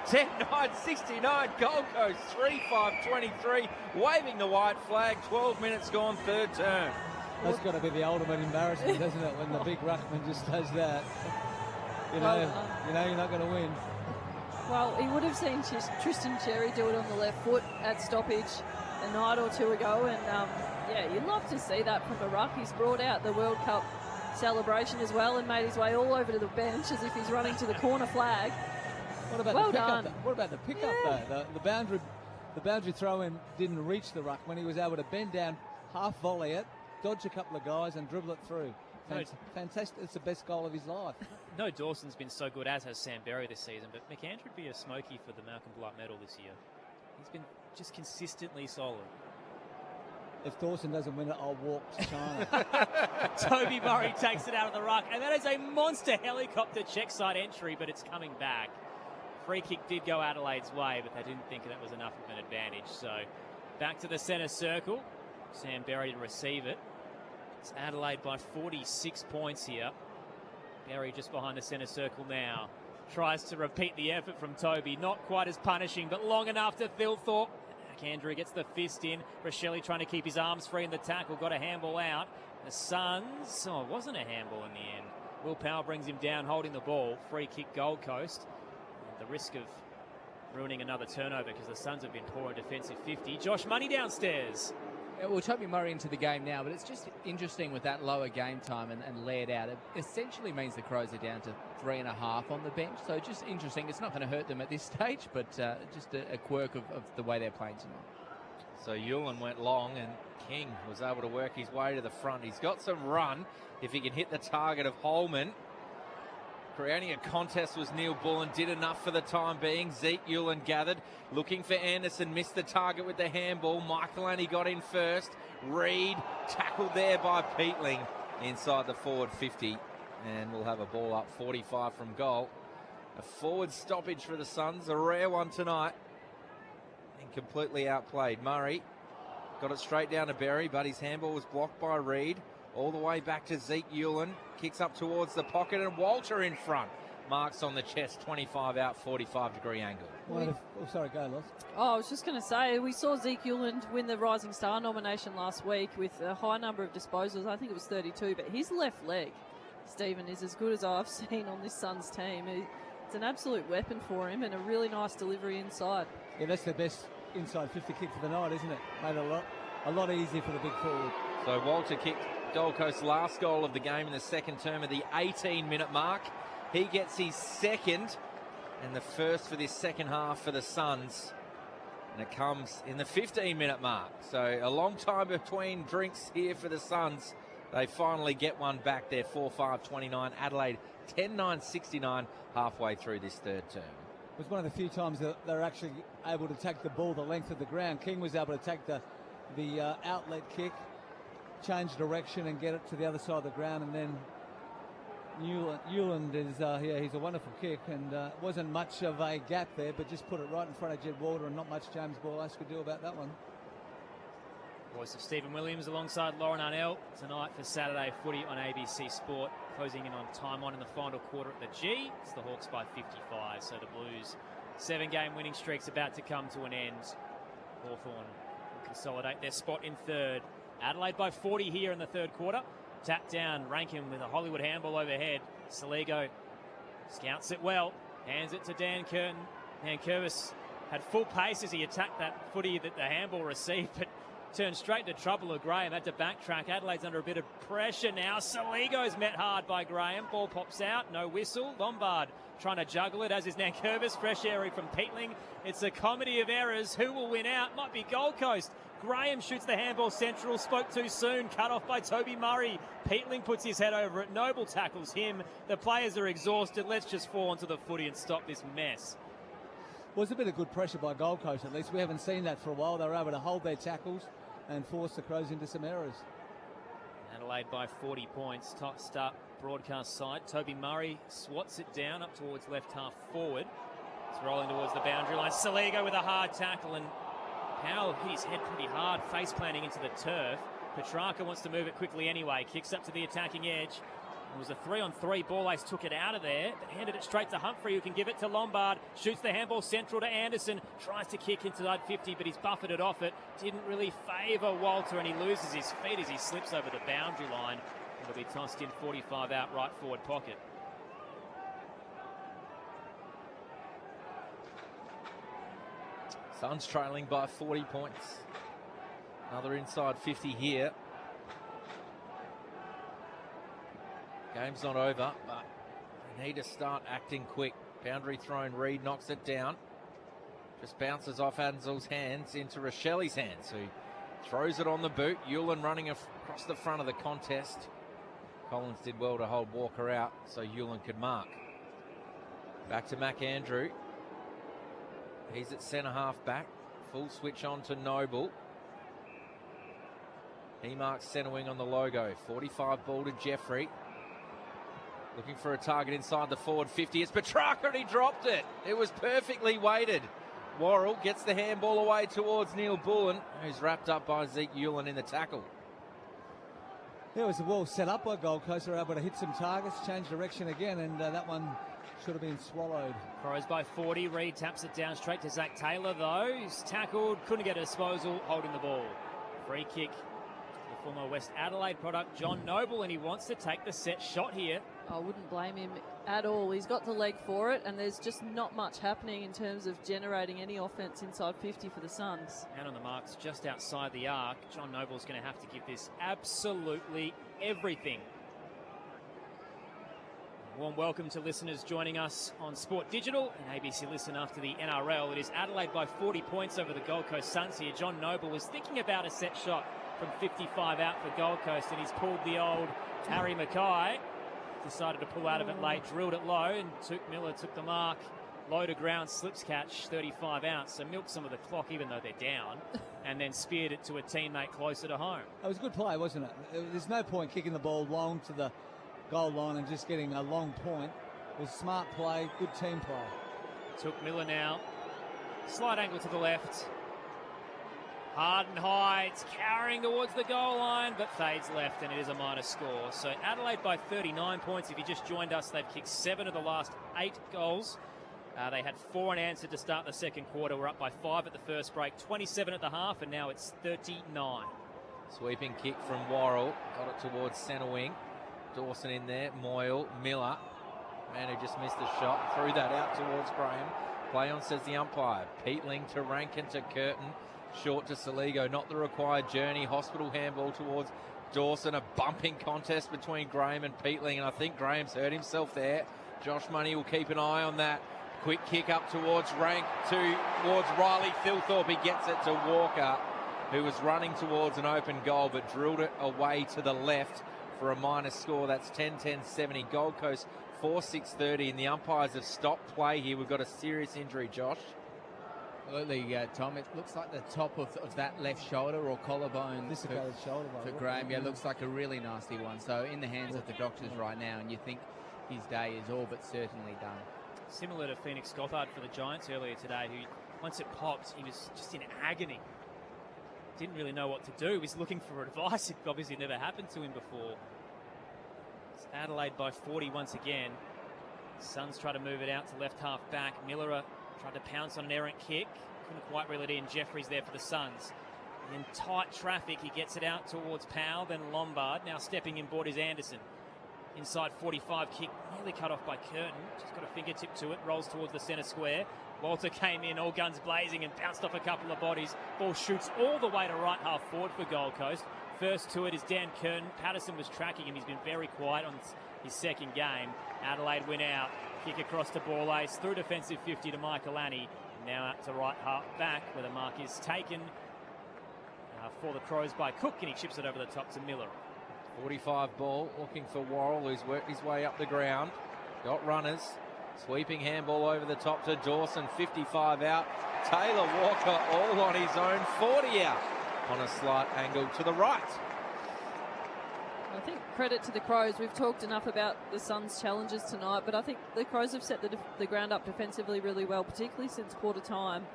10-9-69, Gold Coast 3-5-23, waving the white flag, 12 minutes gone, third term. That's got to be the ultimate embarrassment, doesn't it, when the big ruckman just does that. You know you're not going to win. Well, he would have seen Tristan Cherry do it on the left foot at stoppage a night or two ago, and yeah, you'd love to see that from a ruck. He's brought out the World Cup celebration as well and made his way all over to the bench as if he's running to the corner flag. What about well the pickup? done. What about the pickup though? The boundary throw-in didn't reach the ruck when he was able to bend down, half volley it, dodge a couple of guys and dribble it through. Fantastic. It's the best goal of his life. No, Dawson's been so good, as has Sam Berry this season, but McAndrew would be a smoky for the Malcolm Blight medal this year. He's been just consistently solid. If Dawson doesn't win it, I'll walk to China. Toby Murray takes it out of the ruck, and that is a monster helicopter check side entry, but it's coming back. Free kick did go Adelaide's way, but they didn't think that was enough of an advantage. So back to the centre circle. Sam Berry to receive it. It's Adelaide by 46 points here. Berry just behind the centre circle now. Tries to repeat the effort from Toby. Not quite as punishing, but long enough to Thilthorpe. Andrew gets the fist in. Rochelle trying to keep his arms free in the tackle. Got a handball out. The Suns, it wasn't a handball in the end. Will Power brings him down holding the ball. Free kick Gold Coast. And the risk of ruining another turnover because the Suns have been poor in defensive 50. Josh Money downstairs. Well, Toby Murray into the game now, but it's just interesting with that lower game time and laid out. It essentially means the Crows are down to 3.5 on the bench. So just interesting. It's not going to hurt them at this stage, but just a quirk of the way they're playing tonight. So Yulin went long and King was able to work his way to the front. He's got some run if he can hit the target of Holman. Creating a contest was Neil Bullen, did enough for the time being. Zeke Yulin gathered, looking for Anderson, missed the target with the handball. Michael only got in first. Reed tackled there by Peatling inside the forward 50. And we'll have a ball up 45 from goal. A forward stoppage for the Suns, a rare one tonight. And completely outplayed. Murray got it straight down to Berry, but his handball was blocked by Reed. All the way back to Zeke Yulin. Kicks up towards the pocket and Walter in front. Marks on the chest, 25 out, 45-degree angle. Sorry, go, Loz. Oh, I was just going to say, we saw Zeke Yulin win the Rising Star nomination last week with a high number of disposals. I think it was 32, but his left leg, Stephen, is as good as I've seen on this Suns team. It's an absolute weapon for him and a really nice delivery inside. Yeah, that's the best inside 50 kick for the night, isn't it? Made it a lot easier for the big forward. So Walter kicked Gold Coast's last goal of the game in the second term at the 18-minute mark. He gets his second and the first for this second half for the Suns. And it comes in the 15-minute mark. So a long time between drinks here for the Suns. They finally get one back there, 4-5-29. Adelaide 10-9-69 halfway through this third term. It was one of the few times that they're actually able to take the ball the length of the ground. King was able to take the outlet kick, change direction and get it to the other side of the ground, and then Newland is he's a wonderful kick, and wasn't much of a gap there, but just put it right in front of Jed Walter, and not much James Borlace could do about that one. Voice of Stephen Williams alongside Lauren Arnell tonight for Saturday footy on ABC Sport, closing in on time on in the final quarter at the G. It's the Hawks by 55, so the Blues 7-game winning streak's about to come to an end. Hawthorn will consolidate their spot in third. Adelaide by 40 here in the third quarter. Tap down, Rankin with a Hollywood handball overhead. Saligo scouts it well, hands it to Dan Curtin. Dan Curvis had full pace as he attacked that footy that the handball received, but turned straight into trouble with Graham. Had to backtrack. Adelaide's under a bit of pressure now. Saligo's met hard by Graham. Ball pops out, no whistle. Lombard trying to juggle it, as is Nankervis. Fresh area from Peatling. It's a comedy of errors. Who will win out? Might be Gold Coast. Graham shoots the handball central, spoke too soon, cut off by Toby Murray. Peatling puts his head over it. Noble tackles him. The players are exhausted. Let's just fall onto the footy and stop this mess. Was a bit of good pressure by Gold Coast, at least. We haven't seen that for a while. They were able to hold their tackles and force the Crows into some errors. Adelaide by 40 points. Top start broadcast side. Toby Murray swats it down up towards left half forward. It's rolling towards the boundary line. Saligo with a hard tackle, and Powell hit his head pretty hard, face planting into the turf. Petrarca wants to move it quickly anyway. Kicks up to the attacking edge. It was a 3-on-3. Ball Ace took it out of there, but handed it straight to Humphrey, who can give it to Lombard. Shoots the handball central to Anderson. Tries to kick inside 50, but he's buffered it off it. Didn't really favour Walter, and he loses his feet as he slips over the boundary line. It'll be tossed in 45 out right forward pocket. Suns trailing by 40 points. Another inside 50 here. Game's not over, but they need to start acting quick. Boundary thrown, Reed knocks it down. Just bounces off Ansel's hands into Rochelle's hands, who throws it on the boot. Hewlin running across the front of the contest. Collins did well to hold Walker out so Hewlin could mark. Back to McAndrew. He's at centre half back. Full switch on to Noble. He marks centre wing on the logo. 45 ball to Jeffrey. Looking for a target inside the forward 50. It's Petrarca and he dropped it. It was perfectly weighted. Worrell gets the handball away towards Neil Bullen, who's wrapped up by Zeke Hewlin in the tackle. It was well set up by Gold Coast. They were able to hit some targets, change direction again, and that one should have been swallowed. Crows by 40. Reed taps it down straight to Zach Taylor, though. He's tackled, couldn't get a disposal, holding the ball. Free kick. The former West Adelaide product, John Noble, and he wants to take the set shot here. I wouldn't blame him at all. He's got the leg for it, and there's just not much happening in terms of generating any offense inside 50 for the Suns. And on the marks just outside the arc, John Noble's going to have to give this absolutely everything. Warm welcome to listeners joining us on Sport Digital and ABC Listen after the NRL. It is Adelaide by 40 points over the Gold Coast Suns here. John Noble was thinking about a set shot from 55 out for Gold Coast, and he's pulled the old Harry Mackay. Decided to pull out of it late, drilled it low, and Miller took the mark. Low to ground, slips catch, 35 out. So milked some of the clock, even though they're down, and then speared it to a teammate closer to home. It was a good play, wasn't it? There's no point kicking the ball long to the goal line and just getting a long point. It was smart play, good team play. Took Miller now. Slight angle to the left. Hard and high, it's carrying towards the goal line, but fades left, and it is a minor score. So Adelaide by 39 points. If you just joined us, they've kicked 7 of the last 8 goals. They had 4 unanswered to start the second quarter. We're up by 5 at the first break, 27 at the half, and now it's 39. Sweeping kick from Worrell, got it towards centre wing. Dawson in there, Moyle, Miller. Man who just missed the shot, threw that out towards Graham. Play on, says the umpire. Peatling to Rankin to Curtin. Short to Saligo, not the required journey. Hospital handball towards Dawson. A bumping contest between Graham and Peatling, and I think Graham's hurt himself there. Josh Money will keep an eye on that. Quick kick up towards towards Riley Thilthorpe. He gets it to Walker, who was running towards an open goal, but drilled it away to the left for a minor score. That's 10-10-70. Gold Coast 4-6-30, and the umpires have stopped play here. We've got a serious injury, Josh. Absolutely, Tom. It looks like the top of that left shoulder or collarbone Dislocated shoulder for Graham. Yeah, looks like a really nasty one. So in the hands of the doctors right now, and you think his day is all but certainly done. Similar to Phoenix Gothard for the Giants earlier today, who, once it popped, he was just in agony. Didn't really know what to do. He was looking for advice. It obviously never happened to him before. It's Adelaide by 40 once again. Suns try to move it out to left half back. Miller tried to pounce on an errant kick. Couldn't quite reel it in. Jeffrey's there for the Suns. In tight traffic, he gets it out towards Powell, then Lombard. Now stepping inboard is Anderson. Inside 45 kick, nearly cut off by Curtin. Just got a fingertip to it, rolls towards the centre square. Walter came in, all guns blazing, and bounced off a couple of bodies. Ball shoots all the way to right half forward for Gold Coast. First to it is Dan Curtin. Patterson was tracking him. He's been very quiet on his second game. Adelaide win out. Kick across to Ball Ace, through defensive 50 to Michael Annie. Now out to right half back, where the mark is taken for the Crows by Cook, and he chips it over the top to Miller. 45 ball, looking for Worrell, who's worked his way up the ground. Got runners. Sweeping handball over the top to Dawson, 55 out. Taylor Walker all on his own, 40 out on a slight angle to the right. I think credit to the Crows. We've talked enough about the Suns' challenges tonight, but I think the Crows have set the ground up defensively really well, particularly since quarter time.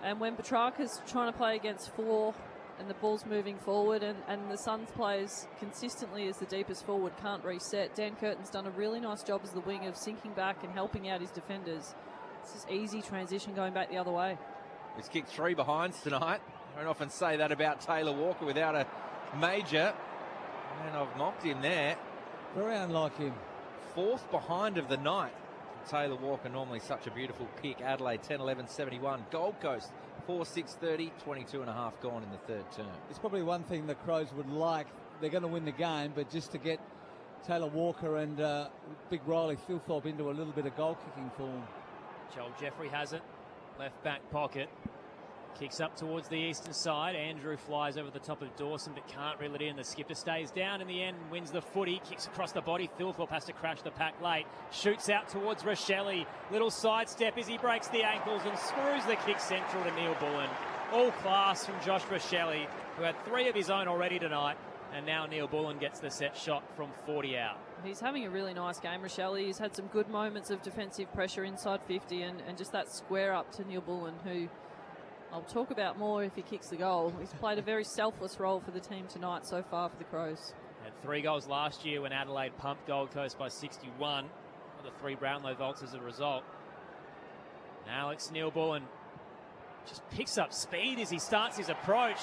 And when Petrarca's trying to play against 4 and the ball's moving forward, and the Suns players consistently as the deepest forward can't reset. Dan Curtin's done a really nice job as the wing of sinking back and helping out his defenders. It's just easy transition going back the other way. He's kicked 3 behinds tonight. I don't often say that about Taylor Walker without a major. And I've mocked him there. Very unlike him. 4th behind of the night. Taylor Walker, normally such a beautiful kick. Adelaide 10-11-71. Gold Coast 4-6-30, 22 and a half gone in the third term. It's probably one thing the Crows would like. They're going to win the game, but just to get Taylor Walker and big Riley Thilthorpe into a little bit of goal kicking form. Joel Jeffrey has it. Left back pocket. Kicks up towards the eastern side. Andrew flies over the top of Dawson but can't reel it in. The skipper stays down in the end, wins the footy, kicks across the body. Thilthorpe has to crash the pack late. Shoots out towards Rochelle. Little sidestep as he breaks the ankles and screws the kick central to Neil Bullen. All class from Josh Rochelle, who had 3 of his own already tonight. And now Neil Bullen gets the set shot from 40 out. He's having a really nice game, Rochelle. He's had some good moments of defensive pressure inside 50 and just that square up to Neil Bullen, who I'll talk about more if he kicks the goal. He's played a very selfless role for the team tonight so far for the Crows. Had 3 goals last year when Adelaide pumped Gold Coast by 61. The 3 Brownlow Volts as a result. Alex Neil Bullen just picks up speed as he starts his approach.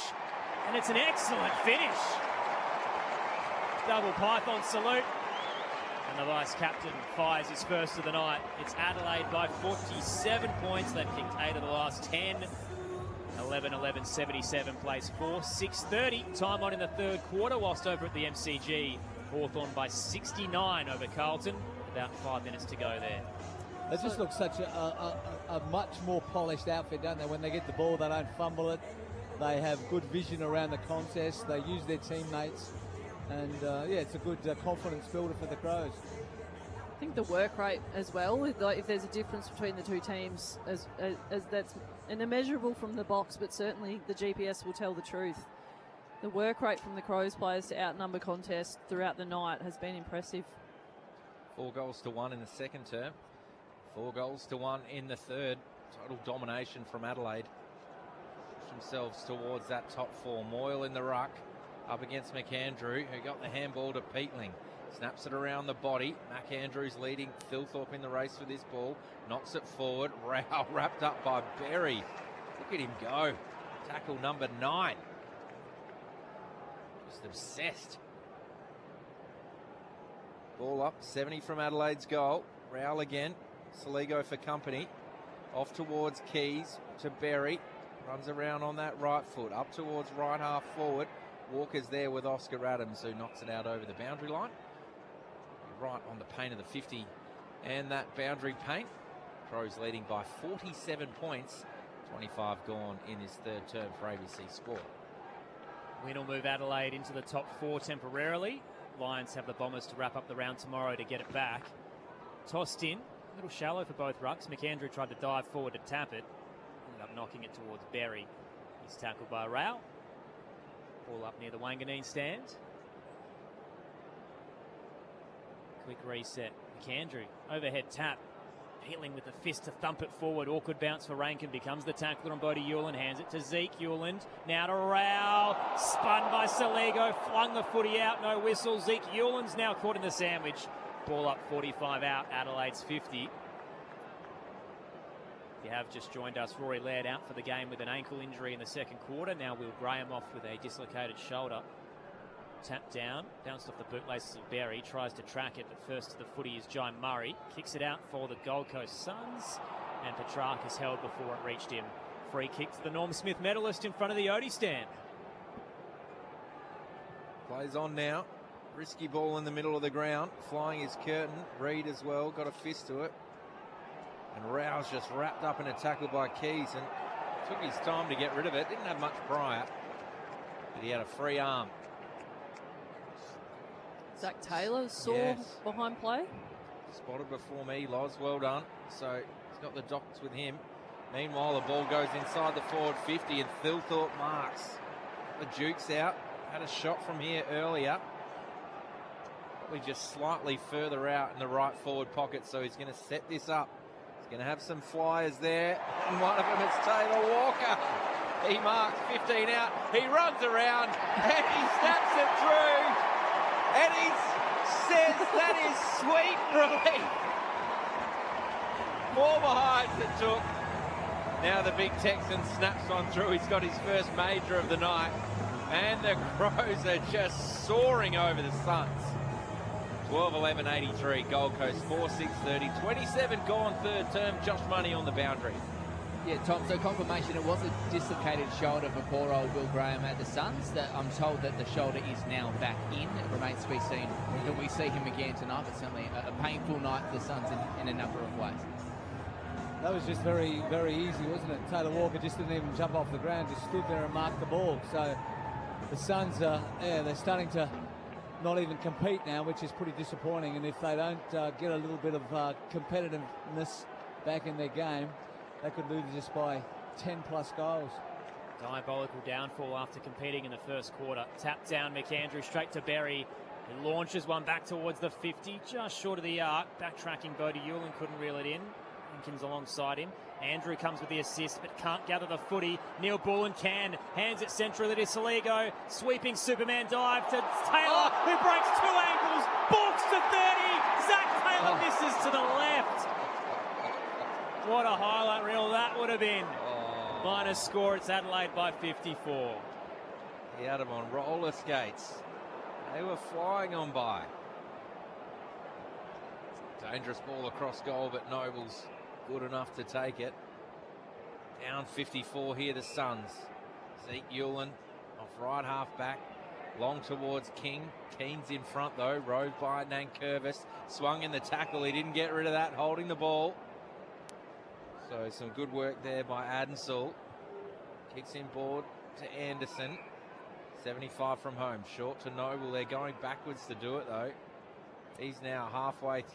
And it's an excellent finish. Double Python salute. And the vice-captain fires his first of the night. It's Adelaide by 47 points. They've kicked 8 of the last 10. 11-11-77 plays 4-6-30. Time on in the third quarter, whilst over at the MCG, Hawthorn by 69 over Carlton. About 5 minutes to go there. They just look such a much more polished outfit, don't they? When they get the ball, they don't fumble it. They have good vision around the contest. They use their teammates. And, yeah, it's a good confidence builder for the Crows. I think the work rate as well, if there's a difference between the two teams, as that's an immeasurable from the box, but certainly the GPS will tell the truth. The work rate from the Crows players to outnumber contests throughout the night has been impressive. 4 goals to 1 in the second term. 4 goals to 1 in the third. Total domination from Adelaide. Push themselves towards that top 4. Moyle in the ruck. Up against McAndrew, who got the handball to Peatling. Snaps it around the body. McAndrew's leading Thilthorpe in the race for this ball. Knocks it forward. Rao wrapped up by Berry. Look at him go. Tackle number 9. Just obsessed. Ball up. 70 from Adelaide's goal. Rao again. Saligo for company. Off towards Keys to Berry. Runs around on that right foot. Up towards right half forward. Walker's there with Oscar Adams, who knocks it out over the boundary line. Right on the paint of the 50 and that boundary paint. Crows leading by 47 points. 25 gone in his third term for ABC Sport. Win will move Adelaide into the top 4 temporarily. Lions have the Bombers to wrap up the round tomorrow to get it back. Tossed in, a little shallow for both rucks. McAndrew tried to dive forward to tap it. Ended up knocking it towards Berry. He's tackled by Rao. Ball up near the Wanganeen stand. Quick reset. McAndrew, overhead tap. Peeling with the fist to thump it forward. Awkward bounce for Rankin. Becomes the tackler on Bodie Hewland. Hands it to Zeke Hewland. Now to Rao. Spun by Saligo. Flung the footy out. No whistle. Zeke Hewland's now caught in the sandwich. Ball up 45 out. Adelaide's 50. If you have just joined us, Rory Laird out for the game with an ankle injury in the second quarter. Now Will Graham off with a dislocated shoulder. Tap down, bounced off the bootlaces of Berry, tries to track it, but first to the footy is Jai Murray. Kicks it out for the Gold Coast Suns, and Petrarchus held before it reached him. Free kick to the Norm Smith medalist in front of the Odie stand. Plays on now. Risky ball in the middle of the ground. Flying is Curtin. Reid as well, got a fist to it. And Rao's just wrapped up in a tackle by Keys and took his time to get rid of it. Didn't have much prior, but he had a free arm. Zach Taylor saw behind play. Spotted before me, Loz, well done. So he's got the doctors with him. Meanwhile, the ball goes inside the forward 50 and Thilthorpe marks. The Duke's out. Had a shot from here earlier. Probably just slightly further out in the right forward pocket, so he's going to set this up. He's going to have some flyers there, and one of them is Taylor Walker. He marks 15 out. He runs around and he snaps it through. And he says that is sweet relief. 4 behinds it took. Now the big Texan snaps one through. He's got his first major of the night. And the Crows are just soaring over the Suns. 12-11-83, Gold Coast 4-6-30, 27 gone third term, Josh Money on the boundary. Yeah, Tom, so confirmation it was a dislocated shoulder for poor old Will Graham at the Suns. That I'm told that the shoulder is now back in. It remains to be seen that we see him again tonight, but certainly a painful night for the Suns in a number of ways. That was just very, very easy, wasn't it? Taylor Walker just didn't even jump off the ground, just stood there and marked the ball. So the Suns, they're starting to not even compete now, which is pretty disappointing. And if they don't get a little bit of competitiveness back in their game, they could lose just by 10 plus goals. Diabolical downfall after competing in the first quarter. Tap down McAndrew straight to Berry. He launches one back towards the 50, just short of the arc. Backtracking Bodie Hewlin couldn't reel it in. Hankins alongside him. Andrew comes with the assist but can't gather the footy. Neil Bullen can. Hands it centrally to Saligo. Sweeping Superman dive to Taylor, who breaks 2 ankles. Balks to 30. Zach Taylor misses to the left. What a highlight reel that would have been. Minus score, it's Adelaide by 54. He had them on roller skates. They were flying on by. Dangerous ball across goal, but Noble's good enough to take it. Down 54 here, the Suns. Zeke Hewlin off right half back. Long towards King. Keen's in front though, roved by Nankervis. Swung in the tackle, he didn't get rid of that, holding the ball. So some good work there by Adensall. Kicks in board to Anderson. 75 from home, short to Noble. They're going backwards to do it though. He's now halfway in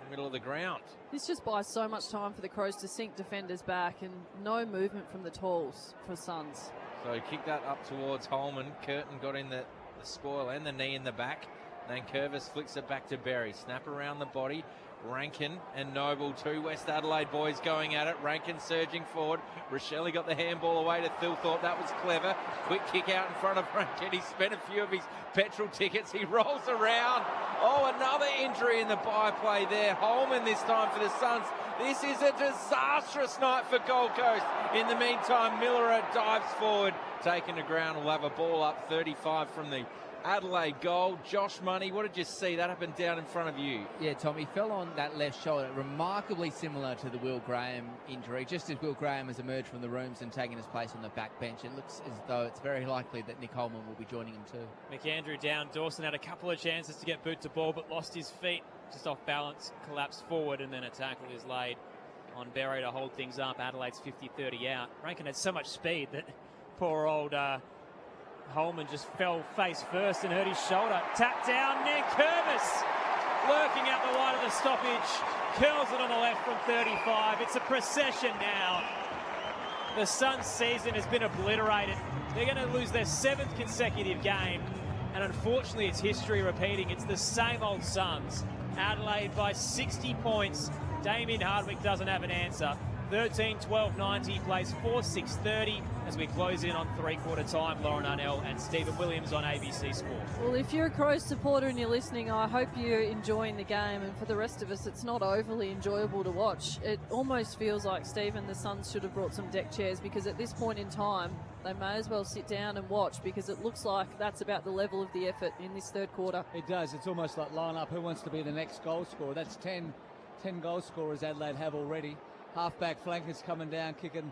the middle of the ground. This just buys so much time for the Crows to sink defenders back and no movement from the talls for Suns. So kick that up towards Holman. Curtin got in the spoil and the knee in the back. Then Curvis flicks it back to Berry. Snap around the body. Rankin and Noble, 2 West Adelaide boys going at it. Rankin surging forward. Rochelle got the handball away to Thilthorpe. That was clever. Quick kick out in front of Rankin. He spent a few of his petrol tickets. He rolls around. Oh, another injury in the byplay there. Holman this time for the Suns. This is a disastrous night for Gold Coast. In the meantime, Miller dives forward. Taken to ground. Will have a ball up 35 from the Adelaide goal. Josh Money, what did you see? That happened down in front of you. Yeah, Tom, he fell on that left shoulder, remarkably similar to the Will Graham injury. Just as Will Graham has emerged from the rooms and taken his place on the back bench, it looks as though it's very likely that Nick Holman will be joining him too. McAndrew down. Dawson had a couple of chances to get boot to ball, but lost his feet. Just off balance, collapsed forward, and then a tackle is laid on Berry to hold things up. Adelaide's 50-30 out. Rankin had so much speed that poor old Holman just fell face first and hurt his shoulder. Tap down, Nankervis lurking out the wide of the stoppage. Curls it on the left from 35. It's a procession now. The Suns' season has been obliterated. They're going to lose their 7th consecutive game. And unfortunately, it's history repeating. It's the same old Suns. Adelaide by 60 points. Damien Hardwick doesn't have an answer. 13-12-90 plays 4-6-30 as we close in on 3/4 time. Lauren Arnell and Stephen Williams on ABC Sport. Well, if you're a Crows supporter and you're listening, I hope you're enjoying the game. And for the rest of us, it's not overly enjoyable to watch. It almost feels like, Stephen, the Suns should have brought some deck chairs, because at this point in time, they may as well sit down and watch, because it looks like that's about the level of the effort in this third quarter. It does. It's almost like line up who wants to be the next goal scorer. That's 10 goal scorers Adelaide have already. Half-back flankers coming down, kicking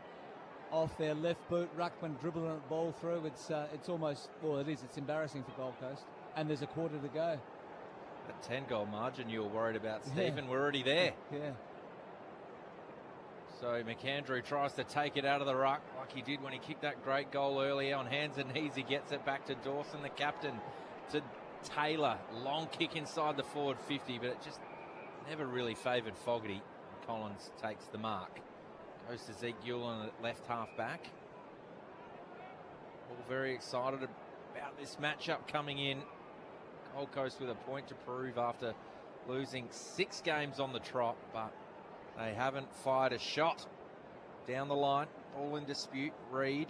off their left boot. Ruckman dribbling the ball through. It's almost, well, it is. It's embarrassing for Gold Coast. And there's a quarter to go. A 10-goal margin you were worried about, Stephen. We're already there. Yeah. So McAndrew tries to take it out of the ruck like he did when he kicked that great goal earlier. On hands and knees, he gets it back to Dawson, the captain, to Taylor. Long kick inside the forward 50, but it just never really favoured Fogarty. Collins takes the mark. Goes to Zeke Hewlin at left half back. All very excited about this matchup coming in. Gold Coast with a point to prove after losing 6 games on the trot, but they haven't fired a shot down the line. All in dispute. Reed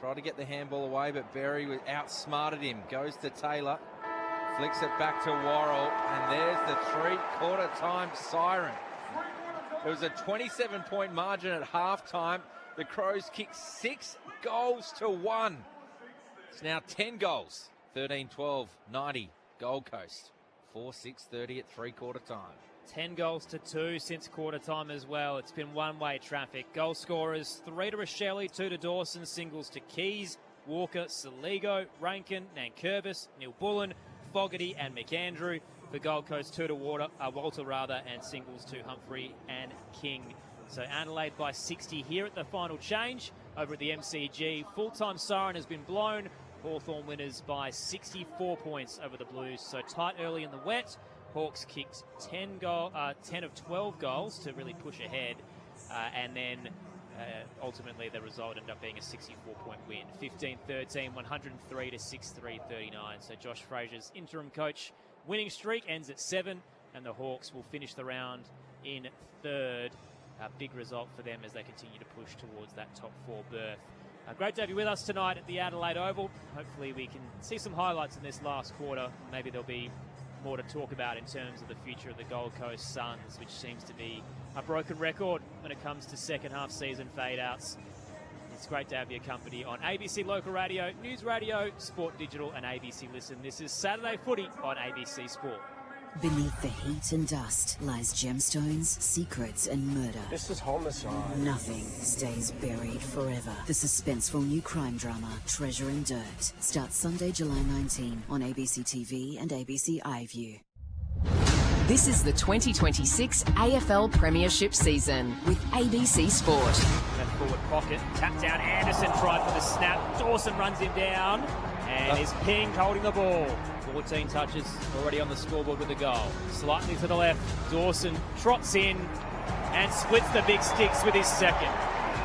Tried to get the handball away, but Berry outsmarted him. Goes to Taylor. Flicks it back to Worrell. And there's the three-quarter time siren. It was a 27-point margin at halftime. The Crows kicked 6 goals to 1. It's now 10 goals. 13-12, 90, Gold Coast. 4-6-30 at three-quarter time. 10 goals to 2 since quarter time as well. It's been one-way traffic. Goal scorers, 3 to Rochelle, 2 to Dawson, singles to Keys, Walker, Saligo, Rankin, Nankervis, Neil Bullen, Fogarty and McAndrew. For Gold Coast, 2 to Walter, and singles to Humphrey and King. So Adelaide by 60 here at the final change over at the MCG. Full-time siren has been blown. Hawthorn winners by 64 points over the Blues. So tight early in the wet. Hawks kicked 10 of 12 goals to really push ahead. And then ultimately the result ended up being a 64-point win. 15-13, 103 to 6-3, 39. So Josh Frazier's interim coach winning streak ends at 7, and the Hawks will finish the round in 3rd. A big result for them as they continue to push towards that top 4 berth. Great to have you with us tonight at the Adelaide Oval. Hopefully we can see some highlights in this last quarter. Maybe there'll be more to talk about in terms of the future of the Gold Coast Suns, which seems to be a broken record when it comes to second half season fade-outs. It's great to have your company on ABC Local Radio, News Radio, Sport Digital and ABC Listen. This is Saturday Footy on ABC Sport. Beneath the heat and dust lies gemstones, secrets and murder. This is homicide. Nothing stays buried forever. The suspenseful new crime drama, Treasure and Dirt, starts Sunday, July 19 on ABC TV and ABC iView. This is the 2026 AFL Premiership season with ABC Sport. Left forward pocket, tapped down Anderson, tried for the snap. Dawson runs him down and is pinged holding the ball. 14 touches already on the scoreboard with the goal. Slightly to the left, Dawson trots in and splits the big sticks with his second.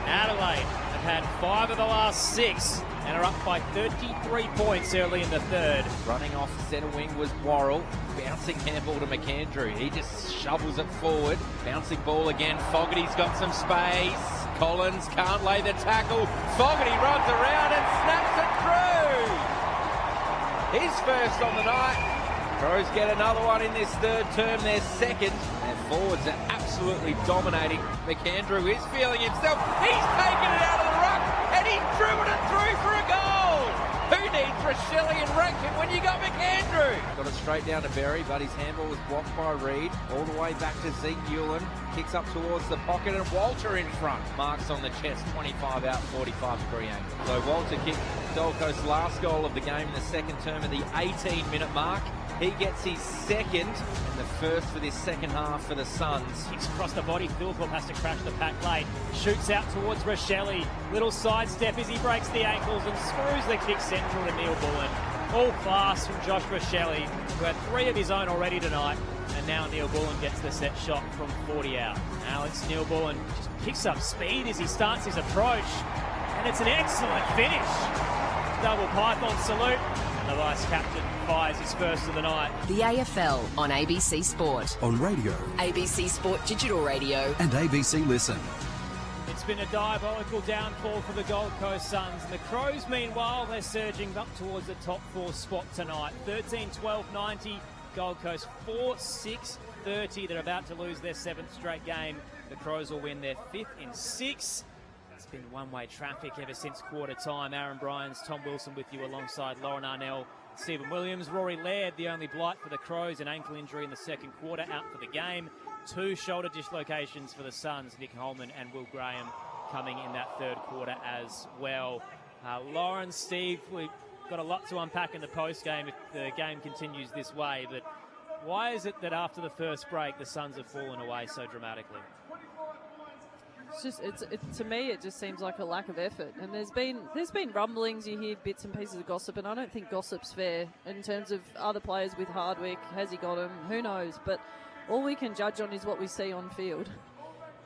Adelaide have had 5 of the last 6 and are up by 33 points early in the 3rd. Running off centre wing was Worrell. Bouncing handball to McAndrew. He just shovels it forward. Bouncing ball again. Fogarty's got some space. Collins can't lay the tackle. Fogarty runs around and snaps it through. His first on the night. Crows get another one in this 3rd term, their 2nd. Their forwards are absolutely dominating. McAndrew is feeling himself. He's taken it out of the ruck and he driven it through for a goal. Who needs Rochelle and Rankin when you got McAndrew? Got it straight down to Berry, but his handball was blocked by Reid. All the way back to Zeke Hewlin. Kicks up towards the pocket and Walter in front. Marks on the chest, 25 out, 45-degree angle. So Walter kicked Gold Coast's last goal of the game in the 2nd term at the 18-minute mark. He gets his 2nd and the 1st for this 2nd half for the Suns. Kicks across the body. Philthorpe has to crash the pack late. Shoots out towards Rochelle. Little sidestep as he breaks the ankles and screws the kick central to Neil Bullen. All class from Josh Rochelle, who had 3 of his own already tonight. And now Neil Bullen gets the set shot from 40 out. Alex Neil Bullen just picks up speed as he starts his approach. And it's an excellent finish. Double python salute. And the vice-captain fires his first of the night. The AFL on ABC Sport. On radio. ABC Sport Digital Radio. And ABC Listen. It's been a diabolical downfall for the Gold Coast Suns. And the Crows, meanwhile, they're surging up towards the top 4 spot tonight. 13-12-90. Gold Coast 4-6-30. They're about to lose their 7th straight game. The Crows will win their 5th in 6. It's been one-way traffic ever since quarter time. Aaron Bryans, Tom Wilson with you alongside Lauren Arnell, Stephen Williams. Rory Laird, the only blight for the Crows, an ankle injury in the 2nd quarter, out for the game. 2 shoulder dislocations for the Suns, Nick Holman and Will Graham coming in that 3rd quarter as well. Lauren, Steve, we've got a lot to unpack in the post-game if the game continues this way, but why is it that after the first break the Suns have fallen away so dramatically? To me, it just seems like a lack of effort. And there's been rumblings. You hear bits and pieces of gossip, and I don't think gossip's fair in terms of other players with Hardwick. Has he got him? Who knows? But all we can judge on is what we see on field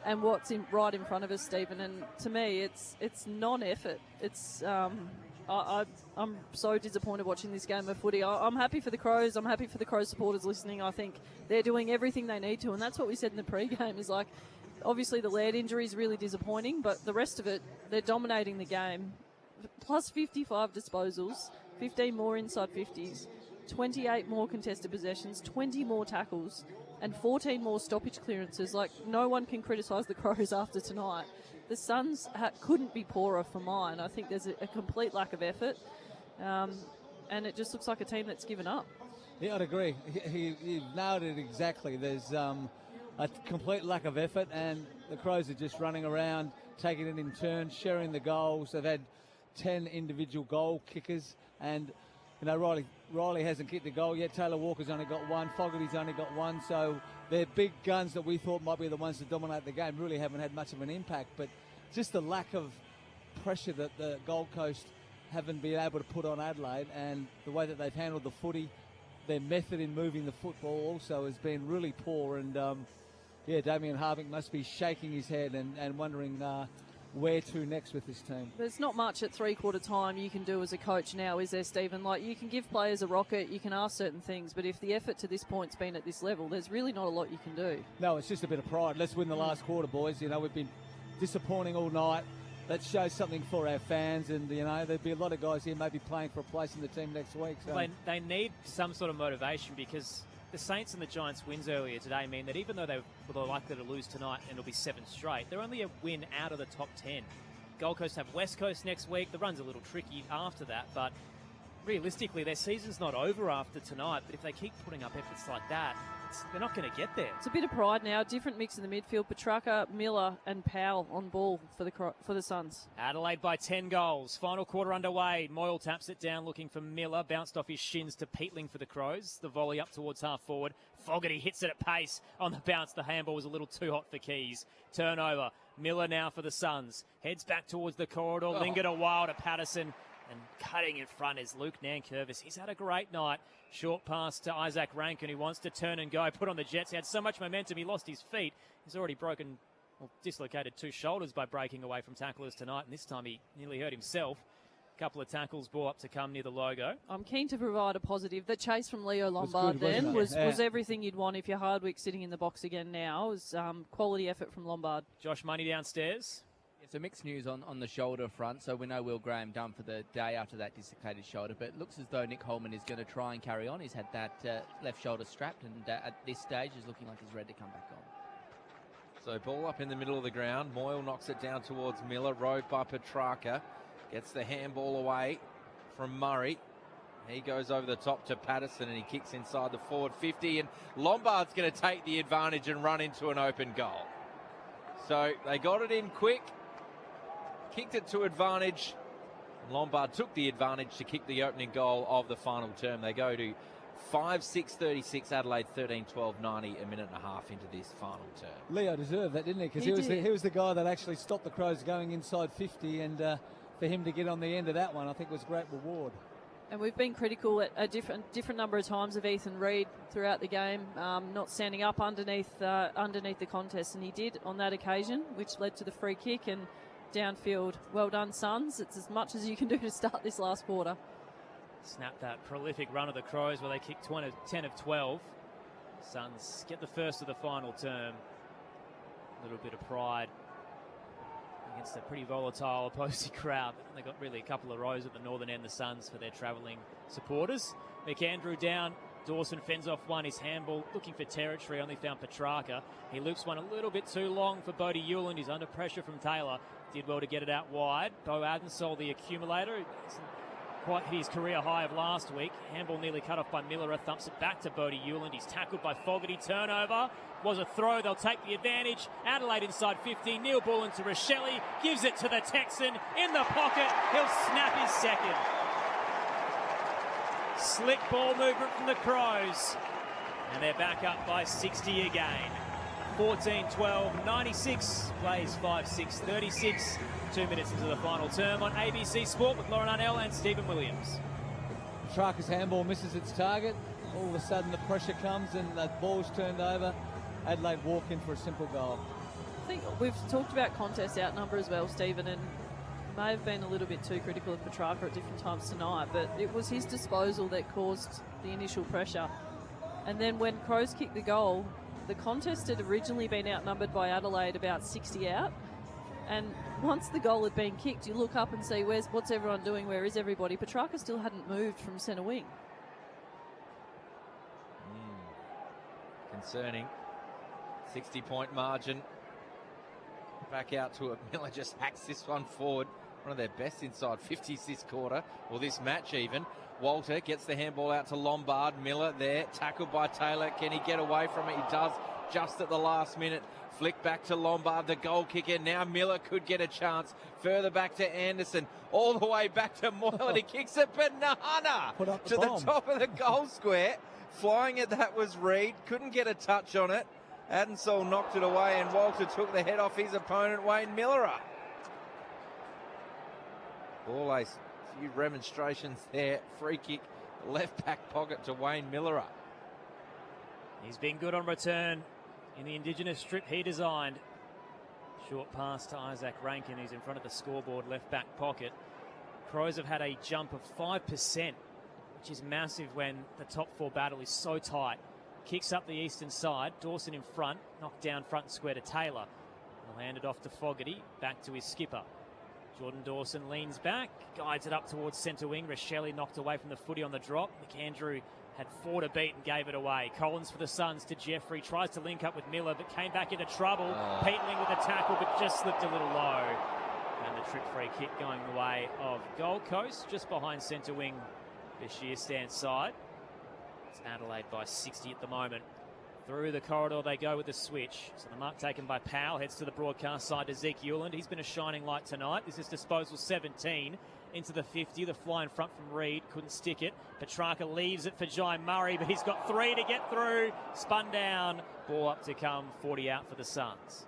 and what's right in front of us, Stephen. And to me, it's non-effort. It's I'm so disappointed watching this game of footy. I'm happy for the Crows. I'm happy for the Crows supporters listening. I think they're doing everything they need to, and that's what we said in the pre-game. Is like, obviously the Laird injury is really disappointing, but the rest of it, they're dominating the game. plus 55 disposals, 15 more inside 50s, 28 more contested possessions, 20 more tackles, and 14 more stoppage clearances. Like, no one can criticise the Crows after tonight. The Suns couldn't be poorer for mine. I think there's a complete lack of effort, and it just looks like a team that's given up. Yeah, I'd agree. He nailed it exactly. There's a complete lack of effort, and the Crows are just running around, taking it in turns, sharing the goals. They've had 10 individual goal kickers, and Riley hasn't kicked a goal yet. Taylor Walker's only got one. Fogarty's only got one. So they're big guns that we thought might be the ones to dominate the game. Really haven't had much of an impact, but just the lack of pressure that the Gold Coast haven't been able to put on Adelaide, and the way that they've handled the footy, their method in moving the football also has been really poor. And Damien Harvick must be shaking his head and wondering where to next with this team. There's not much at three-quarter time you can do as a coach now, is there, Stephen? Like, you can give players a rocket, you can ask certain things, but if the effort to this point's been at this level, there's really not a lot you can do. No, it's just a bit of pride. Let's win the last quarter, boys. We've been disappointing all night. Let's show something for our fans, and there'll be a lot of guys here maybe playing for a place in the team next week. So. They need some sort of motivation, because the Saints and the Giants' wins earlier today mean that even though they were likely to lose tonight and it'll be 7 straight, they're only a win out of the top 10. Gold Coast have West Coast next week. The run's a little tricky after that, but realistically, their season's not over after tonight. But if they keep putting up efforts like that, they're not going to get there. It's a bit of pride now. Different mix in the midfield. Petrarca, Miller and Powell on ball for the Suns. Adelaide by 10 goals. Final quarter underway. Moyle taps it down looking for Miller. Bounced off his shins to Peatling for the Crows. The volley up towards half forward. Fogarty hits it at pace on the bounce. The handball was a little too hot for Keys. Turnover. Miller now for the Suns. Heads back towards the corridor. Lingered a while to Patterson. And cutting in front is Luke Nankervis. He's had a great night. Short pass to Isaac Rankin, who wants to turn and go. Put on the Jets. He had so much momentum, he lost his feet. He's already dislocated 2 shoulders by breaking away from tacklers tonight. And this time he nearly hurt himself. A couple of tackles, ball up to come near the logo. I'm keen to provide a positive. The chase from Leo Lombard was everything you'd want if you're Hardwick sitting in the box again now. It was quality effort from Lombard. Josh Money downstairs. It's a mixed news on the shoulder front, so we know Will Graham done for the day after that dislocated shoulder, but it looks as though Nick Holman is going to try and carry on. He's had that left shoulder strapped, and at this stage is looking like he's ready to come back on. So ball up in the middle of the ground. Moyle knocks it down towards Miller, rode by Petrarca. Gets the handball away from Murray. He goes over the top to Patterson, and he kicks inside the forward 50, and Lombard's going to take the advantage and run into an open goal. So they got it in quick. Kicked it to advantage. Lombard took the advantage to kick the opening goal of the final term. They go to 5-6-36, Adelaide 13-12-90, a minute and a half into this final term. Leo deserved that, didn't he? Because he was the guy that actually stopped the Crows going inside 50, and for him to get on the end of that one, I think was great reward. And we've been critical at a different number of times of Ethan Reid throughout the game, not standing up underneath the contest, and he did on that occasion, which led to the free kick and downfield. Well done, Suns. It's as much as you can do to start this last quarter. Snap that prolific run of the Crows where they kicked 10 of 12. Suns get the first of the final term. A little bit of pride against a pretty volatile opposing crowd. They got really a couple of rows at the northern end, the Suns, for their travelling supporters. McAndrew down. Dawson fends off one. His handball looking for territory. Only found Petrarca. He loops one a little bit too long for Bodie Hewland. He's under pressure from Taylor. Did well to get it out wide. Bo Adensol, the accumulator, quite hit his career high of last week. Handball nearly cut off by Miller. Thumps it back to Bodie Hewland. He's tackled by Fogarty. Turnover. Was a throw. They'll take the advantage. Adelaide inside 50. Neil Bullen to Rochelle. Gives it to the Texan. In the pocket. He'll snap his second. Slick ball movement from the Crows. And they're back up by 60 again. 14-12, 96, plays 5-6-36. 2 minutes into the final term on ABC Sport with Lauren Arnell and Stephen Williams. Petrarca's handball misses its target. All of a sudden the pressure comes and the ball's turned over. Adelaide walk in for a simple goal. I think we've talked about contest outnumber as well, Stephen, and may have been a little bit too critical of Petrarca at different times tonight, but it was his disposal that caused the initial pressure. And then when Crows kicked the goal, the contest had originally been outnumbered by Adelaide about 60 out, And once the goal had been kicked, you look up and see what's everyone doing, where is everybody? Petrarca still hadn't moved from centre wing. Concerning. 60-point margin. Back out to it. Miller just hacks this one forward. One of their best inside 50s this quarter, or this match even. Walter gets the handball out to Lombard. Miller there, tackled by Taylor. Can he get away from it? He does just at the last minute. Flick back to Lombard, the goal kicker. Now Miller could get a chance. Further back to Anderson. All the way back to Moyle, and he kicks a banana to the top of the goal square. Flying at that was Reed. Couldn't get a touch on it. Adensall knocked it away, and Walter took the head off his opponent, Wayne Miller. Ball ace. A few remonstrations there. Free kick, left back pocket to Wayne Miller. He's been good on return in the Indigenous strip he designed. Short pass to Isaac Rankin, who's in front of the scoreboard, left back pocket. Crows have had a jump of 5%, which is massive when the top four battle is so tight. Kicks up the eastern side. Dawson in front, knocked down front and square to Taylor. He'll hand it off to Fogarty, back to his skipper. Jordan Dawson leans back, guides it up towards centre wing. Rochelle knocked away from the footy on the drop. McAndrew had 4 to beat and gave it away. Collins for the Suns to Jeffrey. Tries to link up with Miller, but came back into trouble. Peatling with a tackle, but just slipped a little low. And the trick free kick going the way of Gold Coast, just behind centre wing, Bashir stand side. It's Adelaide by 60 at the moment. Through the corridor they go with the switch. So the mark taken by Powell heads to the broadcast side to Zeke Euland. He's been a shining light tonight. This is disposal 17 into the 50. The fly in front from Reed. Couldn't stick it. Petrarca leaves it for Jai Murray, but he's got 3 to get through. Spun down. Ball up to come. 40 out for the Suns.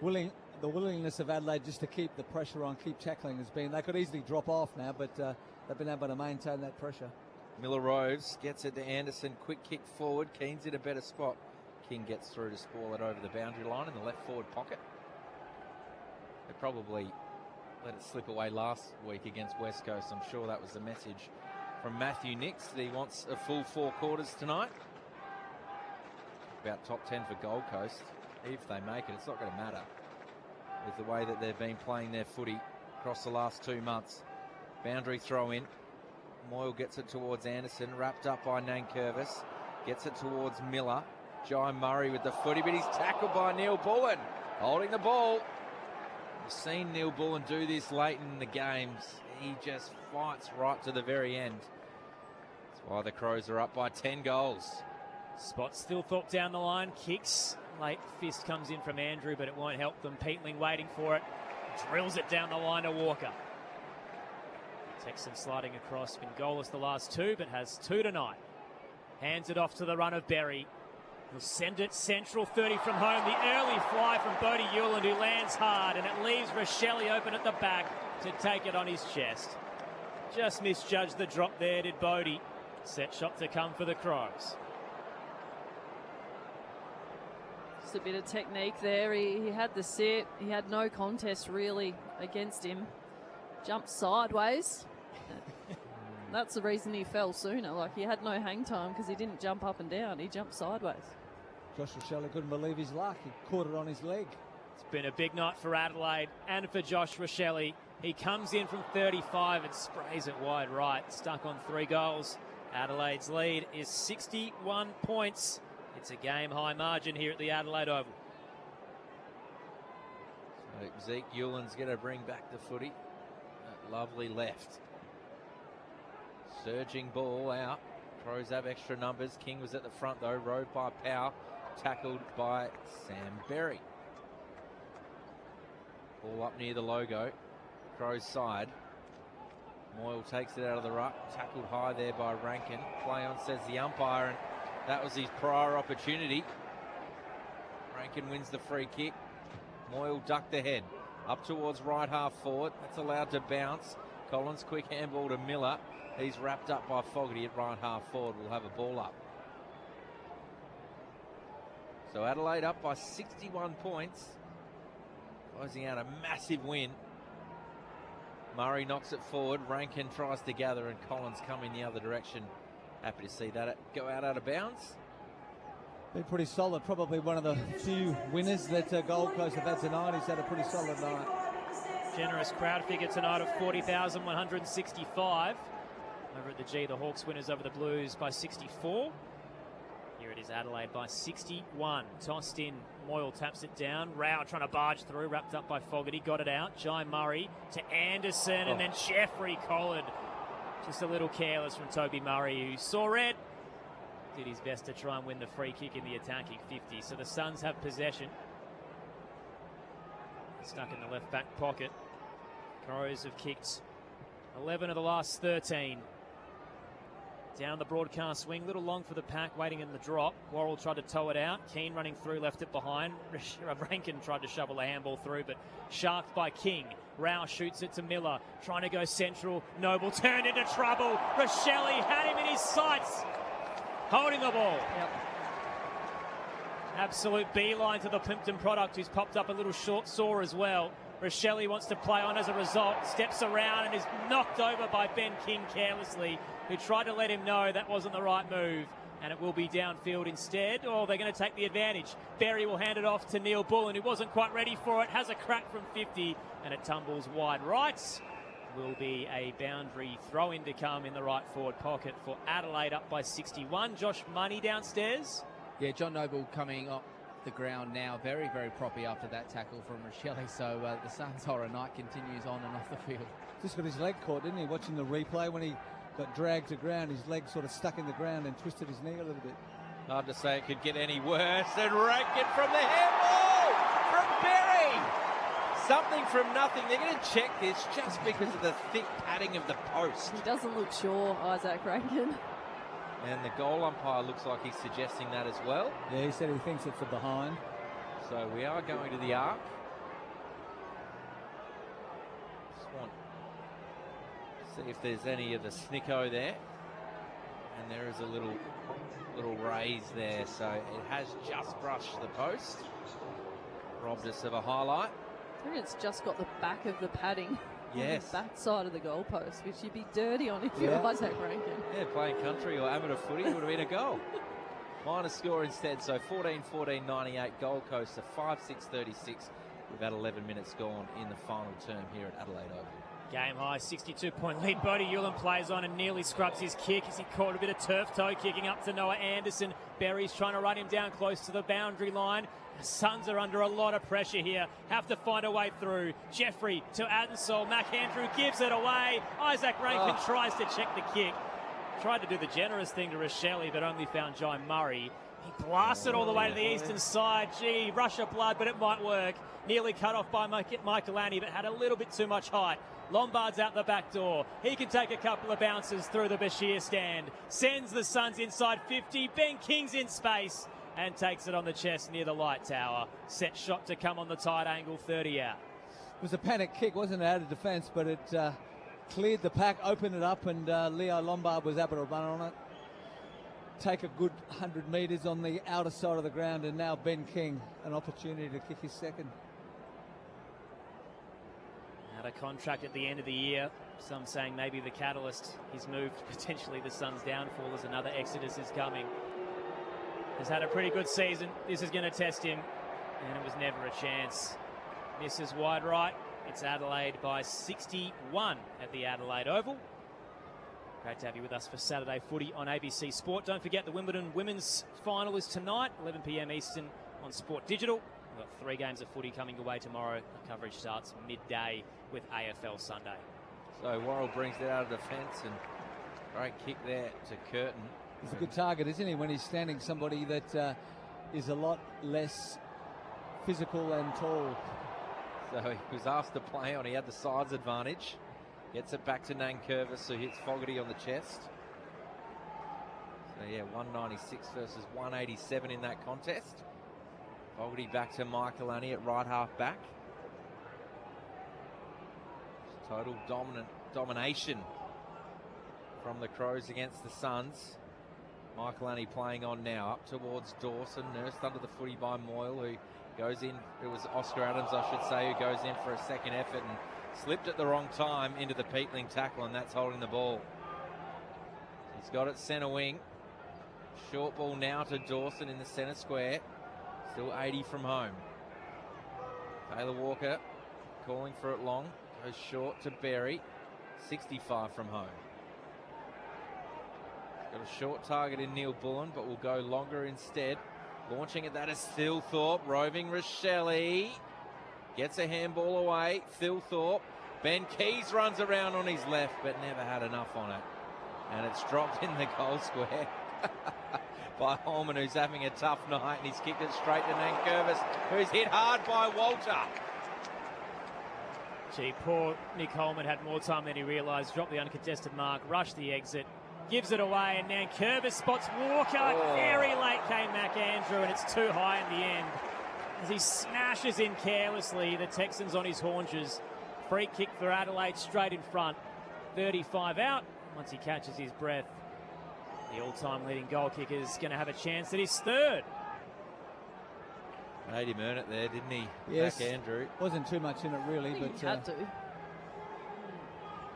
The willingness of Adelaide just to keep the pressure on, keep tackling has been. They could easily drop off now, but they've been able to maintain that pressure. Miller Roves gets it to Anderson. Quick kick forward. Keane's in a better spot. King gets through to spoil it over the boundary line in the left forward pocket. They probably let it slip away last week against West Coast. I'm sure that was the message from Matthew Nix that he wants a full 4 quarters tonight. About top 10 for Gold Coast. If they make it, it's not going to matter with the way that they've been playing their footy across the last 2 months. Boundary throw in. Moyle gets it towards Anderson, wrapped up by Nankervis. Gets it towards Miller. Jai Murray with the footy, but he's tackled by Neil Bullen. Holding the ball. We've seen Neil Bullen do this late in the games. He just fights right to the very end. That's why the Crows are up by 10 goals. Spot Stillthorpe down the line, kicks. Late fist comes in from Andrew, but it won't help them. Peatling waiting for it. Drills it down the line to Walker. Texan sliding across, been goalless the last 2, but has 2 tonight. Hands it off to the run of Berry. He'll send it central, 30 from home. The early fly from Bodie Euland, who lands hard, and it leaves Rochelle open at the back to take it on his chest. Just misjudged the drop there, did Bodie. Set shot to come for the Crows. Just a bit of technique there. He had the sit. He had no contest really against him. Jumped sideways. That's the reason he fell sooner. Like, he had no hang time because he didn't jump up and down. He jumped sideways. Josh Rochelle couldn't believe his luck. He caught it on his leg. It's been a big night for Adelaide and for Josh Rochelle. He comes in from 35 and sprays it wide right. Stuck on 3 goals. Adelaide's lead is 61 points. It's a game-high margin here at the Adelaide Oval. So Zeke Euland's going to bring back the footy. That lovely left. Surging ball out. Crows have extra numbers. King was at the front though. Rode by Powell. Tackled by Sam Berry. Ball up near the logo. Crows side. Moyle takes it out of the ruck. Tackled high there by Rankin. Play on, says the umpire, and that was his prior opportunity. Rankin wins the free kick. Moyle ducked the head. Up towards right half forward. That's allowed to bounce. Collins quick handball to Miller. He's wrapped up by Fogarty at right half forward. We'll have a ball up. So Adelaide up by 61 points. Closing out a massive win. Murray knocks it forward. Rankin tries to gather and Collins coming the other direction. Happy to see that go out of bounds. Been pretty solid. Probably one of the few winners that Gold Coast have had tonight. He's had a pretty solid night. Generous crowd figure tonight of 40,165. Over at the G, the Hawks winners over the Blues by 64. Here it is, Adelaide by 61. Tossed in, Moyle taps it down. Rao trying to barge through, wrapped up by Fogarty, got it out. Jai Murray to Anderson, and then Jeffrey Collard. Just a little careless from Toby Murray, who saw red. Did his best to try and win the free kick in the attacking 50. So the Suns have possession. Stuck in the left back pocket. Crows have kicked 11 of the last 13. Down the broadcast wing, little long for the pack, waiting in the drop. Worrell tried to tow it out. Keane running through, left it behind. Rankin tried to shovel a handball through, but sharked by King. Rao shoots it to Miller, trying to go central. Noble turned into trouble. Rochelle had him in his sights. Holding the ball. Yep. Absolute beeline to the Plimpton product, who's popped up a little short sore as well. Rochelle wants to play on as a result, steps around and is knocked over by Ben King carelessly, who tried to let him know that wasn't the right move, and it will be downfield instead. Oh, they're going to take the advantage. Berry will hand it off to Neil Bullen, who wasn't quite ready for it, has a crack from 50, and it tumbles wide right. Will be a boundary throw-in to come in the right forward pocket for Adelaide, up by 61. Josh Money downstairs. Yeah, John Noble coming up the ground now, very, very proppy after that tackle from Rochelle. So the Suns' horror night continues on and off the field. Just got his leg caught, didn't he? Watching the replay, when he got dragged to ground, his leg sort of stuck in the ground and twisted his knee a little bit. Hard to say it could get any worse. And Rankin from the handball from Berry. Something from nothing. They're going to check this just because of the thick padding of the post. He doesn't look sure, Isaac Rankin. And the goal umpire looks like he's suggesting that as well. Yeah, he said he thinks it's a behind. So we are going to the arc. Just want to see if there's any of the snicko there. And there is a little raise there. So it has just brushed the post. Robbed us of a highlight. I think it's just got the back of the padding. Yes. On the back side of the goalpost, which you'd be dirty on if you're Isaac Rankin. Yeah, playing country or amateur footy would have been a goal. Minor score instead, so 14-14-98, Gold Coast to 5-6-36. We've had 11 minutes gone in the final term here at Adelaide Oval. Game high, 62-point lead. Bodie Ulan plays on and nearly scrubs his kick as he caught a bit of turf toe, kicking up to Noah Anderson. Berry's trying to run him down close to the boundary line. The Suns are under a lot of pressure here. Have to find a way through. Jeffrey to Adensol. McAndrew gives it away. Isaac Rankin tries to check the kick. Tried to do the generous thing to Rochelle, but only found Jai Murray. He blasted all the way to the eastern side. Gee, rush of blood, but it might work. Nearly cut off by Michael Annie, but had a little bit too much height. Lombard's out the back door. He can take a couple of bounces through the Bashir stand. Sends the Suns inside 50. Ben King's in space and takes it on the chest near the light tower. Set shot to come on the tight angle, 30 out. It was a panic kick, wasn't it, out of defence, but it cleared the pack, opened it up, and Leo Lombard was able to run on it. Take a good 100 metres on the outer side of the ground, and now Ben King, an opportunity to kick his second. Out of contract at the end of the year. Some saying maybe the catalyst is moved, potentially the Suns' downfall as another exodus is coming. Has had a pretty good season. This is going to test him, and it was never a chance. Misses wide right. It's Adelaide by 61 at the Adelaide Oval. Great to have you with us for Saturday footy on ABC Sport. Don't forget the Wimbledon women's final is tonight, 11 p.m. Eastern on Sport Digital. We've got 3 games of footy coming away tomorrow. The coverage starts midday with AFL Sunday. So Worrell brings it out of defence, and great kick there to Curtin. He's a good target, isn't he, when he's standing somebody that is a lot less physical and tall. So he was asked to play on. He had the sides advantage. Gets it back to Nankervis, who hits Fogarty on the chest. So yeah, 196 versus 187 in that contest. Fogarty back to Michael Annie at right half back. Total domination from the Crows against the Suns. Michael Annie playing on now, up towards Dawson, nursed under the footy by Moyle, who goes in. It was Oscar Adams, I should say, who goes in for a second effort and slipped at the wrong time into the Peatling tackle, and that's holding the ball. He's got it centre wing. Short ball now to Dawson in the centre square. Still 80 from home. Taylor Walker calling for it long. Goes short to Berry. 65 from home. Got a short target in Neil Bullen, but will go longer instead. Launching at that is Thilthorpe. Roving Rochelle. Gets a handball away. Thilthorpe. Ben Keys runs around on his left, but never had enough on it. And it's dropped in the goal square by Holman, who's having a tough night, and he's kicked it straight to Nankervis, who's hit hard by Walter. Gee, poor Nick Holman had more time than he realised. Dropped the uncontested mark, rushed the exit, gives it away, and Nankervis spots Walker. Very late came McAndrew, and it's too high in the end. As he smashes in carelessly, the Texans on his haunches. Free kick for Adelaide straight in front. 35 out. Once he catches his breath, the all-time leading goal kicker is going to have a chance at his third. Made him earn it there, didn't he? Yes. McAndrew. Wasn't too much in it, really. He had to.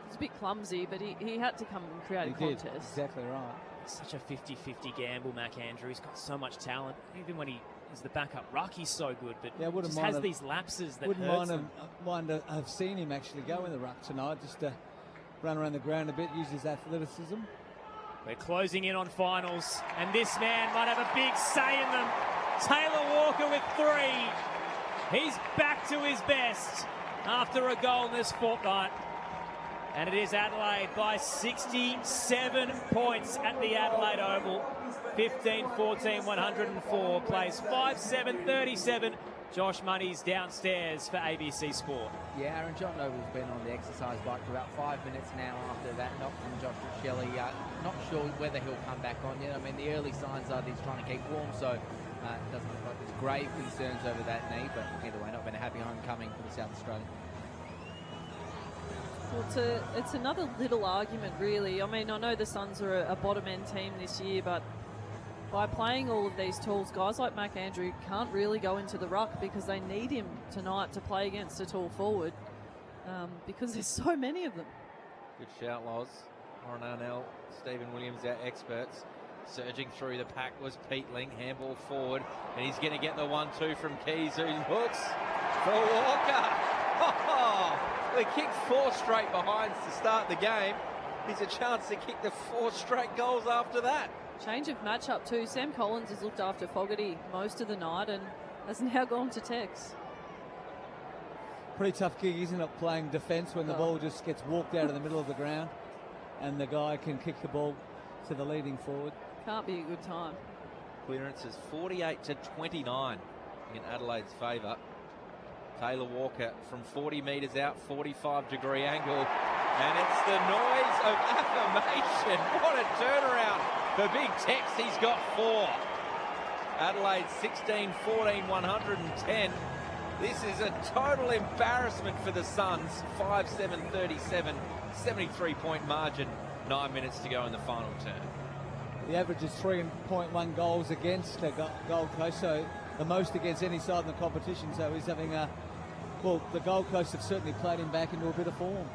It's a bit clumsy, but he had to come and create a contest. Did. Exactly right. Such a 50-50 gamble, McAndrew. He's got so much talent. Even when he is the backup ruck, he's so good, but just has these lapses that hurts him. Wouldn't mind have seen him actually go in the ruck tonight, just to run around the ground a bit, use his athleticism. We're closing in on finals, and this man might have a big say in them. Taylor Walker with 3. He's back to his best after a goal in this fortnight. And it is Adelaide by 67 points at the Adelaide Oval. 15-14, 104. Plays 5-7-37. Josh Money's downstairs for ABC Sport. Yeah, Aaron John Noble's been on the exercise bike for about 5 minutes now after that knock from Josh Rochelle. Not sure whether he'll come back on yet. I mean, the early signs are that he's trying to keep warm, so it doesn't look like there's grave concerns over that knee, but either way, not been a happy homecoming for the South Australian. Well, it's another little argument, really. I mean, I know the Suns are a bottom-end team this year, but by playing all of these tools, guys like McAndrew can't really go into the ruck because they need him tonight to play against a tall forward because there's so many of them. Good shout, Loz. Warren Arnell, Stephen Williams, our experts. Surging through the pack was Peatling. Handball forward, and he's going to get the 1-2 from Keys, who hooks for Walker. They kicked 4 straight behinds to start the game. He's a chance to kick the 4 straight goals after that. Change of matchup too. Sam Collins has looked after Fogarty most of the night and has now gone to Tex. Pretty tough gig, isn't it, playing defence when the ball just gets walked out of the middle of the ground and the guy can kick the ball to the leading forward. Can't be a good time. Clearance is 48-29 in Adelaide's favour. Taylor Walker from 40 metres out, 45-degree angle. And it's the noise of affirmation. What a turnaround for Big Tex. He's got 4. Adelaide 16-14, 110. This is a total embarrassment for the Suns. 5-7-37, 73-point margin. 9 minutes to go in the final turn. The average is 3.1 goals against Gold Coast, so the most against any side in the competition. So he's having the Gold Coast have certainly played him back into a bit of form.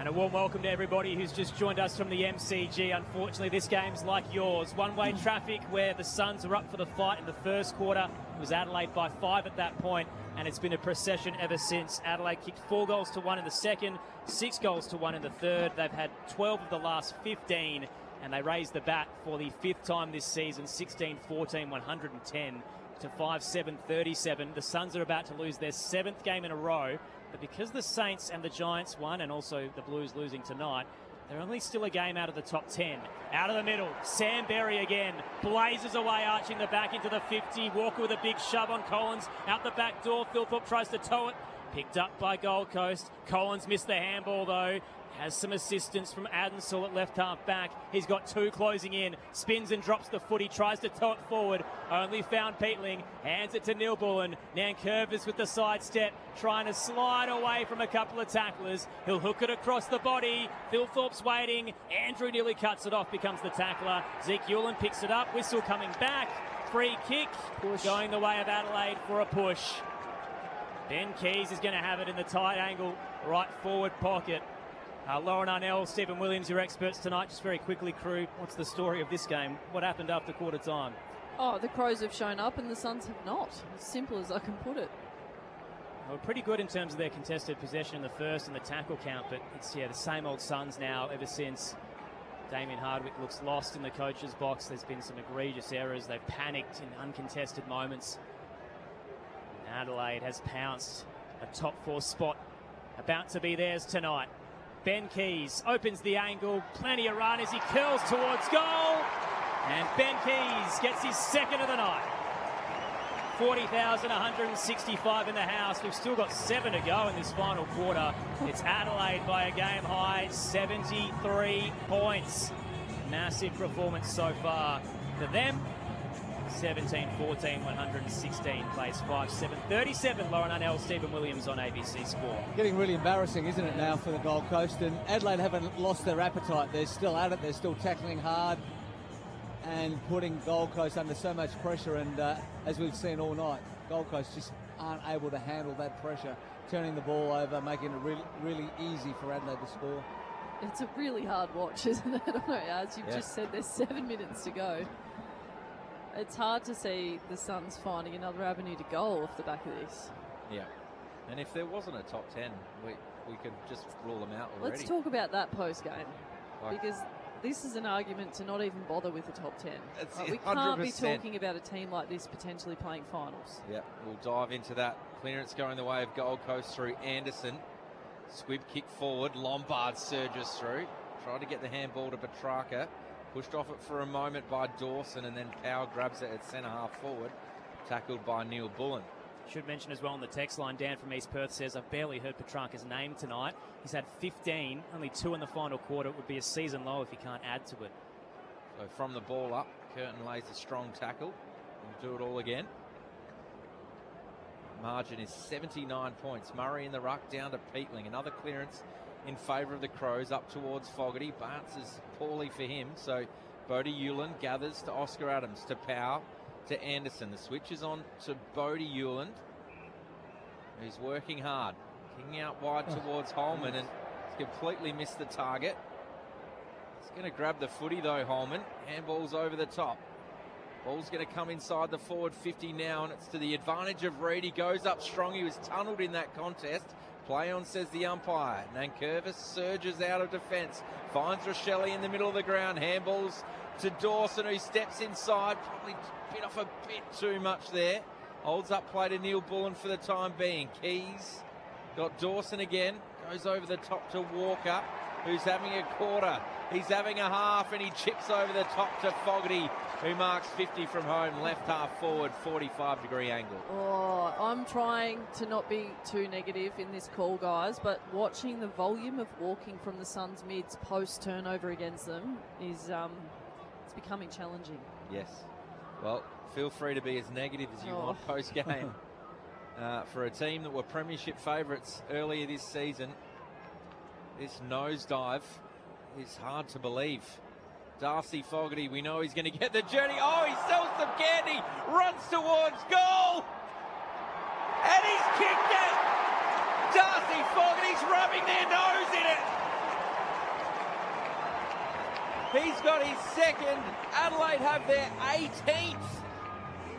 And a warm welcome to everybody who's just joined us from the MCG. Unfortunately, this game's like yours. One-way traffic where the Suns are up for the fight in the first quarter. It was Adelaide by 5 at that point, and it's been a procession ever since. Adelaide kicked 4 goals to 1 in the second, 6 goals to 1 in the third. They've had 12 of the last 15, and they raised the bat for the 5th time this season, 16-14, 110 to 5-7-37. The Suns are about to lose their 7th game in a row, but because the Saints and the Giants won, and also the Blues losing tonight, they're only still a game out of the top 10. Out of the middle, Sam Berry again, blazes away, arching the back into the 50. Walker with a big shove on Collins, out the back door. Thilthorpe tries to tow it, picked up by Gold Coast. Collins missed the handball though. Has some assistance from Adensall at left half back. He's got 2 closing in. Spins and drops the footy. Tries to tow it forward. Only found Peatling. Hands it to Neil Bullen. Nankervis with the sidestep. Trying to slide away from a couple of tacklers. He'll hook it across the body. Thilthorpe's waiting. Andrew nearly cuts it off. Becomes the tackler. Zeke Hewlin picks it up. Whistle coming back. Free kick. Going the way of Adelaide for a push. Ben Keys is going to have it in the tight angle. Right forward pocket. Lauren Arnell, Stephen Williams, your experts tonight. Just very quickly, crew, what's the story of this game? What happened after quarter time? Oh, the Crows have shown up and the Suns have not. As simple as I can put it. They were pretty good in terms of their contested possession in the first and the tackle count, but it's the same old Suns now ever since Damien Hardwick looks lost in the coach's box. There's been some egregious errors. They've panicked in uncontested moments. And Adelaide has pounced. A top 4 spot about to be theirs tonight. Ben Keys opens the angle, plenty of run as he curls towards goal. And Ben Keys gets his second of the night. 40,165 in the house. We've still got 7 to go in this final quarter. It's Adelaide by a game high, 73 points. Massive performance so far for them. 17-14, 116 plays 5-7-37. Lauren Arnell, Stephen Williams on ABC Sport. Getting really embarrassing, isn't it, now for the Gold Coast? And Adelaide haven't lost their appetite. They're still at it. They're still tackling hard and putting Gold Coast under so much pressure. And as we've seen all night, Gold Coast just aren't able to handle that pressure, turning the ball over, making it really, really easy for Adelaide to score. It's a really hard watch, isn't it? As you've just said, there's 7 minutes to go. It's hard to see the Suns finding another avenue to goal off the back of this. Yeah. And if there wasn't a top 10, we could just rule them out already. Let's talk about that post-game. Because this is an argument to not even bother with the top 10. We can't be talking about a team like this potentially playing finals. Yeah, we'll dive into that. Clearance going the way of Gold Coast through Anderson. Squib kick forward. Lombard surges through. Tried to get the handball to Petrarca. Pushed off it for a moment by Dawson, and then Powell grabs it at centre-half forward. Tackled by Neil Bullen. Should mention as well on the text line, Dan from East Perth says, I've barely heard Petrarca's name tonight. He's had 15, only 2 in the final quarter. It would be a season low if he can't add to it. So from the ball up, Curtin lays a strong tackle. We'll do it all again. Margin is 79 points. Murray in the ruck down to Peatling. Another clearance in favour of the Crows up towards Fogarty. Bounces poorly for him. So Bodie Hewland gathers to Oscar Adams, to Powell, to Anderson. The switch is on to Bodie Hewland, who's working hard. Kicking out wide towards Holman, and he's completely missed the target. He's going to grab the footy though, Holman. Handball's over the top. Ball's going to come inside the forward 50 now, and it's to the advantage of Reid. He goes up strong. He was tunnelled in that contest. Play on, says the umpire. Nankervis surges out of defence. Finds Rochelle in the middle of the ground. Handballs to Dawson, who steps inside. Probably bit off a bit too much there. Holds up play to Neil Bullen for the time being. Keys got Dawson again. Goes over the top to Walker, who's having a quarter. He's having a half, and he chips over the top to Fogarty, who marks 50 from home. Left half forward, 45-degree angle. Oh, I'm trying to not be too negative in this call, guys, but watching the volume of walking from the Suns mids post-turnover against them is it's becoming challenging. Yes. Well, feel free to be as negative as you want post-game. For a team that were premiership favourites earlier this season, this nosedive is hard to believe. Darcy Fogarty, we know he's going to get the journey. Oh, he sells some candy, runs towards goal, and he's kicked it. Darcy Fogarty's rubbing their nose in it. He's got his second. Adelaide have their 18th.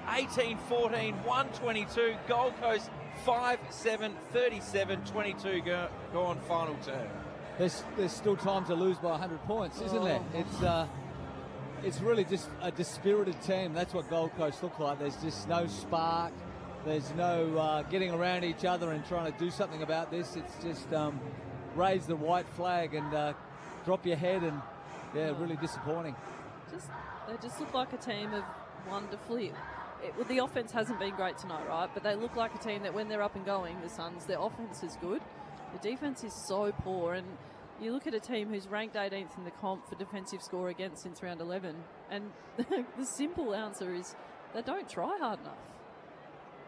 18-14, 122. Gold Coast 5-7, 37-22 go on final turn. There's still time to lose by 100 points, isn't there? It's really just a dispirited team. That's what Gold Coast look like. There's just no spark. There's no getting around each other and trying to do something about this. It's just raise the white flag and drop your head, and really disappointing. They just look like a team of wonderfully. The offense hasn't been great tonight, right? But they look like a team that when they're up and going, the Suns, their offense is good. The defense is so poor, and you look at a team who's ranked 18th in the comp for defensive score against since round 11, and the simple answer is they don't try hard enough.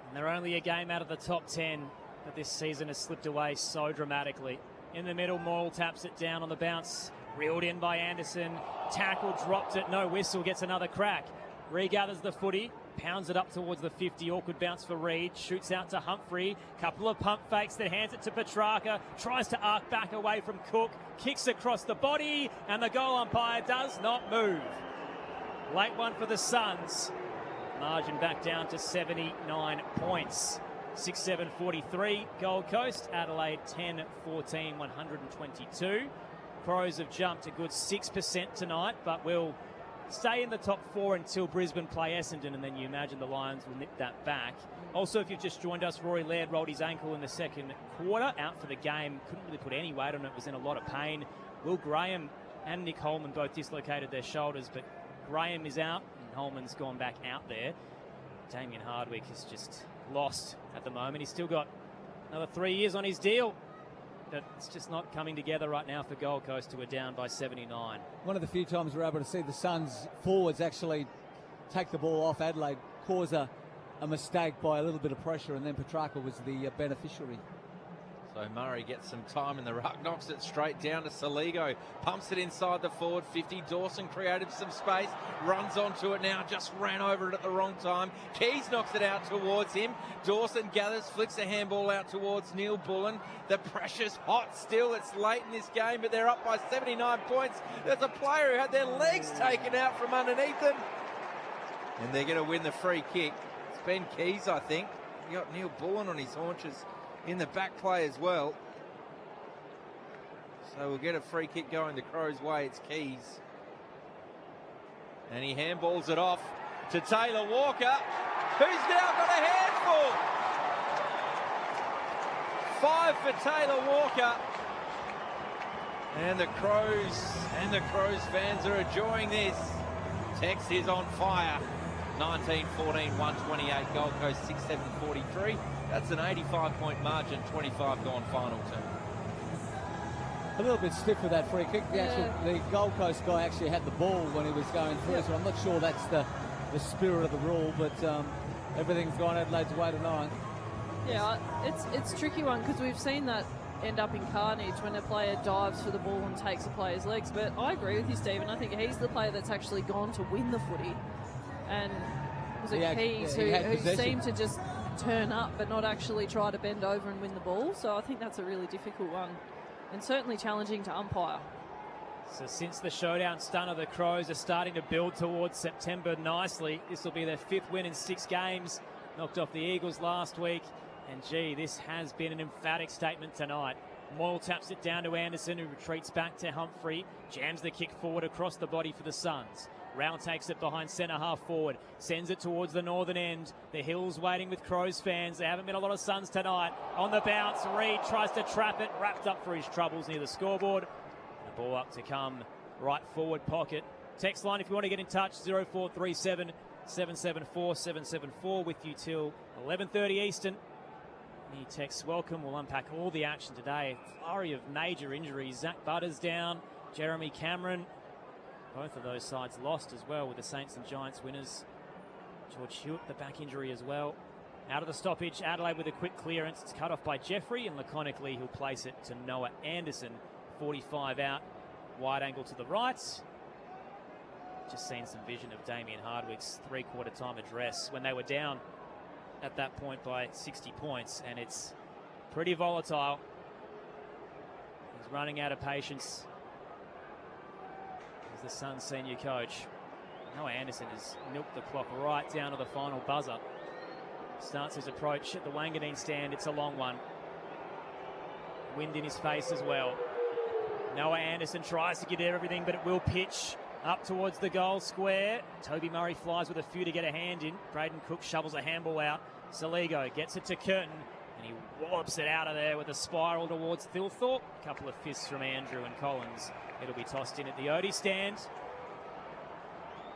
And they're only a game out of the top 10, but this season has slipped away so dramatically. In the middle, Morrill taps it down on the bounce, reeled in by Anderson, tackle, dropped it, no whistle, gets another crack. Regathers the footy, pounds it up towards the 50. Awkward bounce for Reed. Shoots out to Humphrey. Couple of pump fakes, then hands it to Petrarca. Tries to arc back away from Cook. Kicks across the body, and the goal umpire does not move. Late one for the Suns. Margin back down to 79 points. 6-7-43 Gold Coast. Adelaide 10-14, 122. Crows have jumped a good 6% tonight, but will stay in the top 4 until Brisbane play Essendon, and then you imagine the Lions will nip that back. Also, if you've just joined us, Rory Laird rolled his ankle in the second quarter, out for the game. Couldn't really put any weight on it, was in a lot of pain. Will Graham and Nick Holman both dislocated their shoulders, but Graham is out and Holman's gone back out there. Damien Hardwick is just lost at the moment. He's still got another 3 years on his deal, but it's just not coming together right now for Gold Coast, who are down by 79. One of the few times we're able to see the Suns forwards actually take the ball off Adelaide, cause a mistake by a little bit of pressure, and then Petrarca was the beneficiary. So Murray gets some time in the ruck, knocks it straight down to Saligo, pumps it inside the forward 50. Dawson created some space, runs onto it now, just ran over it at the wrong time. Keys knocks it out towards him. Dawson gathers, flicks a handball out towards Neil Bullen. The pressure's hot still. It's late in this game, but they're up by 79 points. There's a player who had their legs taken out from underneath them, and they're going to win the free kick. It's Ben Keys, I think. You got Neil Bullen on his haunches in the back play as well. So we'll get a free kick going the Crows' way. It's Keys. And he handballs it off to Taylor Walker, who's now got a handful. 5 for Taylor Walker. And the Crows fans are enjoying this. Tex is on fire. 19-14, 128. Gold Coast 6-7-43. That's an 85-point margin, 25 gone final term. A little bit stiff with that free kick. The Gold Coast guy actually had the ball when he was going through, so I'm not sure that's the spirit of the rule, but everything's gone Adelaide's way tonight. Yeah, it's a tricky one because we've seen that end up in carnage when a player dives for the ball and takes a player's legs. But I agree with you, Stephen. I think he's the player that's actually gone to win the footy. And was it Keys who seemed to just turn up but not actually try to bend over and win the ball. So I think that's a really difficult one and certainly challenging to umpire. So since the showdown stunner, the Crows are starting to build towards September nicely. This will be their 5th win in 6 games. Knocked off the Eagles last week. And gee, this has been an emphatic statement tonight. Moyle taps it down to Anderson, who retreats back to Humphrey. Jams the kick forward across the body for the Suns. Rowell takes it behind centre half forward, sends it towards the northern end. The Hills waiting with Crows fans. There haven't been a lot of Suns tonight. On the bounce, Reed tries to trap it, wrapped up for his troubles near the scoreboard. The ball up to come right forward pocket. Text line if you want to get in touch, 0437 774 774, with you till 11:30 Eastern. Any texts welcome. We'll unpack all the action today. Flurry of major injuries. Zach Butters down, Jeremy Cameron. Both of those sides lost as well, with the Saints and Giants winners. George Hewitt, the back injury as well. Out of the stoppage, Adelaide with a quick clearance. It's cut off by Jeffrey, and laconically he'll place it to Noah Anderson. 45 out, wide angle to the right. Just seen some vision of Damien Hardwick's 3/4 time address when they were down at that point by 60 points, and it's pretty volatile. He's running out of patience. The Suns senior coach. Noah Anderson has milked the clock right down to the final buzzer. Starts his approach at the Wanganeen stand. It's a long one. Wind in his face as well. Noah Anderson tries to get everything, but it will pitch up towards the goal square. Toby Murray flies with a few to get a hand in. Braden Cook shovels a handball out. Saligo gets it to Curtin, and he wallops it out of there with a spiral towards Thilthorpe. A couple of fists from Andrew and Collins. It'll be tossed in at the Odie stand.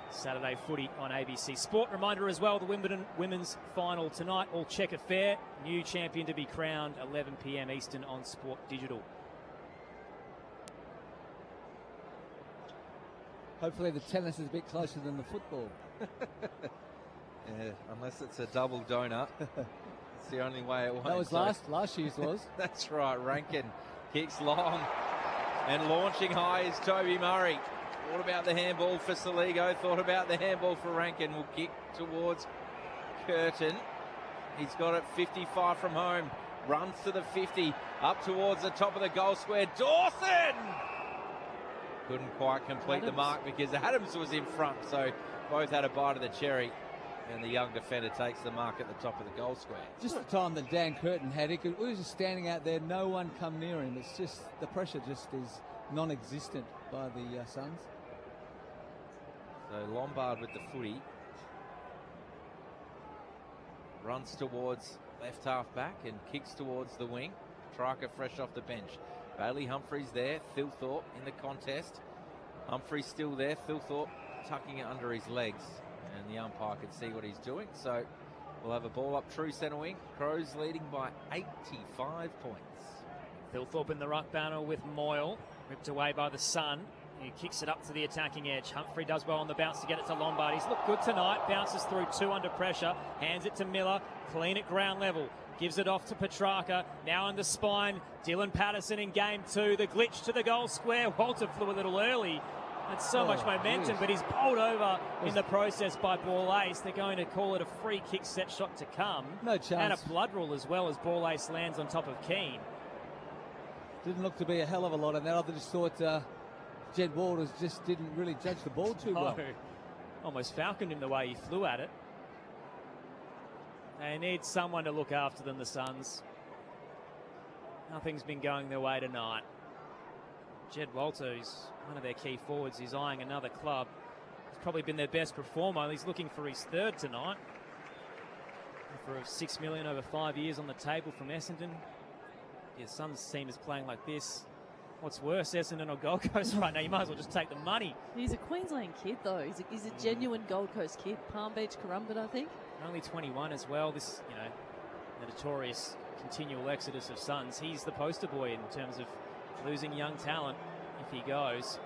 Saturday footy on ABC Sport. Reminder as well, the Wimbledon women's final tonight. All check affair. New champion to be crowned, 11 p.m. Eastern on Sport Digital. Hopefully the tennis is a bit closer than the football. Yeah, unless it's a double donut. It's the only way it won't. That was last year's was. That's right. Rankin kicks long. And launching high is Toby Murray. Thought about the handball for Saligo. Thought about the handball for Rankin. Will kick towards Curtin. He's got it 55 from home. Runs to the 50, up towards the top of the goal square. Dawson! Couldn't quite complete the mark because Adams was in front, so both had a bite of the cherry. And the young defender takes the mark at the top of the goal square. Just the time that Dan Curtin had, he was just standing out there, no one come near him. It's just, the pressure just is non-existent by the Suns. So Lombard with the footy. Runs towards left half back and kicks towards the wing. Petrarca fresh off the bench. Bailey Humphries there. Thilthorpe in the contest. Humphries still there. Thilthorpe tucking it under his legs. And the umpire can see what he's doing. So we'll have a ball up true centre wing. Crows leading by 85 points. Thilthorpe in the ruck banner with Moyle. Ripped away by the Sun. He kicks it up to the attacking edge. Humphrey does well on the bounce to get it to Lombard. He's looked good tonight. Bounces through two under pressure. Hands it to Miller. Clean at ground level. Gives it off to Petrarca. Now on the spine. Dylan Patterson in game two. The glitch to the goal square. Walter flew a little early. Had so much momentum, but he's bowled over in the process by Ball Ace. They're going to call it a free kick set shot to come. No chance. And a blood rule as well as Ball Ace lands on top of Keane. Didn't look to be a hell of a lot in that. I just thought Jed Walters just didn't really judge the ball too well. Almost falconed him the way he flew at it. They need someone to look after them, the Suns. Nothing's been going their way tonight. Jed Walter, who's one of their key forwards, is eyeing another club. He's probably been their best performer. He's looking for his third tonight. For $6 million over 5 years on the table from Essendon. Yeah, Suns team is playing like this. What's worse, Essendon or Gold Coast right now? You might as well just take the money. He's a Queensland kid, though. He's a genuine Gold Coast kid. Palm Beach, Currumbin, I think. Only 21 as well. This, the notorious continual exodus of Suns. He's the poster boy in terms of losing young talent if he goes.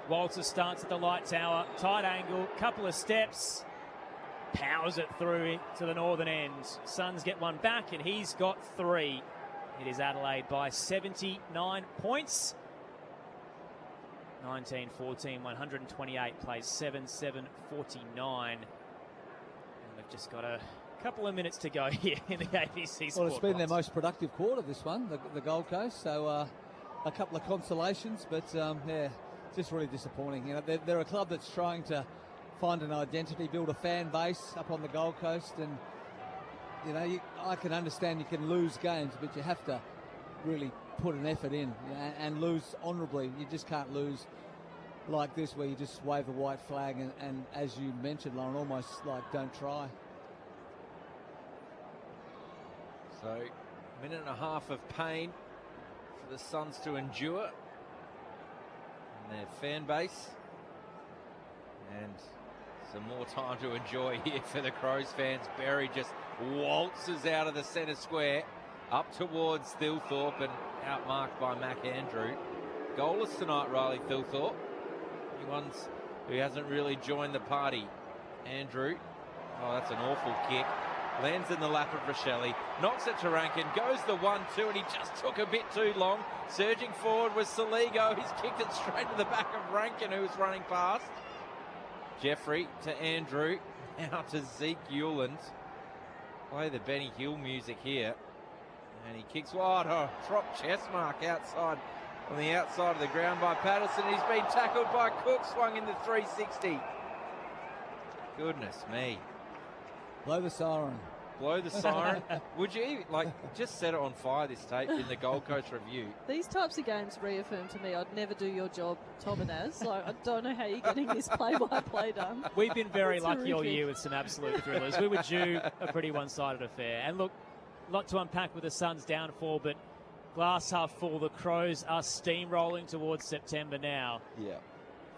Walter starts at the light tower. Tight angle. Couple of steps. Powers it through to the northern end. Suns get one back, and he's got three. It is Adelaide by 79 points. 19-14, 128 plays 7-7-49. And they've just got a couple of minutes to go here in the ABC Sport. Well, it's been their most productive quarter, this one, the Gold Coast. So a couple of consolations, but just really disappointing. They're a club that's trying to find an identity, build a fan base up on the Gold Coast, and I can understand you can lose games, but you have to really put an effort in and lose honourably. You just can't lose like this where you just wave a white flag and as you mentioned, Lauren, almost like don't try. So, minute and a half of pain for the Suns to endure and their fan base. And some more time to enjoy here for the Crows fans. Berry just waltzes out of the centre square up towards Thilthorpe and outmarked by Mac Andrew. Goalless tonight, Riley Thilthorpe. Anyone who hasn't really joined the party. Andrew, oh, that's an awful kick. Lands in the lap of Rochelle. Knocks it to Rankin. Goes the 1-2 and he just took a bit too long. Surging forward was Saligo. He's kicked it straight to the back of Rankin, who was running past. Jeffrey to Andrew. Now to Zeke Hewland. Play the Benny Hill music here. And he kicks wide. Oh, drop chest mark outside. On the outside of the ground by Patterson. He's been tackled by Cook. Swung into 360. Goodness me. Blow the siren. Blow the siren. Would you, just set it on fire, this tape, in the Gold Coast Review? These types of games reaffirm to me I'd never do your job, Tom and Az. I don't know how you're getting this play-by-play done. We've been very lucky all year with some absolute thrillers. We were due a pretty one-sided affair. And look, a lot to unpack with the Suns' downfall, but glass half full, the Crows are steamrolling towards September now. Yeah.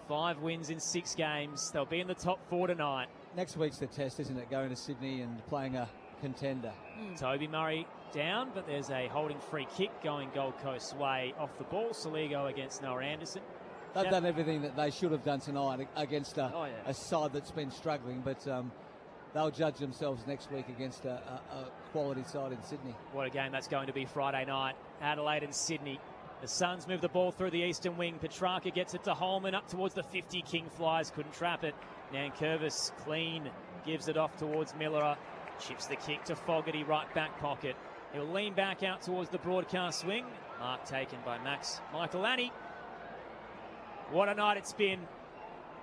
5 wins in 6 games. They'll be in the top 4 tonight. Next week's the test, isn't it? Going to Sydney and playing a contender. Toby Murray down, but there's a holding free kick going Gold Coast's way off the ball. Saligo against Noah Anderson. They've done everything that they should have done tonight against a side that's been struggling, but they'll judge themselves next week against a quality side in Sydney. What a game that's going to be Friday night. Adelaide and Sydney. The Suns move the ball through the eastern wing. Petrarca gets it to Holman up towards the 50. King flies, couldn't trap it. Nankervis clean gives it off towards Miller. Chips the kick to Fogarty, right back pocket. He'll lean back out towards the broadcast swing. Mark taken by Max Michaelani. What a night it's been.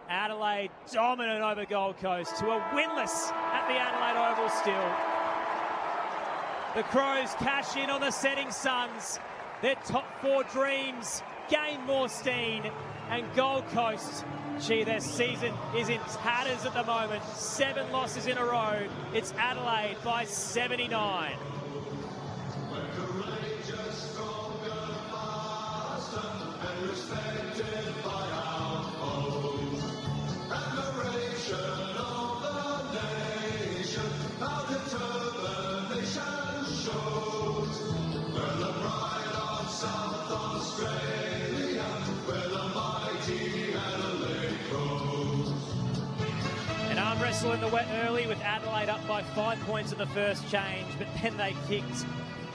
Adelaide dominant over Gold Coast to a winless at the Adelaide Oval still. The Crows cash in on the setting Suns. Their top 4 dreams gain more steam. And Gold Coast, gee, their season is in tatters at the moment. 7 losses in a row. It's Adelaide by 79. Wrestle in the wet early with Adelaide up by 5 points in the first change, but then they kicked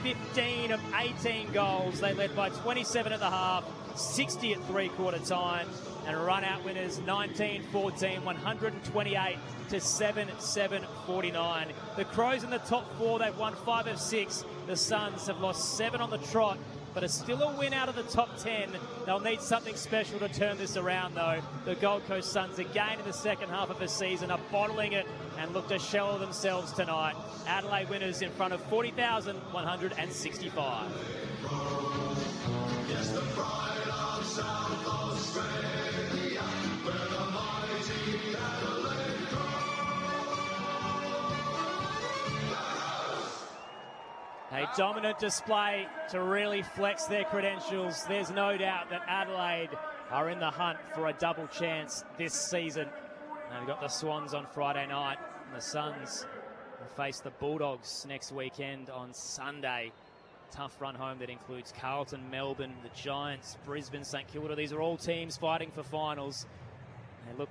15 of 18 goals. They led by 27 at the half, 60 at three-quarter time, and run out winners 19-14, 128 to 7-7-49. The Crows in the top 4, they've won 5 of 6. The Suns have lost 7 on the trot, but are still a win out of the top 10. They'll need something special to turn this around, though. The Gold Coast Suns, again in the second half of the season, are bottling it and look to shell of themselves tonight. Adelaide winners in front of 40,165. Yes, the pride of South Australia, where the mighty Adelaide A dominant display to really flex their credentials. There's no doubt that Adelaide are in the hunt for a double chance this season. And we've got the Swans on Friday night, and the Suns will face the Bulldogs next weekend on Sunday. Tough run home that includes Carlton, Melbourne, the Giants, Brisbane, St Kilda. These are all teams fighting for finals. They look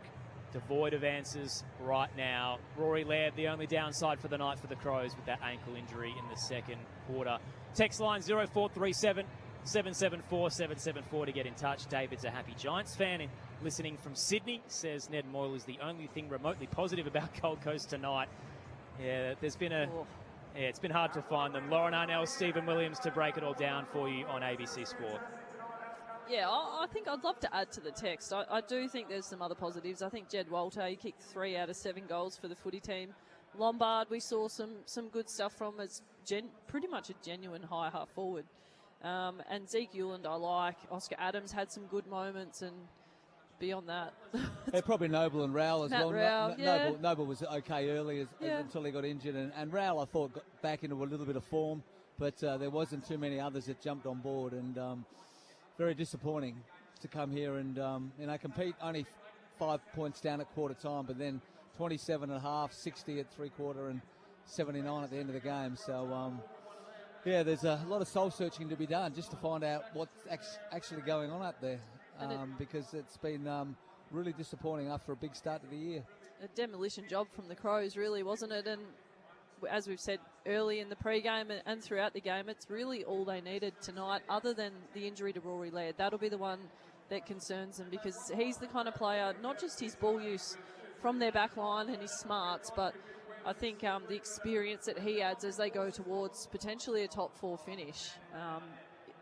devoid of answers right now. Rory Laird, the only downside for the night for the Crows with that ankle injury in the second quarter. Text line 0437 774 774 to get in touch. David's a happy Giants fan and listening from Sydney. Says Ned Moyle is the only thing remotely positive about Gold Coast tonight. Yeah, there's been it's been hard to find them. Lauren Arnell, Stephen Williams to break it all down for you on ABC Sport. Yeah, I think I'd love to add to the text. I do think there's some other positives. I think Jed Walter, he kicked 3 out of 7 goals for the footy team. Lombard, we saw some good stuff from as pretty much a genuine high half forward. And Zeke Euland I like. Oscar Adams had some good moments, and beyond that. They're probably Noble and Rowell as Matt well. Rowell, yeah. Noble was okay early until he got injured, and Rowell I thought got back into a little bit of form, but there wasn't too many others that jumped on board, and very disappointing to come here and compete only 5 points down at quarter time, but then 27 and a half, 60 at three-quarter, and 79 at the end of the game. So, there's a lot of soul-searching to be done just to find out what's actually going on up there, because it's been really disappointing after a big start to the year. A demolition job from the Crows, really, wasn't it? And as we've said early in the pre-game and throughout the game, it's really all they needed tonight, other than the injury to Rory Laird. That'll be the one that concerns them, because he's the kind of player, not just his ball use from their back line and his smarts, but I think the experience that he adds as they go towards potentially a top 4 finish.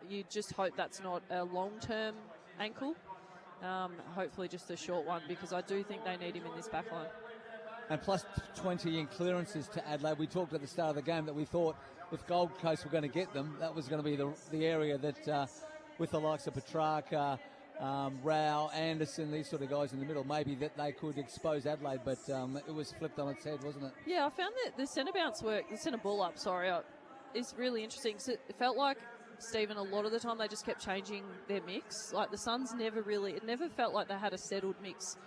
You just hope that's not a long-term ankle. Hopefully just a short one, because I do think they need him in this back line. And plus 20 in clearances to Adelaide. We talked at the start of the game that we thought if Gold Coast were going to get them, that was going to be the area that, with the likes of Petrarca, Rao, Anderson, these sort of guys in the middle, maybe that they could expose Adelaide, but it was flipped on its head, wasn't it? Yeah, I found that the centre bounce work, the centre ball up, is really interesting. So it felt like, Stephen, a lot of the time they just kept changing their mix. Like the Suns it never felt like they had a settled mix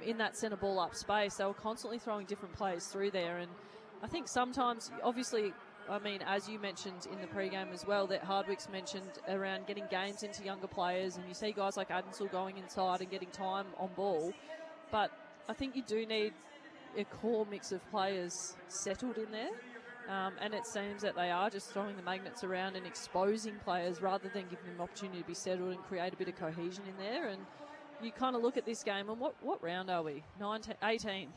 in that centre ball up space. They were constantly throwing different players through there, and I think sometimes, obviously, I mean, as you mentioned in the pre-game as well, that Hardwick's mentioned around getting games into younger players, and you see guys like Adensel going inside and getting time on ball, but I think you do need a core mix of players settled in there, and it seems that they are just throwing the magnets around and exposing players rather than giving them an opportunity to be settled and create a bit of cohesion in there. And you kind of look at this game and what round are we? 19, 18.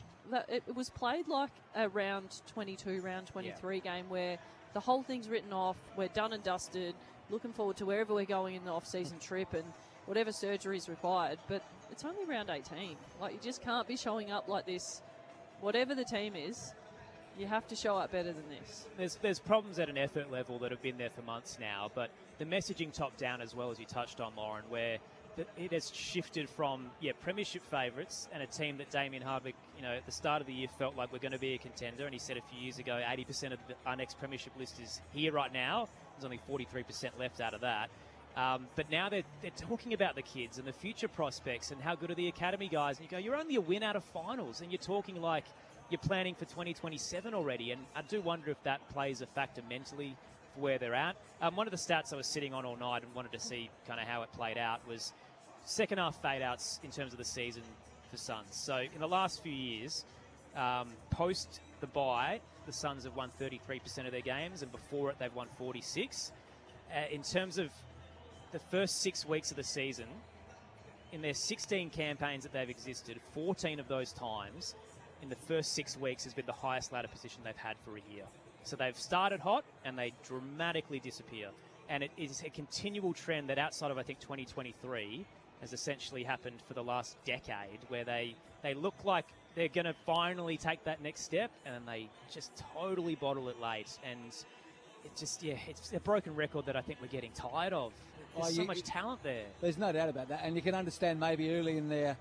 It was played like a round 22, round 23 game where the whole thing's written off. We're done and dusted. Looking forward to wherever we're going in the off-season trip and whatever surgery is required. But it's only round 18. Like, you just can't be showing up like this. Whatever the team is, you have to show up better than this. There's problems at an effort level that have been there for months now, but the messaging top down as well, as you touched on, Lauren, where it has shifted from, premiership favourites and a team that Damien Hardwick, at the start of the year felt like we're going to be a contender, and he said a few years ago 80% of our next premiership list is here right now. There's only 43% left out of that. But now they're talking about the kids and the future prospects and how good are the academy guys. And you go, you're only a win out of finals, and you're talking like you're planning for 2027 already. And I do wonder if that plays a factor mentally for where they're at. One of the stats I was sitting on all night and wanted to see kind of how it played out was second half fade-outs in terms of the season for Suns. So in the last few years, post the bye, the Suns have won 33% of their games, and before it they've won 46. In terms of the first 6 weeks of the season, in their 16 campaigns that they've existed, 14 of those times in the first 6 weeks has been the highest ladder position they've had for a year. So they've started hot and they dramatically disappear. And it is a continual trend that outside of, I think, 2023 has essentially happened for the last decade, where they look like they're going to finally take that next step and then they just totally bottle it late. And it just, it's a broken record that I think we're getting tired of. There's so much talent there. There's no doubt about that. And you can understand maybe early in their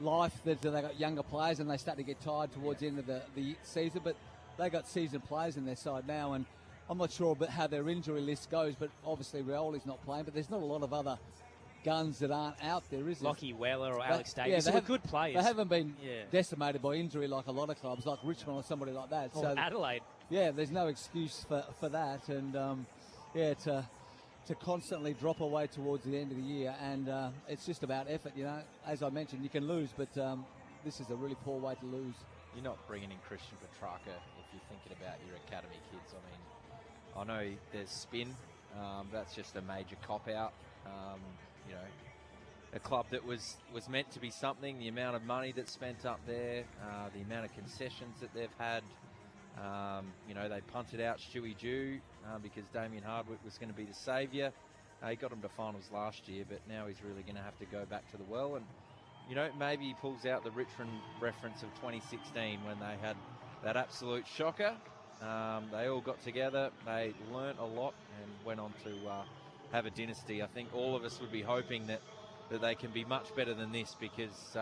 life that they got younger players and they start to get tired towards the end of the season, but they got seasoned players in their side now, and I'm not sure about how their injury list goes, but obviously Rioli's not playing, but there's not a lot of other guns that aren't out there, is there? Lockie Weller or Alex Davis, they have good players. They haven't been decimated by injury like a lot of clubs, like Richmond or somebody like that. Or Adelaide. Yeah, there's no excuse for that, and to constantly drop away towards the end of the year, and it's just about effort. As I mentioned, you can lose, but this is a really poor way to lose. You're not bringing in Christian Petrarca if you're thinking about your academy kids. I mean, I know there's spin. That's just a major cop-out. A club that was meant to be something, the amount of money that's spent up there, the amount of concessions that they've had. They punted out Stewie Dew because Damien Hardwick was going to be the saviour. He got him to finals last year, but now he's really going to have to go back to the well. And, maybe he pulls out the Richmond reference of 2016 when they had that absolute shocker. They all got together, they learnt a lot and went on to have a dynasty. I think all of us would be hoping that they can be much better than this because,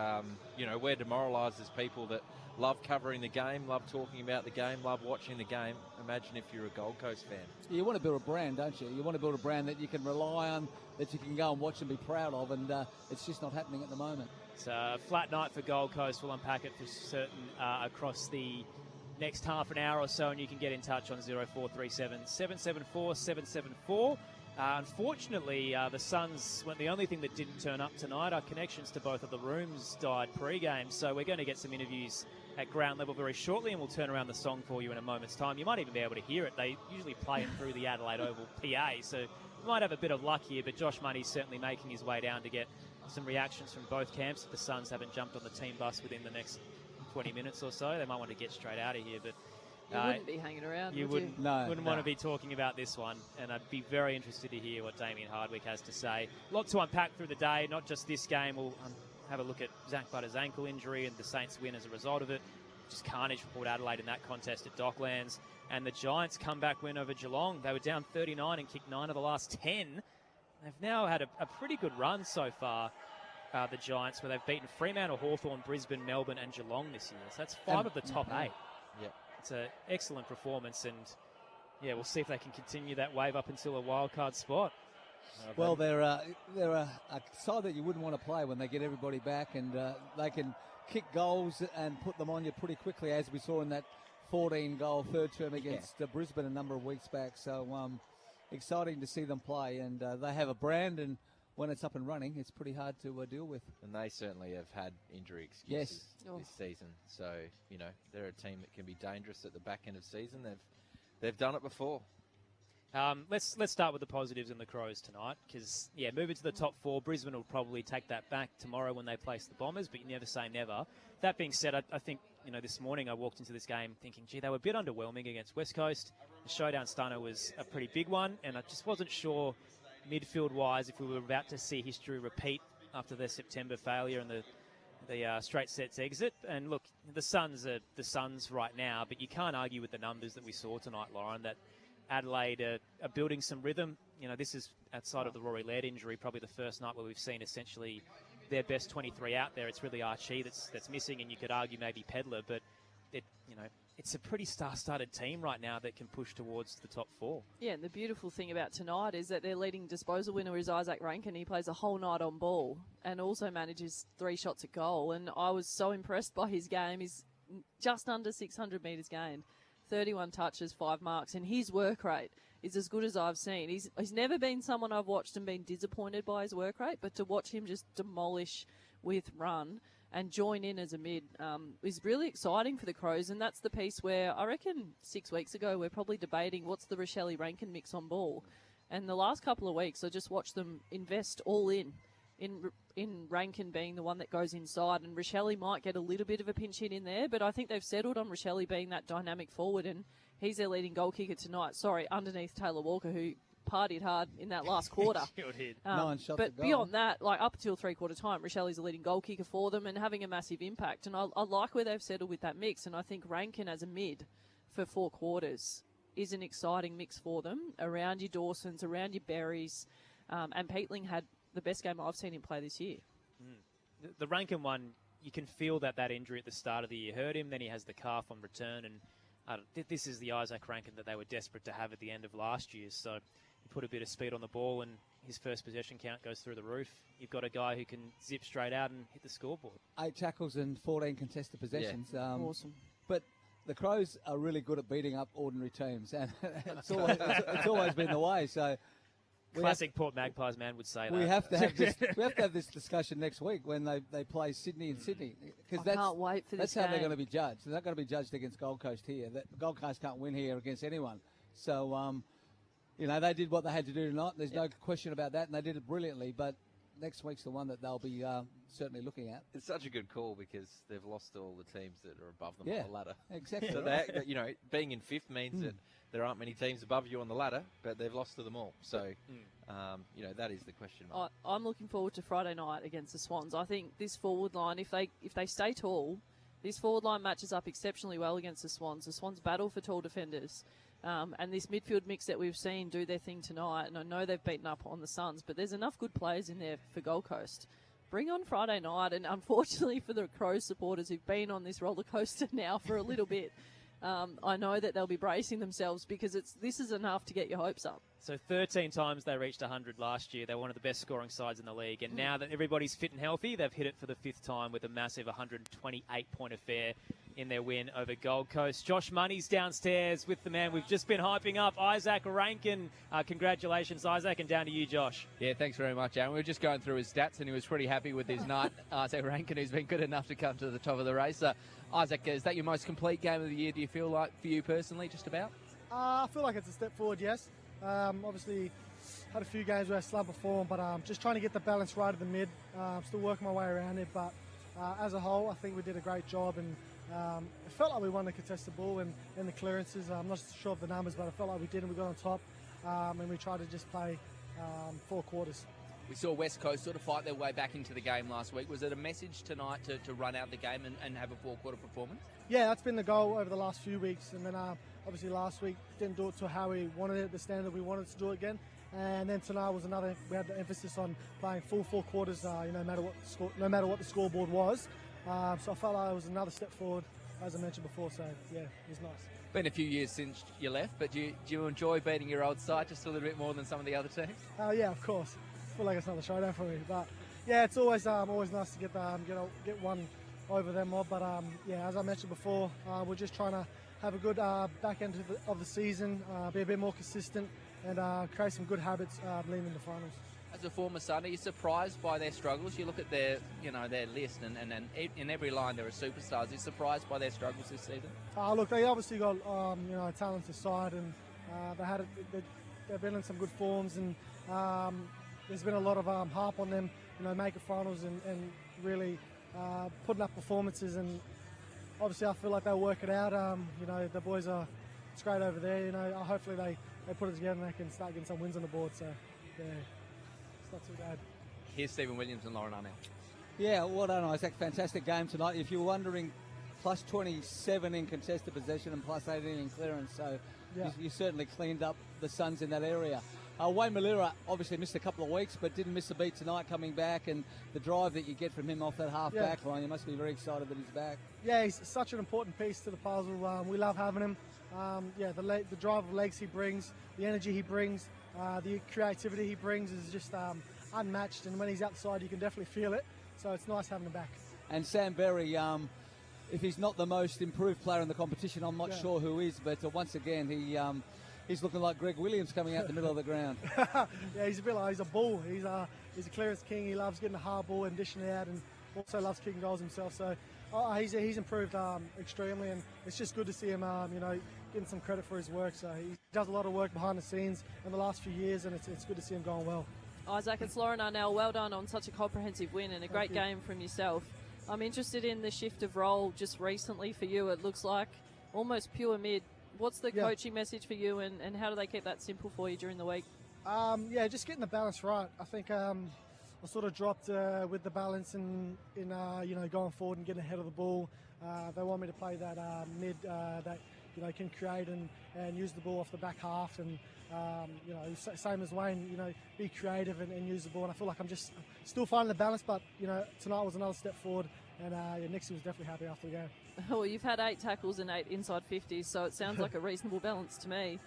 we're demoralised as people that love covering the game, love talking about the game, love watching the game. Imagine if you're a Gold Coast fan. You want to build a brand, don't you? You want to build a brand that you can rely on, that you can go and watch and be proud of, and it's just not happening at the moment. It's a flat night for Gold Coast. We'll unpack it for certain across the next half an hour or so, and you can get in touch on 0437 774 774. Unfortunately, the Suns weren't the only thing that didn't turn up tonight. Our connections to both of the rooms died pre-game, so we're going to get some interviews at ground level very shortly, and we'll turn around the song for you in a moment's time. You might even be able to hear it. They usually play it through the Adelaide Oval PA, so we might have a bit of luck here, but Josh Money's certainly making his way down to get some reactions from both camps if the Suns haven't jumped on the team bus within the next 20 minutes or so. They might want to get straight out of here, but you wouldn't be hanging around, you would you? wouldn't want to be talking about this one, and I'd be very interested to hear what Damien Hardwick has to say. A lot to unpack through the day, not just this game. We'll have a look at Zach Butter's ankle injury and the Saints win as a result of it. Just carnage for Port Adelaide in that contest at Docklands. And the Giants' comeback win over Geelong. They were down 39 and kicked 9 of the last 10. They've now had a pretty good run so far, the Giants, where they've beaten Fremantle, Hawthorn, Brisbane, Melbourne and Geelong this year. So that's 5 of the top 8. Yeah. It's an excellent performance, and we'll see if they can continue that wave up until a wildcard spot. Well, they're a side that you wouldn't want to play when they get everybody back, and they can kick goals and put them on you pretty quickly, as we saw in that 14-goal third term against Brisbane a number of weeks back. So exciting to see them play, and they have a brand, and when it's up and running, it's pretty hard to deal with. And they certainly have had injury excuses this season. So, they're a team that can be dangerous at the back end of season. They've done it before. Let's start with the positives and the Crows tonight, because moving to the top 4, Brisbane will probably take that back tomorrow when they place the Bombers, but you never say never. That being said, I think this morning I walked into this game thinking, gee, they were a bit underwhelming against West Coast. The showdown stunner was a pretty big one, and I just wasn't sure midfield-wise if we were about to see history repeat after their September failure and the straight sets exit. And look, the Suns are the Suns right now, but you can't argue with the numbers that we saw tonight, Lauren, that Adelaide are building some rhythm. This is outside of the Rory Laird injury, probably the first night where we've seen essentially their best 23 out there. It's really Archie that's missing, and you could argue maybe Pedler, but it's a pretty star-studded team right now that can push towards the top 4. Yeah, and the beautiful thing about tonight is that their leading disposal winner is Isaac Rankin. He plays a whole night on ball and also manages 3 shots at goal. And I was so impressed by his game. He's just under 600 metres gained, 31 touches, 5 marks, and his work rate is as good as I've seen. He's never been someone I've watched and been disappointed by his work rate, but to watch him just demolish with run and join in as a mid is really exciting for the Crows. And that's the piece where I reckon 6 weeks ago we're probably debating what's the Rochelle Rankin mix on ball. And the last couple of weeks I just watched them invest all in Rankin being the one that goes inside. And Rochelle might get a little bit of a pinch hit in there, but I think they've settled on Rochelle being that dynamic forward, and he's their leading goal kicker tonight. Sorry, underneath Taylor Walker, who partied hard in that last quarter. Sure did. 9 shots but at goal. beyond that, like up until 3/4 time, Rochelle is a leading goal kicker for them and having a massive impact. And I like where they've settled with that mix. And I think Rankin as a mid for 4 quarters is an exciting mix for them around your Dawsons, around your Berries. And Peatling had the best game I've seen him play this year. The Rankin one, you can feel that injury at the start of the year hurt him. Then he has the calf on return, and this is the Isaac Rankin that they were desperate to have at the end of last year. So you put a bit of speed on the ball, and his first possession count goes through the roof. You've got a guy who can zip straight out and hit the scoreboard. 8 tackles and 14 contested possessions. Yeah. Awesome. But the Crows are really good at beating up ordinary teams, and it's always been the way. So. Classic Port Magpies man would say that. We have to have this discussion next week when they play Sydney in Sydney, because can't wait for this that's how game. they're going to be judged. They're not going to be judged against Gold Coast here. Gold Coast can't win here against anyone. So they did what they had to do tonight. There's no question about that, and they did it brilliantly. But next week's the one that they'll be certainly looking at. It's such a good call because they've lost to all the teams that are above them on the ladder. Exactly. So being in 5th means that there aren't many teams above you on the ladder, but they've lost to them all. So, that is the question mark. I'm looking forward to Friday night against the Swans. I think this forward line, if they stay tall, this forward line matches up exceptionally well against the Swans. The Swans battle for tall defenders. And this midfield mix that we've seen do their thing tonight, and I know they've beaten up on the Suns, but there's enough good players in there for Gold Coast. Bring on Friday night, and unfortunately for the Crows supporters who've been on this roller coaster now for a little bit, I know that they'll be bracing themselves because this is enough to get your hopes up. So 13 times they reached 100 last year. They're one of the best scoring sides in the league. And now that everybody's fit and healthy, they've hit it for the 5th time with a massive 128-point affair in their win over Gold Coast. Josh Money's downstairs with the man we've just been hyping up, Isaac Rankin. Congratulations, Isaac, and down to you, Josh. Yeah, thanks very much, Aaron. We were just going through his stats, and he was pretty happy with his night. Isaac Rankin, who's been good enough to come to the top of the race. Isaac, is that your most complete game of the year, do you feel like, for you personally, just about? I feel like it's a step forward, yes. Obviously, had a few games where I slumped before, but just trying to get the balance right at the mid. Still working my way around it, but as a whole, I think we did a great job, and it felt like we won the contested ball and the clearances. I'm not sure of the numbers, but I felt like we did, and we got on top, and we tried to just play 4 quarters. We saw West Coast sort of fight their way back into the game last week. Was it a message tonight to run out the game and have a 4-quarter performance? Yeah, that's been the goal over the last few weeks, and then obviously last week didn't do it to how we wanted it, the standard we wanted to do it again. And then tonight was another. We had the emphasis on playing full 4 quarters, no matter what the scoreboard was. So I felt like it was another step forward, as I mentioned before. So yeah, it was nice. Been a few years since you left, but do you enjoy beating your old side just a little bit more than some of the other teams? Yeah, of course. I feel like it's another showdown for me, but yeah, it's always nice to get one over them mob. But as I mentioned before, we're just trying to have a good back end of the season, be a bit more consistent, and create some good habits leading in the finals. As a former Sun, are you surprised by their struggles? You look at their list, and in every line there are superstars. Are you surprised by their struggles this season? Look, they obviously got a talented side, and they they've been in some good forms, and there's been a lot of harp on them, making finals and really putting up performances. And obviously, I feel like they'll work it out. The boys are it's great over there. Hopefully they put it together and they can start getting some wins on the board. So yeah, it's not too bad. Here's Stephen Williams and Lauren Arnell. Yeah, well done, Isaac. Fantastic game tonight. If you were wondering, plus 27 in contested possession and plus 18 in clearance. So you certainly cleaned up the Suns in that area. Wayne Malira obviously missed a couple of weeks, but didn't miss a beat tonight coming back, and the drive that you get from him off that half-back line, you must be very excited that he's back. Yeah, he's such an important piece to the puzzle. We love having him. The drive of legs he brings, the energy he brings, the creativity he brings is just unmatched, and when he's outside you can definitely feel it, so it's nice having him back. And Sam Berry, if he's not the most improved player in the competition, I'm not sure who is, but once again he's looking like Greg Williams coming out the middle of the ground. Yeah, he's a bit like, he's a bull. He's a clearance king. He loves getting the hard ball and dishing it out, and also loves kicking goals himself. So he's improved extremely, and it's just good to see him, getting some credit for his work. So he does a lot of work behind the scenes in the last few years, and it's good to see him going well. Isaac, it's Lauren Arnell. Well done on such a comprehensive win and a great game from yourself. I'm interested in the shift of role just recently for you. It looks like almost pure mid. What's the coaching message for you, and how do they keep that simple for you during the week? Just getting the balance right. I think I sort of dropped with the balance in going forward and getting ahead of the ball. They want me to play that mid that can create and use the ball off the back half, and same as Wayne, be creative and use the ball. And I feel like I'm just still finding the balance, but tonight was another step forward, and Nixie was definitely happy after the game. Well, you've had 8 tackles and 8 inside 50s, so it sounds like a reasonable balance to me.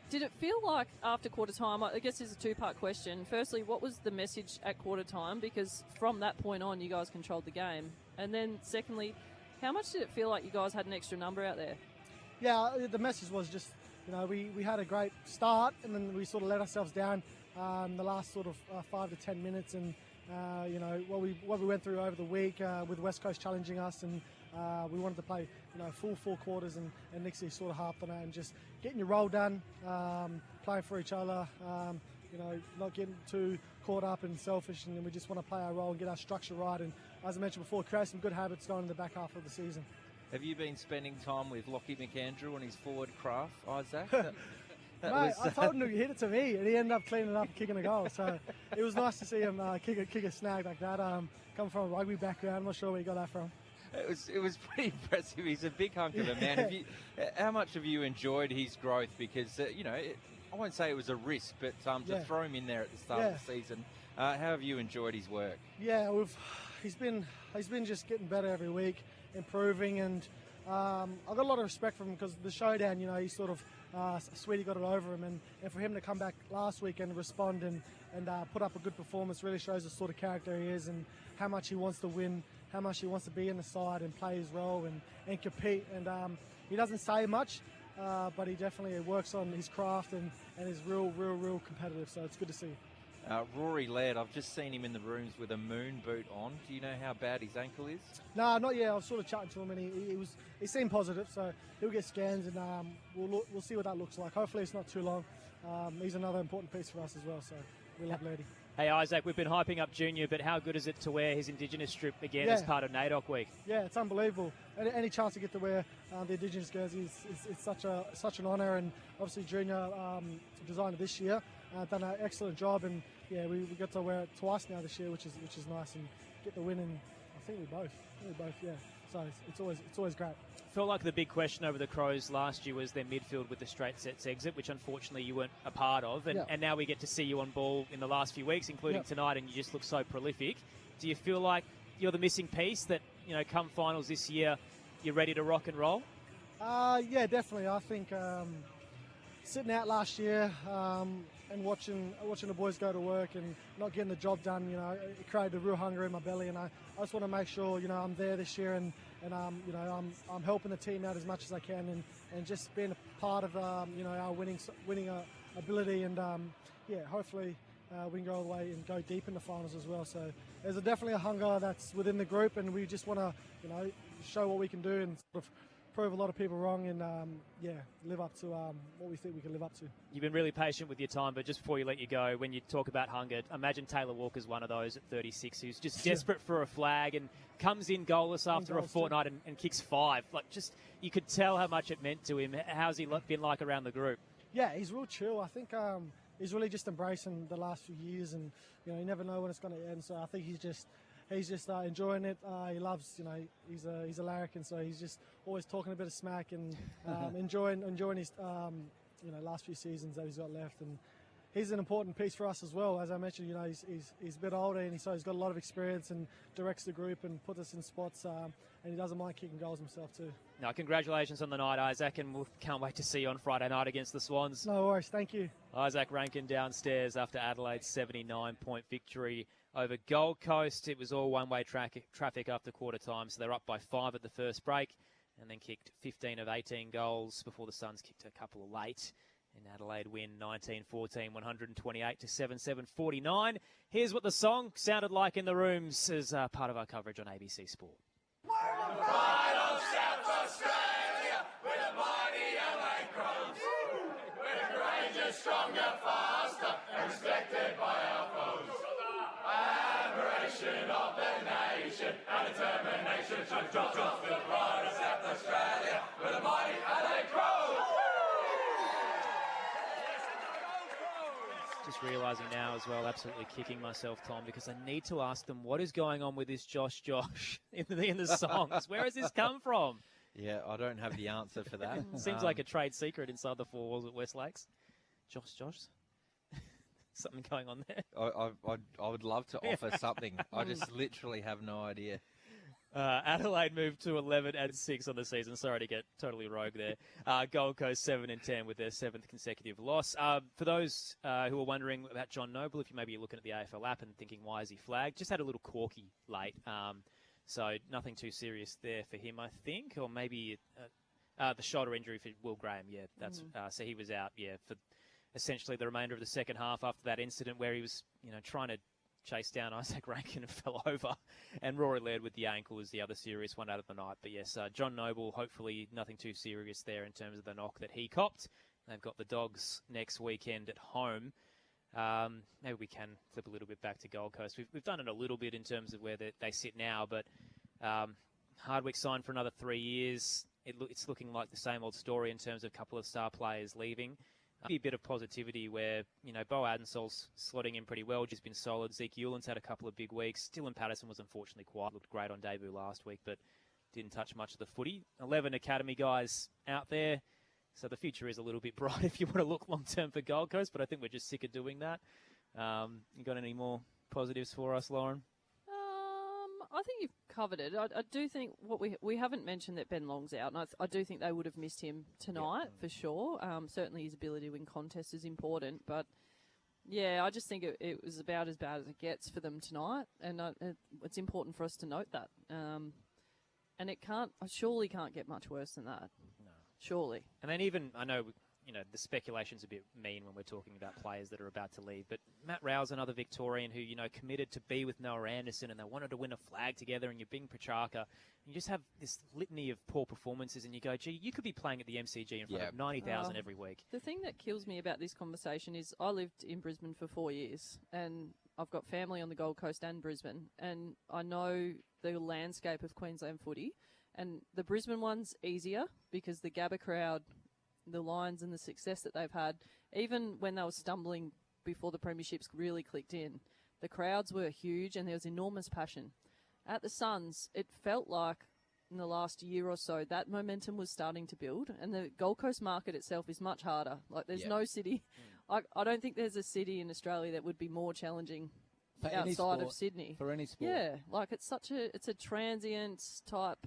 Did it feel like after quarter time, I guess it's a two-part question. Firstly, what was the message at quarter time? Because from that point on, you guys controlled the game. And then secondly, how much did it feel like you guys had an extra number out there? Yeah, the message was just, we had a great start, and then we sort of let ourselves down the last sort of 5 to 10 minutes, and what we went through over the week with West Coast challenging us, and we wanted to play full 4 quarters, and Nixie sort of harped on it, and just getting your role done, playing for each other, not getting too caught up and selfish, and we just want to play our role and get our structure right, and as I mentioned before, create some good habits going in the back half of the season. Have you been spending time with Lockie McAndrew and his forward craft, Isaac? Mate, I told him to hit it to me, and he ended up cleaning it up and kicking a goal. So it was nice to see him kick a snag like that. Coming from a rugby background, I'm not sure where he got that from. It was pretty impressive. He's a big hunk of a man. How much have you enjoyed his growth? Because I won't say it was a risk, but to throw him in there at the start of the season, how have you enjoyed his work? Yeah, he's been just getting better every week, improving, and I've got a lot of respect for him because the showdown, he sort of Sweetie got it over him, and for him to come back last week and respond and put up a good performance really shows the sort of character he is and how much he wants to win, how much he wants to be in the side and play his role and compete. And he doesn't say much, but he definitely works on his craft and is real competitive. So it's good to see. Rory Laird, I've just seen him in the rooms with a moon boot on. Do you know how bad his ankle is? No, not yet. I was sort of chatting to him, and he seemed positive, so he'll get scans, and we'll see what that looks like. Hopefully it's not too long. He's another important piece for us as well, so we love Lady. Hey Isaac, we've been hyping up Junior, but how good is it to wear his Indigenous strip again as part of NAIDOC week? Yeah, it's unbelievable. Any chance to get to wear the Indigenous jersey is such an honour, and obviously Junior designed it this year, done an excellent job, and we got to wear it twice now this year, which is nice, and get the win. And I think we both, So it's always great. I felt like the big question over the Crows last year was their midfield with the straight sets exit, which unfortunately you weren't a part of, and now we get to see you on ball in the last few weeks, including tonight, and you just look so prolific. Do you feel like you're the missing piece that come finals this year, you're ready to rock and roll? Yeah, definitely. I think sitting out last year and watching the boys go to work and not getting the job done, it created a real hunger in my belly, and I just want to make sure I'm there this year, and I'm helping the team out as much as I can, and just being a part of our winning ability, and hopefully we can go all the way and go deep in the finals as well. So there's definitely a hunger that's within the group, and we just want to show what we can do and sort of prove a lot of people wrong and, live up to what we think we can live up to. You've been really patient with your time, but just before you let you go, when you talk about hunger, imagine Taylor Walker's one of those at 36 who's just desperate for a flag and comes in goalless after a fortnight and kicks 5. Like, just, you could tell how much it meant to him. How's he been like around the group? Yeah, he's real chill. I think he's really just embracing the last few years, and you never know when it's going to end. So I think he's just enjoying it. He loves, he's a larrikin, so he's just always talking a bit of smack and enjoying his last few seasons that he's got left. And he's an important piece for us as well. As I mentioned, he's a bit older, and so he's got a lot of experience and directs the group and puts us in spots. And he doesn't mind kicking goals himself too. No, congratulations on the night, Isaac, and we can't wait to see you on Friday night against the Swans. No worries, thank you. Isaac Rankin downstairs after Adelaide's 79-point victory over Gold Coast. It was all one-way traffic after quarter time, so they're up by 5 at the first break and then kicked 15 of 18 goals before the Suns kicked a couple of late. And Adelaide win 19-14, 128 to 7-7-49. Here's what the song sounded like in the rooms as part of our coverage on ABC Sport. Pride of South Australia, we're the mighty Adelaide Crows. We're courageous, stronger, faster, and respected by our foes. Admiration of the nation, and determination to drop the pride of South Australia, we're the mighty Adelaide Crows. Just realising now as well, absolutely kicking myself, Tom, because I need to ask them what is going on with this Josh in the songs. Where has this come from? Yeah, I don't have the answer for that. Seems like a trade secret inside the four walls at West Lakes. Josh. Something going on there. I would love to offer something. I just literally have no idea. Adelaide moved to 11-6 on the season. Sorry to get totally rogue there. Gold Coast 7-10 with their 7th consecutive loss. For those who are wondering about John Noble, if you maybe looking at the AFL app and thinking, why is he flagged? Just had a little corky late. So nothing too serious there for him, I think. Or maybe the shoulder injury for Will Graham. Yeah, that's so he was out, for essentially the remainder of the second half after that incident where he was, trying to chased down Isaac Rankin and fell over. And Rory Laird with the ankle was the other serious one out of the night. But yes, John Noble, hopefully nothing too serious there in terms of the knock that he copped. They've got the Dogs next weekend at home. Maybe we can flip a little bit back to Gold Coast. We've done it a little bit in terms of where they sit now, but Hardwick signed for another 3 years. It's looking like the same old story in terms of a couple of star players leaving. A bit of positivity where, Bo Adensol's slotting in pretty well, just been solid. Zeke Euland's had a couple of big weeks. Dylan Patterson was unfortunately quiet. Looked great on debut last week, but didn't touch much of the footy. 11 academy guys out there. So the future is a little bit bright if you want to look long-term for Gold Coast, but I think we're just sick of doing that. You got any more positives for us, Lauren? I think you've covered it. I do think what we haven't mentioned that Ben Long's out, and I do think they would have missed him tonight for sure. Certainly his ability to win contests is important, but yeah, I just think it was about as bad as it gets for them tonight, and it's important for us to note that. And it surely can't get much worse than that. No. Surely. And then even, I know, the speculation's a bit mean when we're talking about players that are about to leave, but Matt Rowe's another Victorian who, committed to be with Noah Anderson and they wanted to win a flag together, and you're being Petrarca. You just have this litany of poor performances and you go, gee, you could be playing at the MCG in front of 90,000 every week. The thing that kills me about this conversation is I lived in Brisbane for 4 years and I've got family on the Gold Coast and Brisbane, and I know the landscape of Queensland footy, and the Brisbane one's easier because the Gabba crowd, the Lions and the success that they've had, even when they were stumbling before the premierships really clicked in, the crowds were huge and there was enormous passion. At the Suns, it felt like in the last year or so that momentum was starting to build, and the Gold Coast market itself is much harder. Like there's no city. I don't think there's a city in Australia that would be more challenging for outside of Sydney. For any sport. Yeah, like it's a transient type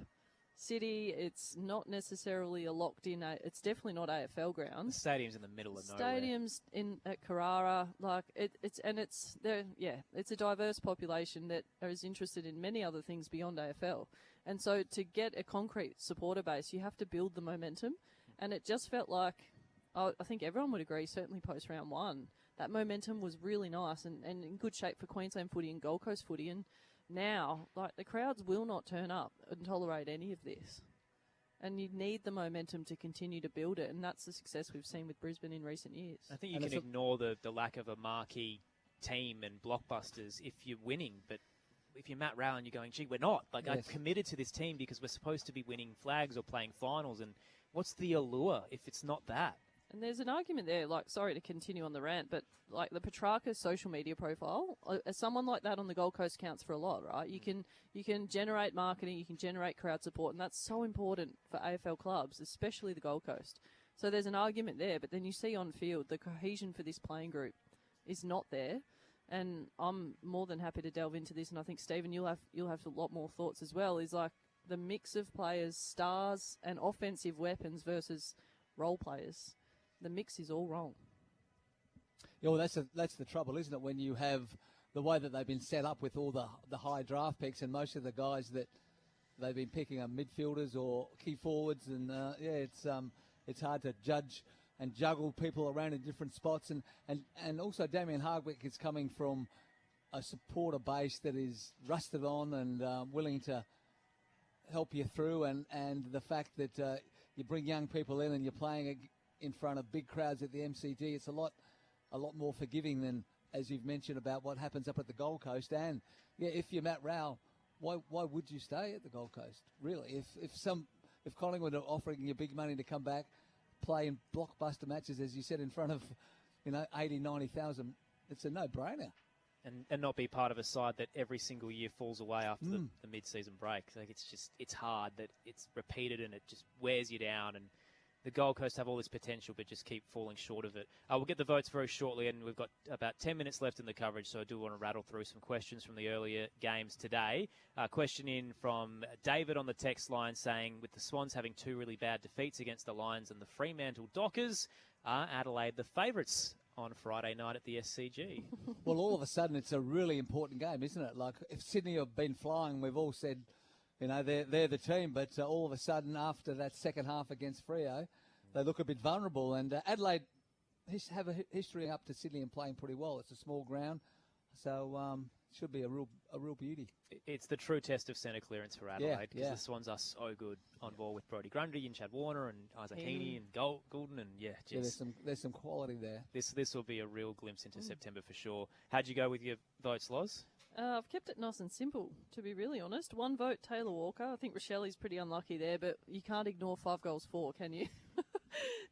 city. It's not necessarily a locked in. It's definitely not AFL grounds. The stadium's in the middle of nowhere. Stadiums at Carrara, like it's a diverse population that is interested in many other things beyond AFL. And so to get a concrete supporter base, you have to build the momentum. And it just felt like, I think everyone would agree, certainly post round one, that momentum was really nice and in good shape for Queensland footy and Gold Coast footy. And now, like, the crowds will not turn up and tolerate any of this. And you need the momentum to continue to build it, and that's the success we've seen with Brisbane in recent years. I think you can ignore the lack of a marquee team and blockbusters if you're winning, but if you're Matt Rowell and you're going, gee, we're not. Like, Yes. I'm committed to this team because we're supposed to be winning flags or playing finals, and what's the allure if it's not that? And there's an argument there, like, sorry to continue on the rant, but like the Petrarca social media profile, as someone like that on the Gold Coast counts for a lot, right? You can generate marketing, you can generate crowd support, and that's so important for AFL clubs, especially the Gold Coast. So there's an argument there, but then you see on field the cohesion for this playing group is not there. And I'm more than happy to delve into this, and I think Stephen, you'll have a lot more thoughts as well. Is like the mix of players, stars, and offensive weapons versus role players. The mix is all wrong. Yeah, well, that's the trouble, isn't it? When you have the way that they've been set up with all the high draft picks, and most of the guys that they've been picking are midfielders or key forwards, and it's hard to judge and juggle people around in different spots, and also Damien Hardwick is coming from a supporter base that is rusted on and willing to help you through, and the fact that you bring young people in and you're playing in front of big crowds at the MCG, it's a lot more forgiving than, as you've mentioned, about what happens up at the Gold Coast. And yeah, if you're Matt Rowell, why would you stay at the Gold Coast? Really, if Collingwood are offering you big money to come back, play in blockbuster matches, as you said, in front of 80, 90,000, it's a no-brainer. And not be part of a side that every single year falls away after the mid-season break. Like, it's hard that it's repeated and it just wears you down. And the Gold Coast have all this potential, but just keep falling short of it. We'll get the votes very shortly, and we've got about 10 minutes left in the coverage, so I do want to rattle through some questions from the earlier games today. Question in from David on the text line saying, with the Swans having two really bad defeats against the Lions and the Fremantle Dockers, are Adelaide the favourites on Friday night at the SCG? Well, all of a sudden, it's a really important game, isn't it? Like, if Sydney have been flying, we've all said, they're the team, but all of a sudden, after that second half against Freo, they look a bit vulnerable. And Adelaide have a history up to Sydney and playing pretty well. It's a small ground, so should be a real beauty. It's the true test of centre clearance for Adelaide, because yeah. the Swans are so good on ball with Brodie Grundy and Chad Warner and Isaac Heaney and Goulden, and there's some quality there. This will be a real glimpse into September for sure. How'd you go with your votes, Loz? I've kept it nice and simple, to be really honest. One vote, Taylor Walker. I think Rochelle's pretty unlucky there, but you can't ignore 5 goals for, can you?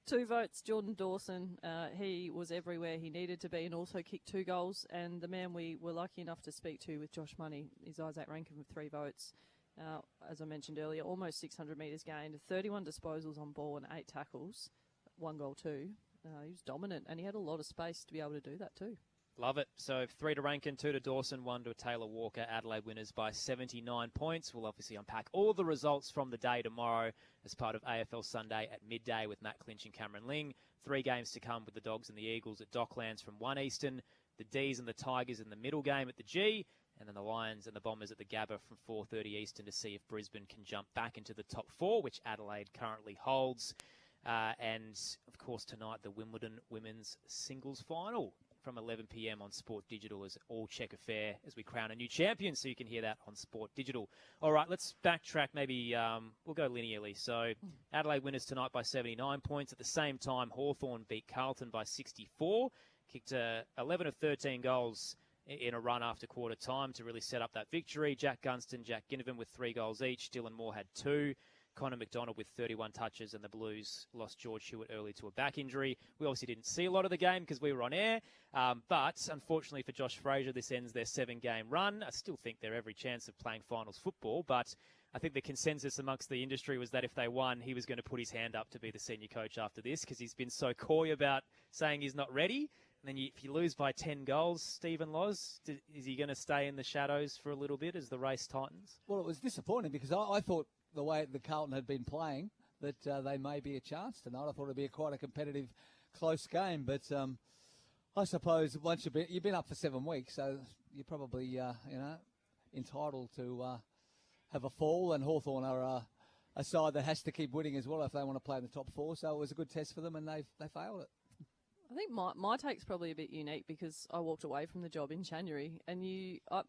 2 votes, Jordan Dawson. He was everywhere he needed to be and also kicked 2 goals. And the man we were lucky enough to speak to with Josh Money is Isaac Rankin with 3 votes. As I mentioned earlier, almost 600 metres gained, 31 disposals on ball and 8 tackles, 1 goal too. He was dominant, and he had a lot of space to be able to do that too. Love it. So 3 to Rankin, 2 to Dawson, 1 to Taylor Walker. Adelaide winners by 79 points. We'll obviously unpack all the results from the day tomorrow as part of AFL Sunday at midday with Matt Clinch and Cameron Ling. 3 games to come with the Dogs and the Eagles at Docklands from 1 Eastern, the D's and the Tigers in the middle game at the G, and then the Lions and the Bombers at the Gabba from 4:30 Eastern to see if Brisbane can jump back into the top 4, which Adelaide currently holds. And, of course, tonight the Wimbledon Women's Singles Final from 11 p.m. on Sport Digital as all-check affair as we crown a new champion, so you can hear that on Sport Digital. All right, let's backtrack. Maybe we'll go linearly. So Adelaide winners tonight by 79 points. At the same time, Hawthorn beat Carlton by 64, kicked 11 of 13 goals in a run after quarter time to really set up that victory. Jack Gunston, Jack Ginnivan with 3 goals each. Dylan Moore had 2. Connor McDonald with 31 touches, and the Blues lost George Hewitt early to a back injury. We obviously didn't see a lot of the game because we were on air, but unfortunately for Josh Fraser, this ends their 7-game run. I still think they're every chance of playing finals football, but I think the consensus amongst the industry was that if they won, he was going to put his hand up to be the senior coach after this because he's been so coy about saying he's not ready. And then if you lose by 10 goals, Stephen Loz, is he going to stay in the shadows for a little bit as the race tightens? Well, it was disappointing because I thought the way the Carlton had been playing, that they may be a chance tonight. I thought it would be quite a competitive, close game. But I suppose once you've been up for 7 weeks, so you're probably entitled to have a fall. And Hawthorn are a side that has to keep winning as well if they want to play in the top 4. So it was a good test for them, and they failed it. I think my take's probably a bit unique because I walked away from the job in January, and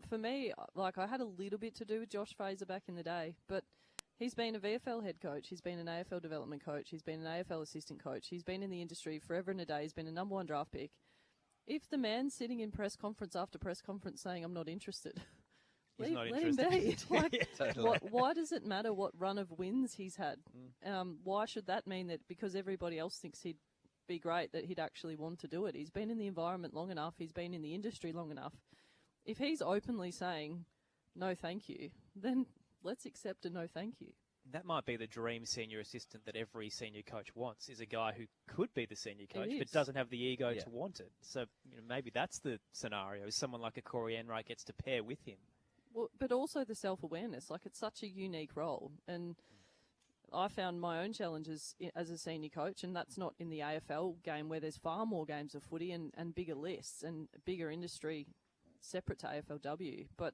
for me, like I had a little bit to do with Josh Fraser back in the day, but He's been a VFL head coach. He's been an AFL development coach. He's been an AFL assistant coach. He's been in the industry forever and a day. He's been a number 1 draft pick. If the man's sitting in press conference after press conference saying, I'm not interested, let him be. Like, Yeah, totally. why does it matter what run of wins he's had? Why should that mean that because everybody else thinks he'd be great that he'd actually want to do it? He's been in the environment long enough. He's been in the industry long enough. If he's openly saying, no thank you, then let's accept a no thank you. That might be the dream senior assistant that every senior coach wants, is a guy who could be the senior coach but doesn't have the ego to want it. So maybe that's the scenario, is someone like a Corey Enright gets to pair with him. Well, but also the self-awareness. Like, it's such a unique role. And I found my own challenges as a senior coach, and that's not in the AFL game where there's far more games of footy and bigger lists and bigger industry separate to AFLW. But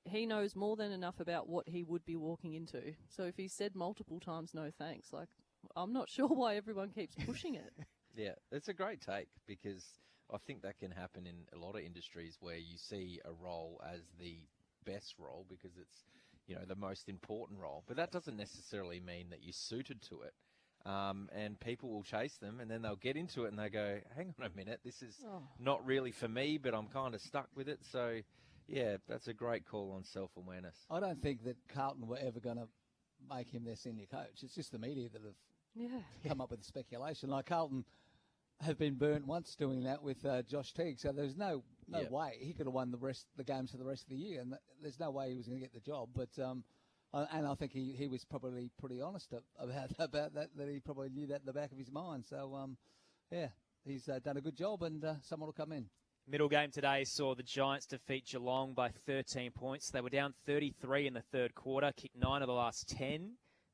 he knows more than enough about what he would be walking into. So if he said multiple times no thanks, like, I'm not sure why everyone keeps pushing it. Yeah, it's a great take, because I think that can happen in a lot of industries where you see a role as the best role because it's, the most important role. But that doesn't necessarily mean that you're suited to it. And people will chase them, and then they'll get into it and they go, hang on a minute, this is not really for me, but I'm kind of stuck with it. So, yeah, that's a great call on self-awareness. I don't think that Carlton were ever going to make him their senior coach. It's just the media that have come up with the speculation. Like, Carlton have been burnt once doing that with Josh Teague, so there's no way he could have won the games for the rest of the year, and there's no way he was going to get the job. But and I think he was probably pretty honest about that he probably knew that in the back of his mind. So he's done a good job, and someone will come in. Middle game today saw the Giants defeat Geelong by 13 points. They were down 33 in the third quarter, kicked 9 of the last 10,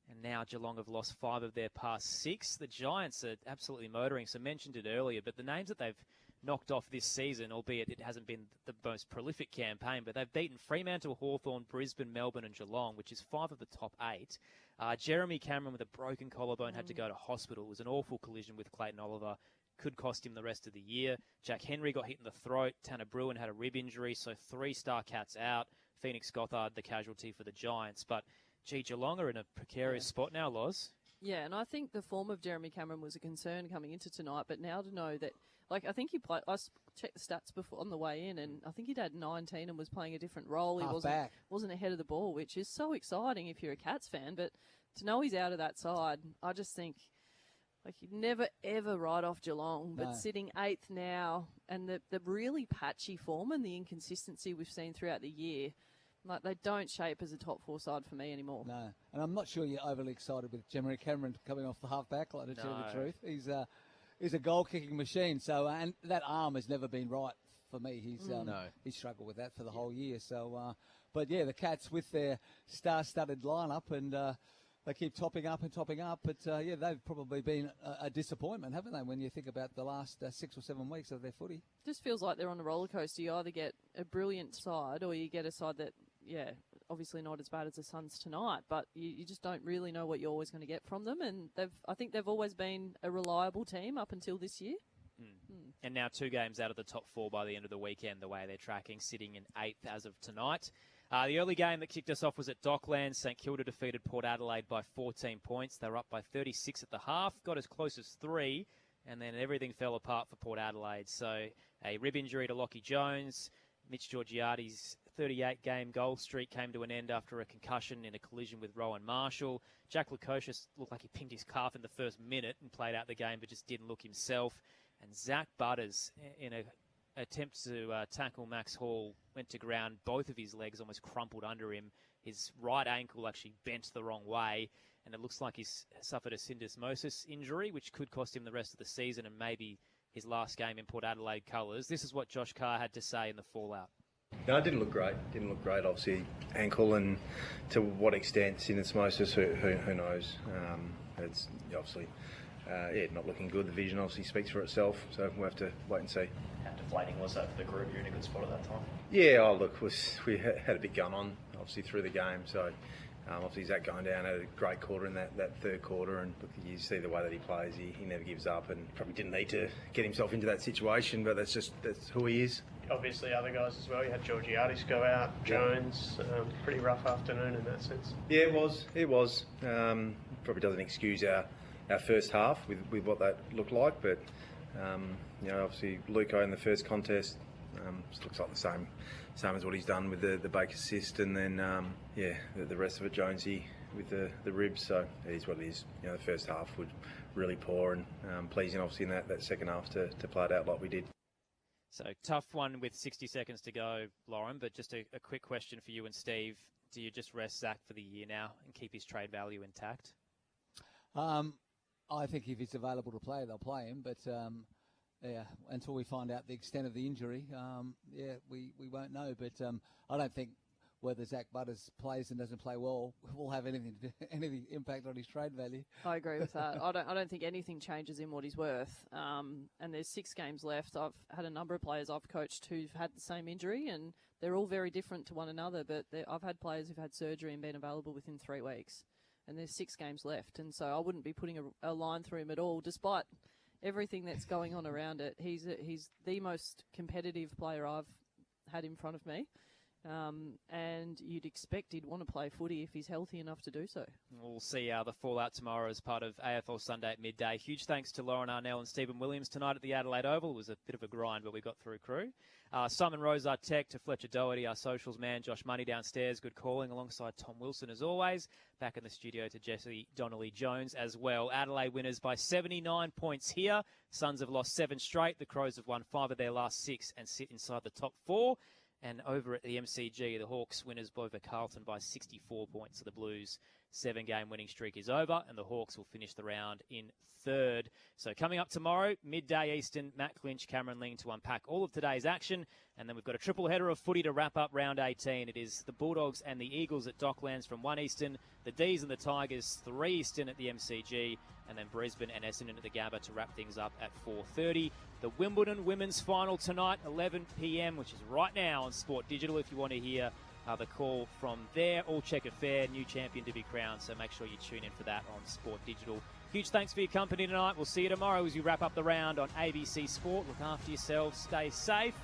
and now Geelong have lost 5 of their past 6. The Giants are absolutely motoring, so mentioned it earlier, but the names that they've knocked off this season, albeit it hasn't been the most prolific campaign, but they've beaten Fremantle, Hawthorn, Brisbane, Melbourne and Geelong, which is 5 of the top 8. Jeremy Cameron with a broken collarbone had to go to hospital. It was an awful collision with Clayton Oliver. Could cost him the rest of the year. Jack Henry got hit in the throat. Tanner Bruin had a rib injury, so 3 star cats out. Phoenix Gothard, the casualty for the Giants. But, Geelong are in a precarious spot now, Loz. Yeah, and I think the form of Jeremy Cameron was a concern coming into tonight, but now to know that, like, I think he played, I checked the stats before on the way in, and I think he'd had 19 and was playing a different role. He wasn't ahead of the ball, which is so exciting if you're a Cats fan, but to know he's out of that side, I just think, like, you'd never, ever write off Geelong, but sitting 8th now, and the really patchy form and the inconsistency we've seen throughout the year, like, they don't shape as a top 4 side for me anymore. No, and I'm not sure you're overly excited with Jeremy Cameron coming off the half-back line, to tell you the truth. He's a goal-kicking machine, so and that arm has never been right for me. He's struggled with that for the whole year. So, but yeah, the Cats with their star-studded lineup, and they keep topping up. But they've probably been a disappointment, haven't they? When you think about the last 6 or 7 weeks of their footy, just feels like they're on a roller coaster. You either get a brilliant side, or you get a side that, obviously not as bad as the Suns tonight, but you just don't really know what you're always going to get from them. And I think they've always been a reliable team up until this year. And now 2 games out of the top 4 by the end of the weekend, the way they're tracking, sitting in 8th as of tonight. The early game that kicked us off was at Docklands. St Kilda defeated Port Adelaide by 14 points. They were up by 36 at the half, got as close as 3, and then everything fell apart for Port Adelaide. So a rib injury to Lockie Jones. Mitch Georgiades' 38-game goal streak came to an end after a concussion in a collision with Rowan Marshall. Jack Lukosius looked like he pinged his calf in the first minute and played out the game, but just didn't look himself. And Zach Butters, in an attempt to tackle Max Hall, went to ground. Both of his legs almost crumpled under him. His right ankle actually bent the wrong way, and it looks like he's suffered a syndesmosis injury, which could cost him the rest of the season and maybe his last game in Port Adelaide colours. This is what Josh Carr had to say in the fallout. No, it didn't look great. Obviously, ankle, and to what extent syndesmosis, who knows? It's obviously not looking good. The vision obviously speaks for itself, so we'll have to wait and see. How deflating was that for the group? You're in a good spot at that time. Yeah, we had a bit going on, obviously, through the game, so obviously Zach going down had a great quarter in that third quarter, and look, you see the way that he plays, he never gives up, and probably didn't need to get himself into that situation, but that's who he is. obviously other guys as well. You had Georgiades go out, Jones. Pretty rough afternoon in that sense. Yeah, it was. It was. Probably doesn't excuse our first half with what that looked like, but obviously Luco in the first contest looks like the same as what he's done with the Baker assist, and then the rest of it Jonesy with the ribs. So it is what it is. The first half was really poor, and pleasing obviously in that second half to play it out like we did. So tough one with 60 seconds to go, Lauren, but just a quick question for you and Steve. Do you just rest Zach for the year now and keep his trade value intact? I think if he's available to play, they'll play him, but until we find out the extent of the injury, we won't know. But I don't think whether Zach Butters plays and doesn't play well will have any impact on his trade value. I agree with that. I don't think anything changes in what he's worth. And there's 6 games left. I've had a number of players I've coached who've had the same injury, and they're all very different to one another. But I've had players who've had surgery and been available within 3 weeks. And there's 6 games left. And so I wouldn't be putting a line through him at all, despite everything that's going on around it. He's the most competitive player I've had in front of me. And you'd expect he'd want to play footy if he's healthy enough to do so. We'll see the fallout tomorrow as part of AFL Sunday at midday. Huge thanks to Lauren Arnell and Stephen Williams tonight at the Adelaide Oval. It was a bit of a grind, but we got through, crew. Simon Rose, our tech, to Fletcher Doherty, our socials man, Josh Money downstairs. Good calling alongside Tom Wilson as always. Back in the studio to Jesse Donnelly-Jones as well. Adelaide winners by 79 points here. Suns have lost 7 straight. The Crows have won 5 of their last 6 and sit inside the top 4. And over at the MCG, the Hawks winners over Carlton by 64 points. So the Blues' 7-game winning streak is over, and the Hawks will finish the round in 3rd. So coming up tomorrow, midday Eastern, Matt Clinch, Cameron Ling to unpack all of today's action. And then we've got a triple header of footy to wrap up round 18. It is the Bulldogs and the Eagles at Docklands from 1 Eastern, the D's and the Tigers 3 Eastern at the MCG, and then Brisbane and Essendon at the Gabba to wrap things up at 4:30. The Wimbledon women's final tonight, 11 p.m, which is right now on Sport Digital if you want to hear the call from there. All checker fair, new champion to be crowned, so make sure you tune in for that on Sport Digital. Huge thanks for your company tonight. We'll see you tomorrow as we wrap up the round on ABC Sport. Look after yourselves, stay safe,